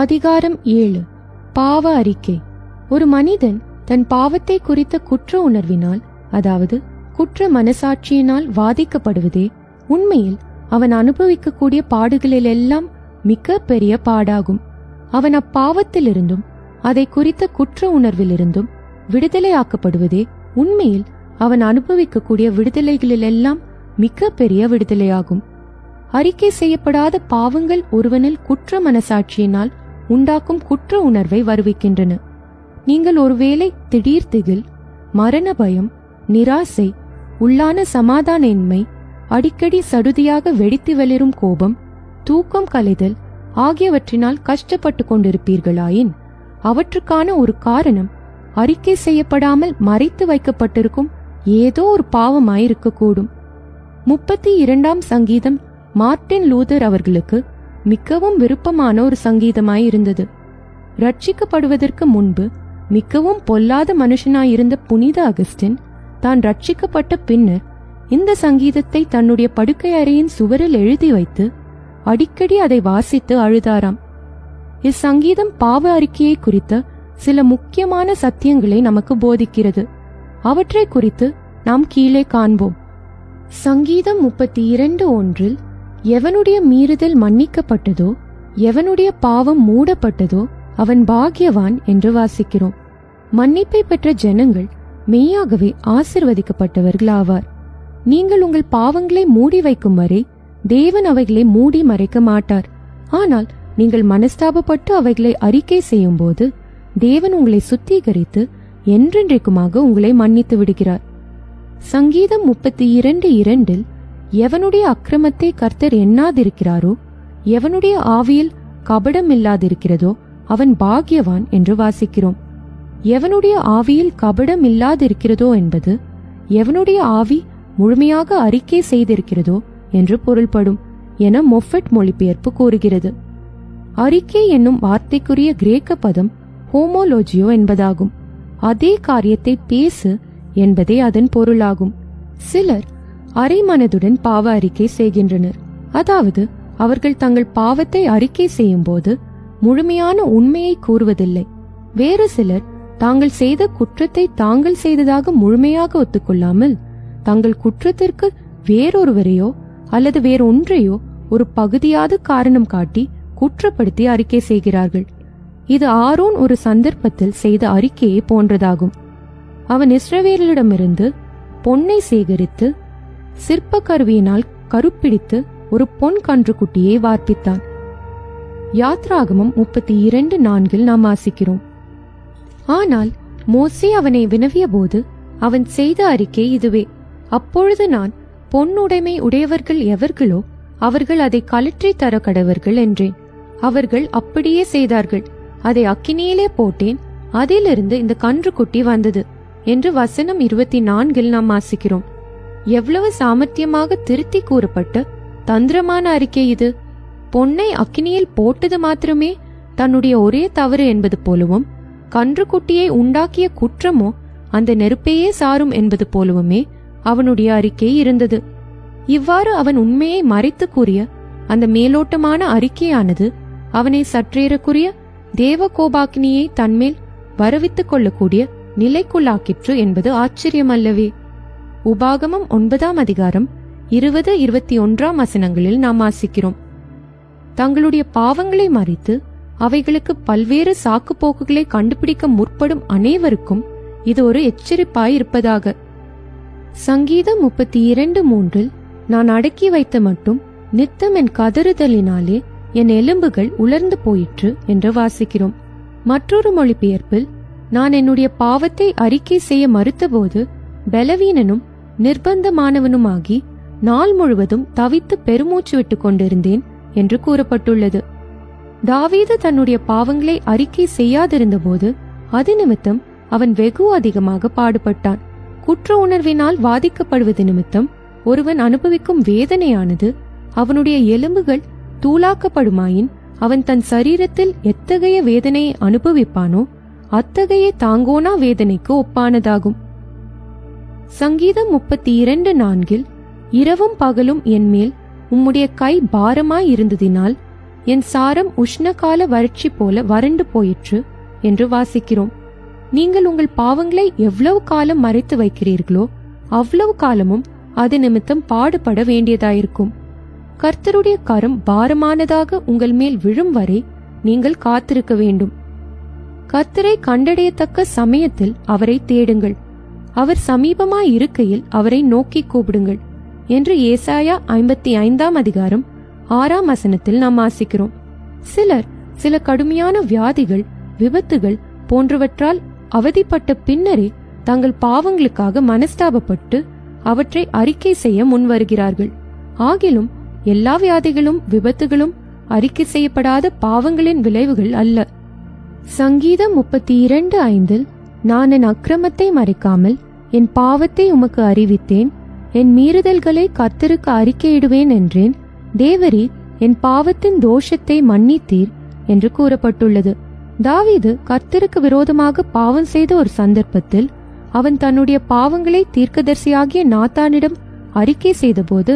அதிகாரம் 7. பாவ அறிக்கை. ஒரு மனிதன் தன் பாவத்தை குறித்த குற்ற உணர்வினால், அதாவது குற்ற மனசாட்சியினால் வாதிக்கப்படுவதே உண்மையில் அவன் அனுபவிக்கக்கூடிய பாடுகளிலெல்லாம் மிக பெரிய பாடாகும். அவன் அப்பாவத்திலிருந்தும் அதை குறித்த குற்ற உணர்விலிருந்தும் விடுதலையாக்கப்படுவதே உண்மையில் அவன் அனுபவிக்கக்கூடிய விடுதலைகளிலெல்லாம் மிக பெரிய விடுதலையாகும். அறிக்கை செய்யப்படாத பாவங்கள் ஒருவனில் குற்ற மனசாட்சியினால் உண்டாக்கும் குற்ற உணர்வை வருவிக்கின்றன. நீங்கள் ஒருவேளை திடீர் திகில், மரண பயம், நிராசை, உள்ளான சமாதானமின்மை, அடிக்கடி சடுதியாக வெடித்து வெளிரும் கோபம், தூக்கம் கலைதல் ஆகியவற்றினால் கஷ்டப்பட்டு கொண்டிருப்பீர்களாயின் அவற்றுக்கான ஒரு காரணம் அறிக்கை செய்யப்படாமல் மறைத்து வைக்கப்பட்டிருக்கும் ஏதோ ஒரு பாவமாயிருக்கக்கூடும். 32ஆம் சங்கீதம் மார்ட்டின் லூதர் அவர்களுக்கு மிகவும் விருப்பமான ஒரு சங்கீதமாயிருந்தது. ரட்சிக்கப்படுவதற்கு முன்பு மிகவும் பொல்லாத மனுஷனாயிருந்த புனித அகஸ்டின் தான் ரட்சிக்கப்பட்ட பின்னர் இந்த சங்கீதத்தை தன்னுடைய படுக்கை அறையின் சுவரில் எழுதி வைத்து அடிக்கடி அதை வாசித்து அழுதாராம். இச்சங்கீதம் பாவ அறிக்கையை குறித்த சில முக்கியமான சத்தியங்களை நமக்கு போதிக்கிறது. அவற்றை குறித்து நாம் கீழே காண்போம். சங்கீதம் 32:1 எவனுடைய மீறுதல் மன்னிக்கப்பட்டதோ, எவனுடைய பாவம் மூடப்பட்டதோ அவன் பாக்கியவான் என்று வாசிக்கிறோம். மன்னிப்பை பெற்ற ஜனங்கள் மெய்யாகவே ஆசிர்வதிக்கப்பட்டவர்கள் ஆவார். நீங்கள் உங்கள் பாவங்களை மூடி வைக்கும் வரை தேவன் அவைகளை மூடி மறைக்க மாட்டார். ஆனால் நீங்கள் மனஸ்தாபப்பட்டு அவைகளை அறிக்கை செய்யும் போது தேவன் உங்களை சுத்திகரித்து என்றென்றைக்குமாக உங்களை மன்னித்து விடுகிறார். சங்கீதம் 32:2 எவனுடைய அக்கிரமத்தை கர்த்தர் எண்ணாதிருக்கிறாரோ, எவனுடைய ஆவியில் கபடம் இல்லாதிருக்கிறதோ அவன் பாக்கியவான் என்று வாசிக்கிறோம். எவனுடைய ஆவியில் கபடம் இல்லாதிருக்கிறதோ என்பது எவனுடைய ஆவி முழுமையாக அறிக்கை செய்திருக்கிறதோ என்று பொருள்படும் என மொஃபெட் மொழிபெயர்ப்பு கூறுகிறது. அறிக்கை என்னும் வார்த்தைக்குரிய கிரேக்க பதம் ஹோமோலோஜியோ என்பதாகும். அதே காரியத்தை பேசு என்பதே அதன் பொருளாகும். சிலர் அரை மனதுடன் பாவ அறிக்கை செய்கின்றனர். அதாவது அவர்கள் தங்கள் பாவத்தை அறிக்கை செய்யும் போது முழுமையான உண்மையை கூறுவதில்லை. வேறு சிலர் தாங்கள் செய்த குற்றத்தை தாங்கள் செய்ததாக முழுமையாக ஒத்துக்கொள்ளாமல் தங்கள் குற்றத்திற்கு வேறொருவரையோ அல்லது வேறொன்றையோ ஒரு பகுதியாவது காரணம் காட்டி குற்றப்படுத்தி அறிக்கை செய்கிறார்கள். இது ஆரோன் ஒரு சந்தர்ப்பத்தில் செய்த அறிக்கையை போன்றதாகும். அவன் இஸ்ரவேலிடமிருந்து பொன்னை சேகரித்து சிற்ப கருவியினால் கருப்பிடித்து ஒரு பொன் கன்றுக்குட்டியை வார்ப்பித்தான். யாத்ராகமம் 32:4 நாம் வாசிக்கிறோம். ஆனால் மோசே அவனை வினவிய போது அவன் செய்த அறிக்கை இதுவே: அப்பொழுது நான் பொன்னுடைமை உடையவர்கள் எவர்களோ அவர்கள் அதை கழற்றி தர கடவர்கள் என்றேன். அவர்கள் அப்படியே செய்தார்கள். அதை அக்கினியிலே போட்டேன், அதிலிருந்து இந்த கன்றுக்குட்டி வந்தது என்று வசனம் 24 நாம் வாசிக்கிறோம். எவ்வளவு சாமர்த்தியமாக திருத்தி கூறப்பட்ட தந்திரமான அறிக்கை இது! பொன்னை அக்கினியில் போட்டது மாத்திரமே தன்னுடைய ஒரே தவறு என்பது போலவும், கன்றுக்குட்டியை உண்டாக்கிய குற்றமோ அந்த நெருப்பையே சாரும் என்பது போலவுமே அவனுடைய அறிக்கை இருந்தது. இவ்வாறு அவன் உண்மையை மறைத்து கூறிய அந்த மேலோட்டமான அறிக்கையானது அவனை சற்றேறக்குரிய தேவ கோபாக்கினியை தன்மேல் வரவித்துக் கொள்ளக்கூடிய நிலைக்குள்ளாக்கிற்று என்பது ஆச்சரியமல்லவே. உபாகமம் 9ஆம் அதிகாரம் 20-21 வசனங்களில் நாம் வாசிக்கிறோம்: தங்களுடைய பாவங்களை மறைத்து அவைகளுக்கு பல்வேறு சாக்கு போக்குகளை கண்டுபிடிக்க முற்படும் அனைவருக்கும் இது ஒரு எச்சரிப்பாயிருப்பதாக. சங்கீதம் 32:3 நான் அடக்கி வைத்த மட்டும் நித்தம் என் கதறுதலினாலே என் எலும்புகள் உலர்ந்து போயிற்று என்று வாசிக்கிறோம். மற்றொரு மொழிபெயர்ப்பில் நான் என்னுடைய பாவத்தை அறிக்கை செய்ய மறுத்தபோது பலவீனனும் நிர்பந்தமானவனுமாகி நாள் முழுவதும் தவித்து பெருமூச்சு விட்டுக் கொண்டிருந்தேன் என்று கூறப்பட்டுள்ளது. தாவீது தன்னுடைய பாவங்களை அறிக்கை செய்யாதிருந்த போது அது நிமித்தம் அவன் வெகு அதிகமாக பாடுபட்டான். குற்ற உணர்வினால் வாதிக்கப்படுவது நிமித்தம் ஒருவன் அனுபவிக்கும் வேதனையானது அவனுடைய எலும்புகள் தூளாக்கப்படுமாயின் அவன் தன் சரீரத்தில் எத்தகைய வேதனையை அனுபவிப்பானோ அத்தகைய தாங்கோனா வேதனைக்கு ஒப்பானதாகும். சங்கீதம் 32:4 இரவும் பகலும் என்மேல் உம்முடைய கை பாரமாய் இருந்ததினால் என் சாரம் உஷ்ணகால வறட்சி போல வறண்டு போயிற்று என்று வாசிக்கிறோம். நீங்கள் உங்கள் பாவங்களை எவ்வளவு காலம் மறைத்து வைக்கிறீர்களோ அவ்வளவு காலமும் அது நிமித்தம் பாடுபட வேண்டியதாயிருக்கும். கர்த்தருடைய கரம் பாரமானதாக உங்கள் மேல் விழும் வரை நீங்கள் காத்திருக்க வேண்டும். கர்த்தரை கண்டடையத்தக்க சமயத்தில் அவரை தேடுங்கள். அவர் சமீபமாய் இருக்கையில் அவரை நோக்கி கூப்பிடுங்கள் என்று ஏசாயா 55:6 நாம் வாசிக்கிறோம். சிலர் சில கடுமையான வியாதிகள், விபத்துகள் போன்றவற்றால் அவதிப்பட்ட பின்னரே தங்கள் பாவங்களுக்காக மனஸ்தாபப்பட்டு அவற்றை அறிக்கை செய்ய முன்வருகிறார்கள். ஆகிலும் எல்லா வியாதிகளும் விபத்துகளும் அறிக்கை செய்யப்படாத பாவங்களின் விளைவுகள் அல்ல. சங்கீதம் 32:5 நான் என் அக்கிரமத்தை மறைக்காமல் என் பாவத்தை உமக்கு அறிவித்தேன், என் மீறுதல்களை கர்த்தருக்கு அறிக்கையிடுவேன் என்றேன். தேவரீர் என் பாவத்தின் தோஷத்தை மன்னித்தீர் என்று கூறப்பட்டுள்ளது. தாவீது கர்த்தருக்கு விரோதமாக பாவம் செய்த ஒரு சந்தர்ப்பத்தில் அவன் தன்னுடைய பாவங்களை தீர்க்கதரிசியாகிய நாத்தானிடம் அறிக்கை செய்தபோது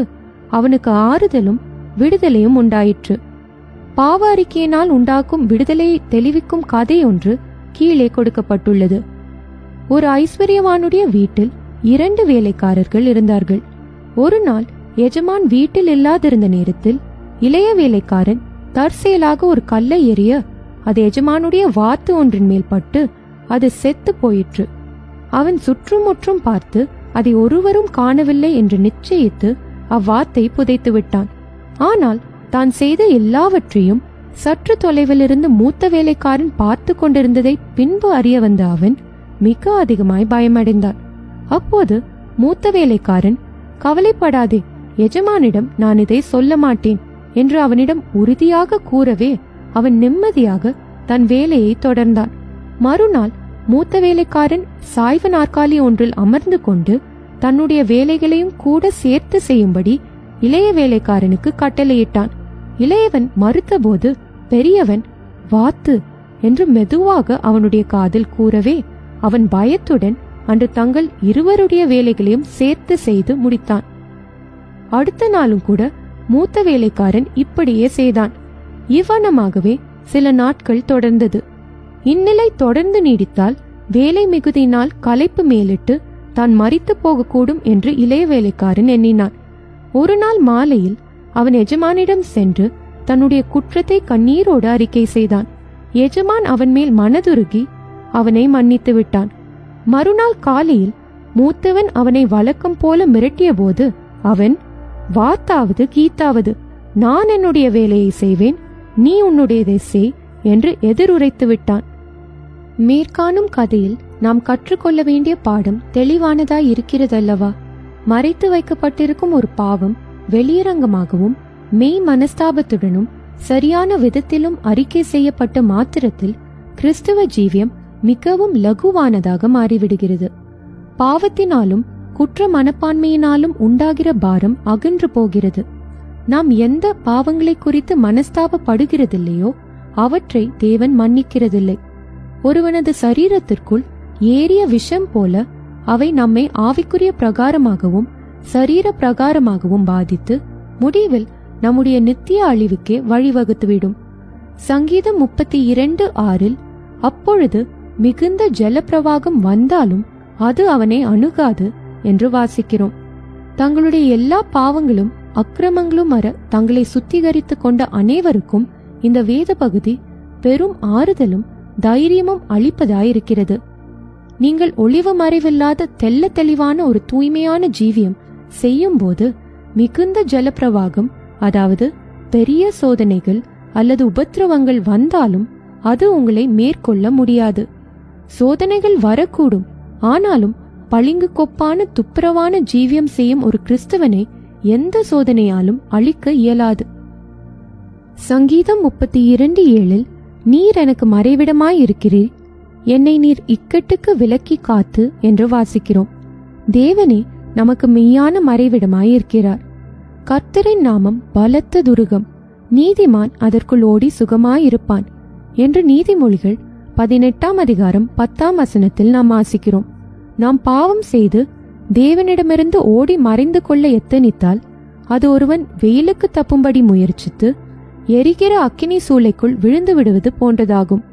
அவனுக்கு ஆறுதலும் விடுதலையும் உண்டாயிற்று. பாவ அறிக்கையினால் உண்டாக்கும் விடுதலையை தெளிவிக்கும் கதை ஒன்று கீழே கொடுக்கப்பட்டுள்ளது. ஒரு ஐஸ்வர்யவானுடைய வீட்டில் 2 வேலைக்காரர்கள் இருந்தார்கள். ஒரு நாள் எஜமான் வீட்டில் இல்லாதிருந்த நேரத்தில் இளைய வேலைக்காரன் தற்செயலாக ஒரு கல்லை எறிய அது எஜமானுடைய வாத்து ஒன்றின் மேல் பட்டு அது செத்து போயிற்று. அவன் சுற்றுமுற்றும் பார்த்து அதை ஒருவரும் காணவில்லை என்று நிச்சயித்து அவ்வாத்தை புதைத்து விட்டான். ஆனால் தான் செய்த எல்லாவற்றையும் சற்று தொலைவில் இருந்து மூத்த வேலைக்காரன் பார்த்து கொண்டிருந்ததை பின்பு அறிய வந்த அவன் மிக அதிகமாய் பயமடைந்தான். அப்போது மூத்த வேலைக்காரன், கவலைப்படாதே, எஜமானிடம் நான் இதை சொல்ல மாட்டேன் என்று அவனிடம் உறுதியாக கூறவே அவன் நிம்மதியாக தன் வேலையை தொடர்ந்தான். மறுநாள் மூத்த வேலைக்காரன் சாய்வு நாற்காலி ஒன்றில் அமர்ந்து கொண்டு தன்னுடைய வேலைகளையும் கூட சேர்த்து செய்யும்படி இளைய வேலைக்காரனுக்கு கட்டளையிட்டான். இளையவன் மறுத்தபோது பெரியவன் வாத்து என்று மெதுவாக அவனுடைய காதில் கூறவே அவன் பயத்துடன் அன்று தங்கள் இருவருடைய வேலைகளையும் சேர்த்து செய்து முடித்தான். அடுத்த நாளும் கூட மூத்த வேலைக்காரன் இப்படியே செய்தான். இவ்வனமாகவே சில நாட்கள் தொடர்ந்தது. இந்நிலை தொடர்ந்து நீடித்தால் வேலை மிகுதியினால் களைப்பு மேலிட்டு தான் மரித்து போகக்கூடும் என்று இளைய வேலைக்காரன் எண்ணினான். ஒரு நாள் மாலையில் அவன் எஜமானிடம் சென்று தன்னுடைய குற்றத்தை கண்ணீரோடு அறிக்கை செய்தான். எஜமான் அவன் மேல் மனதுருகி அவனை மன்னித்து விட்டான். மறுநாள் காலையில் மூத்தவன் அவனை வழக்கம் போல மிரட்டிய போது அவன், வாத்தாவது கீத்தாவது, நான் என்னுடைய வேலையை செய்வேன், நீ உன்னுடையதை செய் என்று எதிருரைத்து விட்டான். மேற்காணும் கதையில் நாம் கற்றுக்கொள்ள வேண்டிய பாடம் தெளிவானதாய் இருக்கிறதல்லவா? மறைத்து வைக்கப்பட்டிருக்கும் ஒரு பாவம் வெளியரங்கமாகவும் மெய் மனஸ்தாபத்துடனும் சரியான விதத்திலும் அறிக்கை செய்யப்பட்ட மாத்திரத்தில் கிறிஸ்துவ ஜீவியம் மிகவும் லகுவானதாக மாறிவிடுகிறது. பாவத்தினாலும் குற்ற மனப்பான்மையினாலும் உண்டாகிற பாரம் அகன்று போகிறது. நாம் எந்த பாவங்களை குறித்து மனஸ்தாபப்படுகிறதில்லையோ அவற்றை தேவன் மன்னிக்கிறதில்லை. ஒருவனது சரீரத்திற்குள் ஏறிய விஷம் போல அவை நம்மை ஆவிக்குரிய பிரகாரமாகவும் சரீர பிரகாரமாகவும் பாதித்து முடிவில் நம்முடைய நித்திய அழிவுக்கே வழிவகுத்துவிடும். சங்கீதம் 32:6 அப்பொழுது மிகுந்த ஜலப்பிரவாகம் வந்தாலும் அது அவனை அணுகாது என்று வாசிக்கிறோம். தங்களுடைய எல்லா பாவங்களும் அக்கிரமங்களும் அற தங்களை சுத்திகரித்து கொண்ட அனைவருக்கும் இந்த வேத பகுதி பெரும் ஆறுதலும் தைரியமும் அளிப்பதாயிருக்கிறது. நீங்கள் ஒளிவு மறைவில்லாத தெள்ள தெளிவான ஒரு தூய்மையான ஜீவியம் செய்யும் போது மிகுந்த ஜலப்பிரவாகம், அதாவது பெரிய சோதனைகள் அல்லது உபத்திரவங்கள் வந்தாலும் அது உங்களை மேற்கொள்ள முடியாது. சோதனைகள் வரக்கூடும், ஆனாலும் பளிங்கு கொப்பான துப்புரவான ஜீவியம் செய்யும் ஒரு கிறிஸ்தவனை எந்த சோதனையாலும் அழிக்க இயலாது. சங்கீதம் 32:7 நீர் எனக்கு மறைவிடமாயிருக்கிறீர், என்னை நீர் இக்கட்டுக்கு விலக்கி காத்து என்று வாசிக்கிறோம். தேவனே நமக்கு மெய்யான மறைவிடமாயிருக்கிறார். கர்த்தரின் நாமம் பலத்த துருகம், நீதிமான் அதற்குள் ஓடி சுகமாயிருப்பான் என்று நீதிமொழிகள் 18:10 நாம் வாசிக்கிறோம். நாம் பாவம் செய்து தேவனிடமிருந்து ஓடி மறைந்து கொள்ள எத்தனித்தால் அது ஒருவன் வெயிலுக்கு தப்பும்படி முயற்சித்து எரிகிற அக்கினி சூளைக்குள் விழுந்து விடுவது போன்றதாகும்.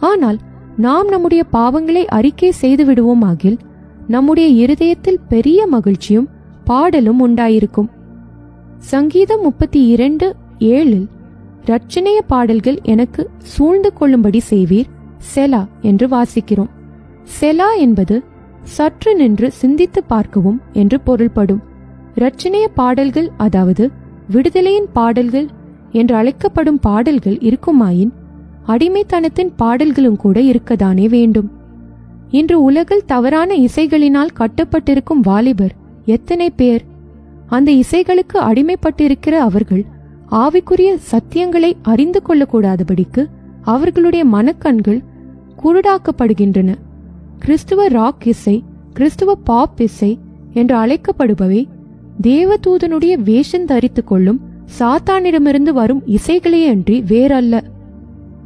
ஆனால் நாம் நம்முடைய பாவங்களை அறிக்கை செய்து விடுவோம் ஆகில் நம்முடைய இருதயத்தில் பெரிய மகிழ்ச்சியும் பாடலும் உண்டாயிருக்கும். சங்கீதம் 32:7 இரட்சணிய பாடல்கள் எனக்கு சூழ்ந்து கொள்ளும்படி செய்வீர் செலா என்று வாசிக்கிறோம். செலா என்பது சற்று நின்று சிந்தித்து பார்க்கவும் என்று பொருள்படும். இரட்சணிய பாடல்கள், அதாவது விடுதலையின் பாடல்கள் என்று அழைக்கப்படும் பாடல்கள் இருக்குமாயின் அடிமைத்தனத்தின் பாடல்களும் கூட இருக்கத்தானே வேண்டும். இன்று உலகில் தவறான இசைகளினால் கட்டப்பட்டிருக்கும் வாலிபர் எத்தனை பேர்! அந்த இசைகளுக்கு அடிமைப்பட்டிருக்கிற அவர்கள் ஆவிக்குரிய சத்தியங்களை அறிந்து கொள்ளக்கூடாதபடிக்கு அவர்களுடைய மனக்கண்கள் குருடாக்கப்படுகின்றன. கிறிஸ்துவ ராக் இசை, கிறிஸ்துவ பாப் இசை என்று அழைக்கப்படுபவை தேவதூதனுடைய வேஷம் தரித்து கொள்ளும் சாத்தானிடமிருந்து வரும் இசைகளையே அன்றி வேறல்ல.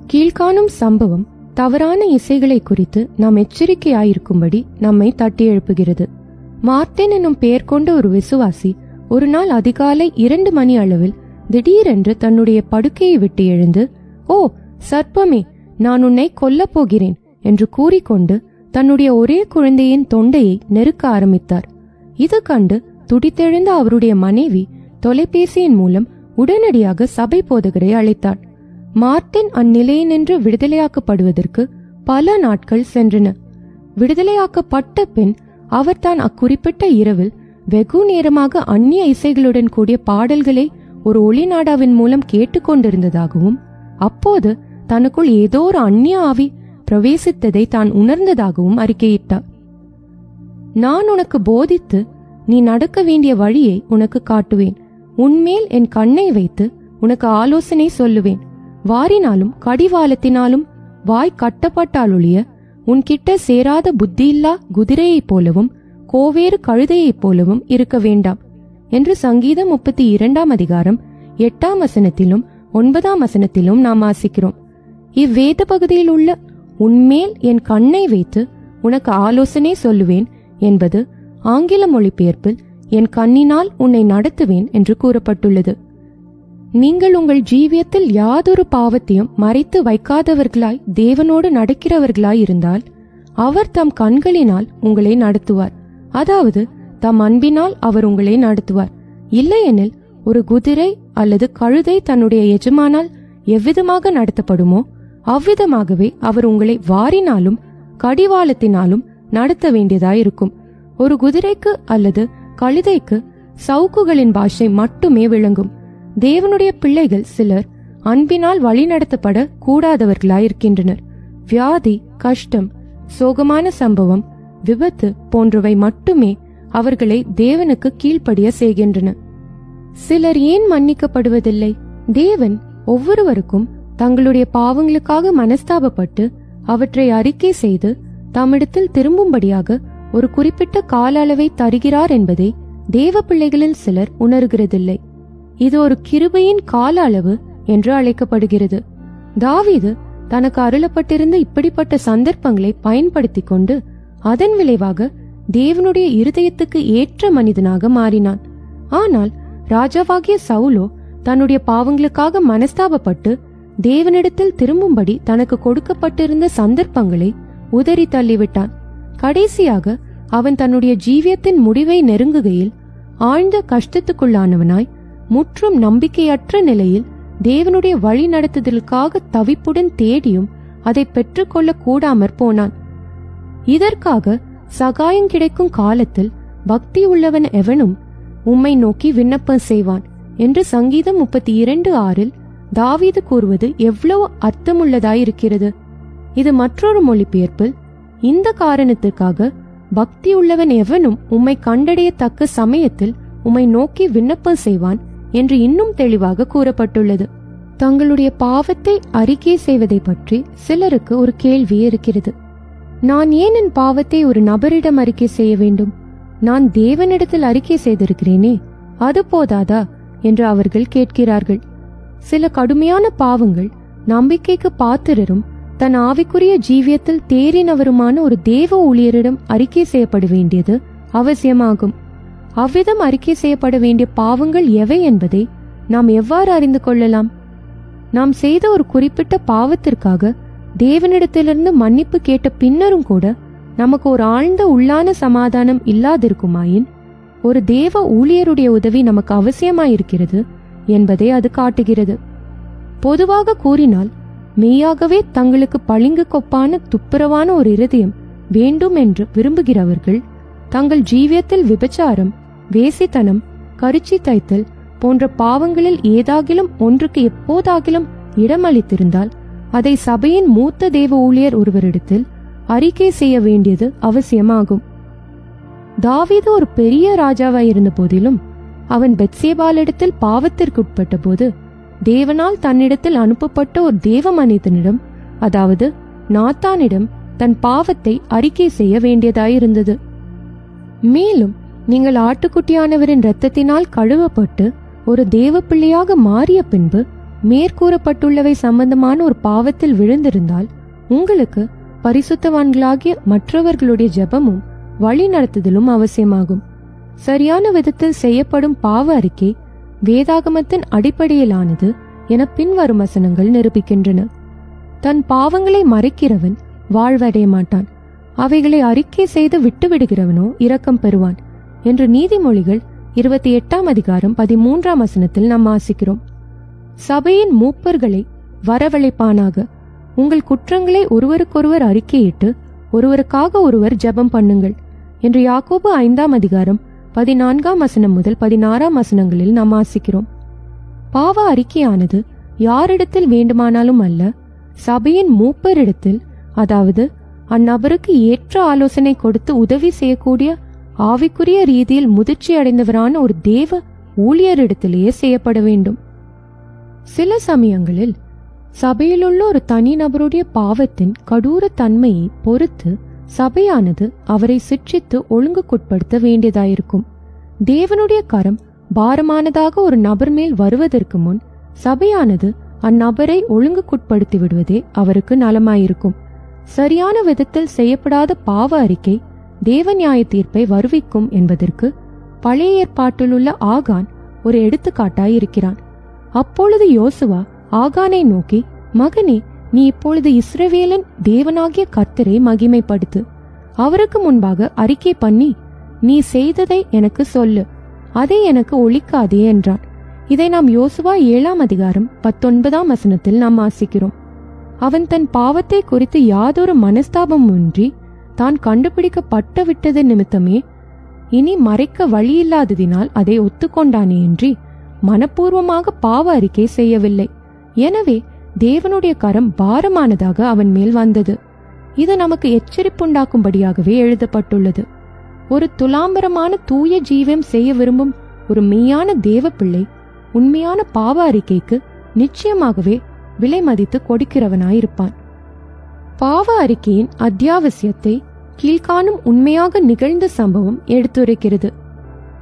கீழ்காணும் சம்பவம் தவறான இசைகளை குறித்து நாம் எச்சரிக்கையாயிருக்கும்படி நம்மை தட்டி எழுப்புகிறது. மார்ட்டின் என்னும் பெயர் கொண்ட ஒரு விசுவாசி ஒரு நாள் அதிகாலை 2 மணி அளவில் திடீரென்று தன்னுடைய படுக்கையை விட்டு எழுந்து, "ஓ சர்ப்பமே, நான் உன்னை கொல்லப் போகிறேன்" என்று கூறிக்கொண்டு தன்னுடைய ஒரே குழந்தையின் தொண்டையை நெருக்க ஆரம்பித்தார். இது கண்டு துடித்தெழுந்த அவருடைய மனைவி தொலைபேசியின் மூலம் உடனடியாக சபை போதகரை அழைத்தார். மார்ட்டின் அந்நிலையினின்று விடுதலையாக்கப்படுவதற்கு பல நாட்கள் சென்றன. விடுதலையாக்கப்பட்ட பின் அவர் தான் அக்குறிப்பிட்ட இரவில் வெகு நேரமாக அந்நிய இசைகளுடன் கூடிய பாடல்களை ஒரு ஒளிநாடாவின் மூலம் கேட்டுக்கொண்டிருந்ததாகவும், அப்போது தனக்குள் ஏதோ ஒரு அந்நிய ஆவி பிரவேசித்ததை தான் உணர்ந்ததாகவும் அறிக்கையிட்டார். "நான் உனக்கு போதித்து நீ நடக்க வேண்டிய வழியை உனக்கு காட்டுவேன். உன்மேல் என் கண்ணை வைத்து உனக்கு ஆலோசனை சொல்லுவேன். வாரினாலும் கடிவாளத்தினாலும் வாய் கட்டப்பட்டாலொழிய உன்கிட்ட சேராத புத்தியில்லா குதிரையைப் போலவும் கோவேறு கழுதையைப் போலவும் இருக்க வேண்டாம்" என்று சங்கீதம் 32 8 9 நாம் வாசிக்கிறோம். இவ்வேத பகுதியில் உள்ள "உன்மேல் என் கண்ணை வைத்து உனக்கு ஆலோசனை சொல்லுவேன்" என்பது ஆங்கில மொழிபெயர்ப்பில் "என் கண்ணினால் உன்னை நடத்துவேன்" என்று கூறப்பட்டுள்ளது. நீங்கள் உங்கள் ஜீவியத்தில் யாதொரு பாவத்தையும் மறைத்து வைக்காதவர்களாய் தேவனோடு நடக்கிறவர்களாய் இருந்தால் அவர் தம் கண்களினால் உங்களை நடத்துவார். அதாவது தம் அன்பினால் அவர் உங்களை நடத்துவார். இல்லையெனில் ஒரு குதிரை அல்லது கழுதை தன்னுடைய எஜமானால் எவ்விதமாக நடத்தப்படுமோ அவ்விதமாகவே அவர் உங்களை வாரினாலும் கடிவாளத்தினாலும் நடத்த வேண்டியதாயிருக்கும். ஒரு குதிரைக்கு அல்லது கழுதைக்கு சவுக்குகளின் பாஷை மட்டுமே விளங்கும். தேவனுடைய பிள்ளைகள் சிலர் அன்பினால் வழிநடத்தப்பட கூடாதவர்களாயிருக்கின்றனர். வியாதி, கஷ்டம், சோகமான சம்பவம், விபத்து போன்றவை மட்டுமே அவர்களை தேவனுக்கு கீழ்ப்படிய செய்கின்றன. சிலர் ஏன் மன்னிக்கப்படுவதில்லை? தேவன் ஒவ்வொருவருக்கும் தங்களுடைய பாவங்களுக்காக மனஸ்தாபப்பட்டு அவற்றை அறிக்கை செய்து தம்மிடத்தில் திரும்பும்படியாக ஒரு குறிப்பிட்ட கால அளவை தருகிறார் என்பதை தேவ பிள்ளைகளில் சிலர் உணர்கிறதில்லை. இது ஒரு கிருபையின் கால அளவு என்று அழைக்கப்படுகிறது. தாவீது தனக்கு அருளப்பட்டிருந்த இப்படிப்பட்ட சந்தர்ப்பங்களை பயன்படுத்தி கொண்டு அதன் விளைவாக தேவனுடைய இருதயத்துக்கு ஏற்ற மனிதனாக மாறினான். ஆனால் ராஜாவாகிய சவுலோ தன்னுடைய பாவங்களுக்காக மனஸ்தாபப்பட்டு தேவனிடத்தில் திரும்பும்படி தனக்கு கொடுக்கப்பட்டிருந்த சந்தர்ப்பங்களை உதறி தள்ளிவிட்டான். கடைசியாக அவன் தன்னுடைய ஜீவியத்தின் முடிவை நெருங்குகையில் ஆழ்ந்த கஷ்டத்துக்குள்ளானவனாய் முற்றும் நம்பிக்கையற்ற நிலையில் தேவனுடைய வழி நடத்துதலுக்காக தவிப்புடன் தேடியும் அதை பெற்றுக்கொள்ள கூடாமற் போனான். இதற்காக சகாயம் கிடைக்கும் காலத்தில் பக்தி உள்ளவன் எவனும் உம்மை நோக்கி விண்ணப்பம் செய்வான் என்று சங்கீதம் 32:6 தாவீது கூறுவது எவ்வளவு அர்த்தமுள்ளதாயிருக்கிறது. இது மற்றொரு மொழிபெயர்ப்பில், இந்த காரணத்துக்காக பக்தி உள்ளவன் எவனும் உம்மை கண்டடையத்தக்க சமயத்தில் உம்மை நோக்கி விண்ணப்பம் செய்வான் என்று இன்னும் தெளிவாக கூறப்பட்டுள்ளது. தங்களுடைய பாவத்தை அறிக்கை செய்வதை பற்றி சிலருக்கு ஒரு கேள்வி இருக்கிறது. நான் ஏன் என் பாவத்தை ஒரு நபரிடம் அறிக்கை செய்ய வேண்டும்? நான் தேவனிடத்தில் அறிக்கை செய்திருக்கிறேனே, அது போதாதா என்று அவர்கள் கேட்கிறார்கள். சில கடுமையான பாவங்கள் நம்பிக்கைக்கு பாத்திரரும் தன் ஆவிக்குரிய ஜீவியத்தில் தேறினவருமான ஒரு தேவ ஊழியரிடம் அறிக்கை செய்யப்பட வேண்டியது அவசியமாகும். அவ்விதம் அறிக்கை செய்யப்பட வேண்டிய பாவங்கள் எவை என்பதை நாம் எவ்வாறு அறிந்து கொள்ளலாம்? நாம் செய்த ஒரு குறிப்பிட்ட பாவத்திற்காக தேவனிடத்திலிருந்து மன்னிப்பு கேட்ட பின்னரும் கூட நமக்கு ஒரு ஆழ்ந்த உள்ளான சமாதானம் இல்லாதிருக்குமாயின் ஒரு தேவ ஊழியருடைய உதவி நமக்கு அவசியமாயிருக்கிறது என்பதை அது காட்டுகிறது. பொதுவாக கூறினால், மெய்யாகவே தங்களுக்கு பளிங்கு கொப்பான துப்புரவான ஒரு இருதயம் வேண்டும் என்று விரும்புகிறவர்கள் தங்கள் ஜீவியத்தில் விபச்சாரம், வேசித்தனம், கரிச்சி தைத்தல் போன்ற பாவங்களில் ஏதாகிலும் ஒன்றுக்கு எப்போதாகிலும் இடமளித்திருந்தால் அதை சபையின் மூத்த தேவ ஊழியர் ஒருவரிடத்தில் அறிக்கை செய்ய வேண்டியது அவசியமாகும். தாவீது ஒரு பெரிய ராஜாவாய் இருந்த போதிலும் அவன் பெத்சேபாளிடத்தில் பாவத்திற்குட்பட்ட போது தேவனால் தன்னிடத்தில் அனுப்பப்பட்ட ஒரு தேவ மனிதனிடம், அதாவது நாத்தானிடம், தன் பாவத்தை அறிக்கை செய்ய வேண்டியதாயிருந்தது. மேலும் நீங்கள் ஆட்டுக்குட்டியானவரின் இரத்தத்தினால் கழுவப்பட்டு ஒரு தேவ பிள்ளையாக மாறிய பின்பு மேற்கூறப்பட்டுள்ளவை சம்பந்தமான ஒரு பாவத்தில் விழுந்திருந்தால் உங்களுக்கு பரிசுத்தவான்களாகிய மற்றவர்களுடைய ஜெபமும் வழி நடத்துதலும் அவசியமாகும். சரியான விதத்தில் செய்யப்படும் பாவ அறிக்கை வேதாகமத்தின் அடிப்படையிலானது என பின்வரும் வசனங்கள் நிரூபிக்கின்றன. தன் பாவங்களை மறைக்கிறவன் வாழ்வடைய மாட்டான், அவைகளை அறிக்கை செய்து விட்டுவிடுகிறவனோ இரக்கம் பெறுவான் என்று நீதிமொழிகள் 28 வசனத்தில் நாம் வாசிக்கிறோம். சபையின் மூப்பர்களை வரவழைப்பானாக, உங்கள் குற்றங்களை ஒருவருக்கொருவர் அறிக்கையிட்டு ஒருவருக்காக ஒருவர் ஜெபம் பண்ணுங்கள் என்று யாக்கோபு 5 வசனம் முதல் 16 வசனங்களில் நாம் வாசிக்கிறோம். பாவ அறிக்கையானது யாரிடத்தில் வேண்டுமானாலும் அல்ல, சபையின் மூப்பரிடத்தில், அதாவது அந்நபருக்கு ஏற்ற ஆலோசனை கொடுத்து உதவி செய்யக்கூடிய ஆவிக்குரிய ரீதியில் முதிர்ச்சி அடைந்தவரான ஒரு தேவ ஊழியரிடத்திலேயே செய்யப்பட வேண்டும். சில சமயங்களில் சபையிலுள்ள ஒரு தனி நபருடைய பாவத்தின் கடூர தன்மையை பொறுத்து சபையானது அவரை சிட்சித்து ஒழுங்குக்குட்படுத்த வேண்டியதாயிருக்கும். தேவனுடைய கரம் பாரமானதாக ஒரு நபர் மேல் வருவதற்கு முன் சபையானது அந்நபரை ஒழுங்குக்குட்படுத்தி விடுவதே அவருக்கு நலமாயிருக்கும். சரியான விதத்தில் செய்யப்படாத பாவ அறிக்கை தேவ நியாய தீர்ப்பை வருவிக்கும் என்பதற்கு பழைய ஏற்பாட்டிலுள்ள ஆகான் ஒரு எடுத்துக்காட்டாயிருக்கிறான். அப்பொழுது யோசுவா ஆகானை நோக்கி, மகனே, நீ இப்பொழுது இஸ்ரவேலின் தேவனாகிய கர்த்தரை மகிமைப்படுத்து, அவருக்கு முன்பாக அறிக்கை பண்ணி நீ செய்ததை எனக்கு சொல்லு, அதை எனக்கு ஒழிக்காதே என்றான். இதை நாம் யோசுவா 7 வசனத்தில் நாம் வாசிக்கிறோம். அவன் தன் பாவத்தை குறித்து யாதொரு மனஸ்தாபமின்றி தான் கண்டுபிடிக்கப்பட்ட விட்டது நிமித்தமே இனி மறைக்க வழியில்லாததினால் அதை ஒத்துக்கொண்டானே இன்றி மனப்பூர்வமாக பாவ அறிக்கை செய்யவில்லை. எனவே தேவனுடைய கரம் பாரமானதாக அவன் மேல் வந்தது. இது நமக்கு எச்சரிப்புண்டாக்கும்படியாகவே எழுதப்பட்டுள்ளது. ஒரு துலாம்பரமான தூய ஜீவம் செய்ய விரும்பும் ஒரு மெய்யான தேவ பிள்ளை உண்மையான பாவ அறிக்கைக்கு நிச்சயமாகவே விலை மதித்து கொடுக்கிறவனாயிருப்பான். பாவ அறிக்கையின் அத்தியாவசியத்தை கீழ்காணும் உண்மையாக நிகழ்ந்த சம்பவம் எடுத்துரைக்கிறது.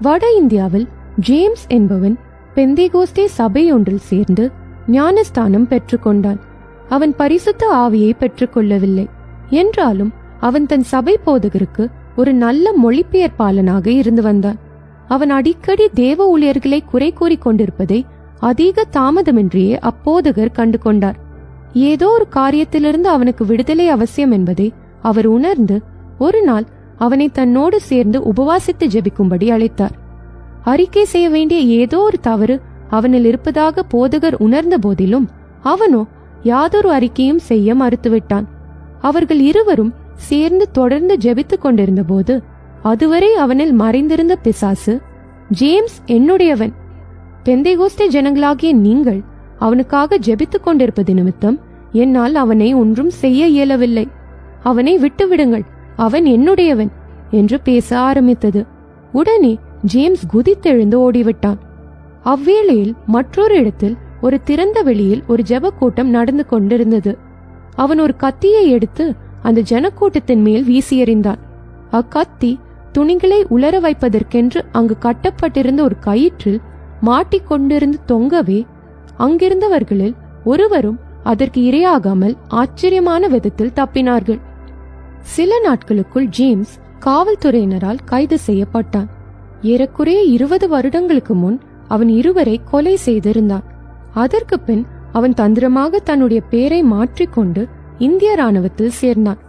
வட இந்தியாவில் ஜேம்ஸ் என்பவன் பெந்தேகோஸ்தே சபையொன்றில் சேர்ந்து ஞானஸ்தானம் பெற்றுக்கொண்டான். அவன் பரிசுத்த ஆவியை பெற்றுக்கொள்ளவில்லை என்றாலும் அவன் தன் சபை போதகருக்கு ஒரு நல்ல மொழிபெயர்ப்பாளனாக இருந்து வந்தான். அவன் அடிக்கடி தேவ ஊழியர்களை குறை கூறிக் கொண்டிருப்பதை அதிக தாமதமின்றியே அப்போதகர் கண்டு கொண்டார். ஏதோ ஒரு காரியத்திலிருந்து அவனுக்கு விடுதலை அவசியம் என்பதை அவர் உணர்ந்து ஒரு நாள் அவனை தன்னோடு சேர்ந்து உபவாசித்து ஜெபிக்கும்படி அழைத்தார். அறிக்கை செய்ய வேண்டிய ஏதோ ஒரு தவறு அவனில் இருப்பதாக போதகர் உணர்ந்த போதிலும் அவனோ யாதொரு அறிக்கையும் செய்ய மறுத்துவிட்டான். அவர்கள் இருவரும் சேர்ந்து தொடர்ந்து ஜெபித்துக் கொண்டிருந்த போது அதுவரை அவனில் மறைந்திருந்த பிசாசு, ஜேம்ஸ் என்னுடையவன், பெந்தேகோஸ்தே ஜனங்களாகிய நீங்கள் அவனுக்காக ஜெபித்துக் கொண்டிருப்பது நிமித்தம் என்னால் அவனை ஒன்றும் செய்ய இயலவில்லை, அவனை விட்டுவிடுங்கள், அவன் என்னுடையவன் என்று பேச ஆரம்பித்தது. உடனே ஜேம்ஸ் குதித்தெழுந்து ஓடிவிட்டான். அவ்வேளையில் மற்றொரு இடத்தில் ஒரு திறந்த வெளியில் ஒரு ஜெப கூட்டம் நடந்து கொண்டிருந்தது. அவன் ஒரு கத்தியை எடுத்து அந்த ஜனக்கூட்டத்தின் மேல் வீசி எறிந்தான். அக்கத்தி துணிகளை உலர வைப்பதற்கென்று அங்கு கட்டப்பட்டிருந்த ஒரு கயிற்றில் மாட்டிக்கொண்டிருந்து தொங்கவே அங்கிருந்தவர்களில் ஒருவரும் அதற்கு இரையாகாமல் ஆச்சரியமான விதத்தில் தப்பினார்கள். சில நாட்களுக்குள் ஜேம்ஸ் காவல்துறையினரால் கைது செய்யப்பட்டான். ஏறக்குறைய 20 வருடங்களுக்கு முன் அவன் இருவரை கொலை செய்திருந்தான். அதற்கு பின் அவன் தந்திரமாக தன்னுடைய பெயரை மாற்றிக்கொண்டு இந்திய ராணுவத்தில் சேர்ந்தான்.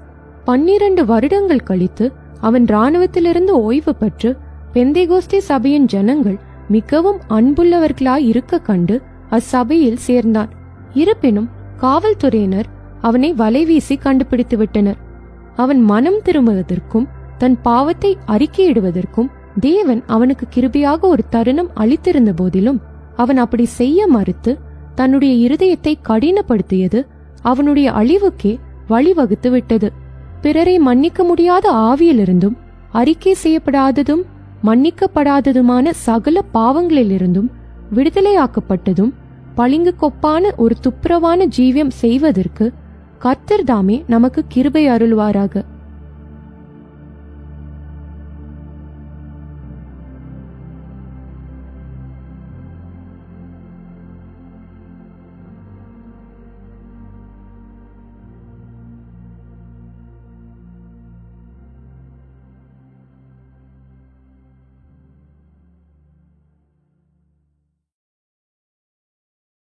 12 வருடங்கள் கழித்து அவன் ராணுவத்திலிருந்து ஓய்வு பெற்று பெந்தேகோஸ்தே சபையின் ஜனங்கள் மிகவும் அன்புள்ளவர்களாய் இருக்க கண்டு அச்சபையில் சேர்ந்தான். இருப்பினும் காவல்துறையினர் அவனை வலைவீசி கண்டுபிடித்து விட்டனர். அவன் மனம் திரும்புவதற்கும் தன் பாவத்தை அறிக்கையிடுவதற்கும் தேவன் அவனுக்கு கிருபையாக ஒரு தருணம் அளித்திருந்த போதிலும் அவன் அப்படி செய்ய மறுத்து தன்னுடைய இருதயத்தை கடினப்படுத்தியது அவனுடைய அழிவுக்கே வழிவகுத்து விட்டது. பிறரை மன்னிக்க முடியாத ஆவியிலிருந்தும் அறிக்கை செய்யப்படாததும் மன்னிக்கப்படாததுமான சகல பாவங்களிலிருந்தும் விடுதலையாக்கப்பட்டதும் பளிங்கு கொப்பான ஒரு துப்புரவான ஜீவியம் செய்வதற்கு கர்த்தர் தாமே நமக்கு கிருபை அருள்வாராக.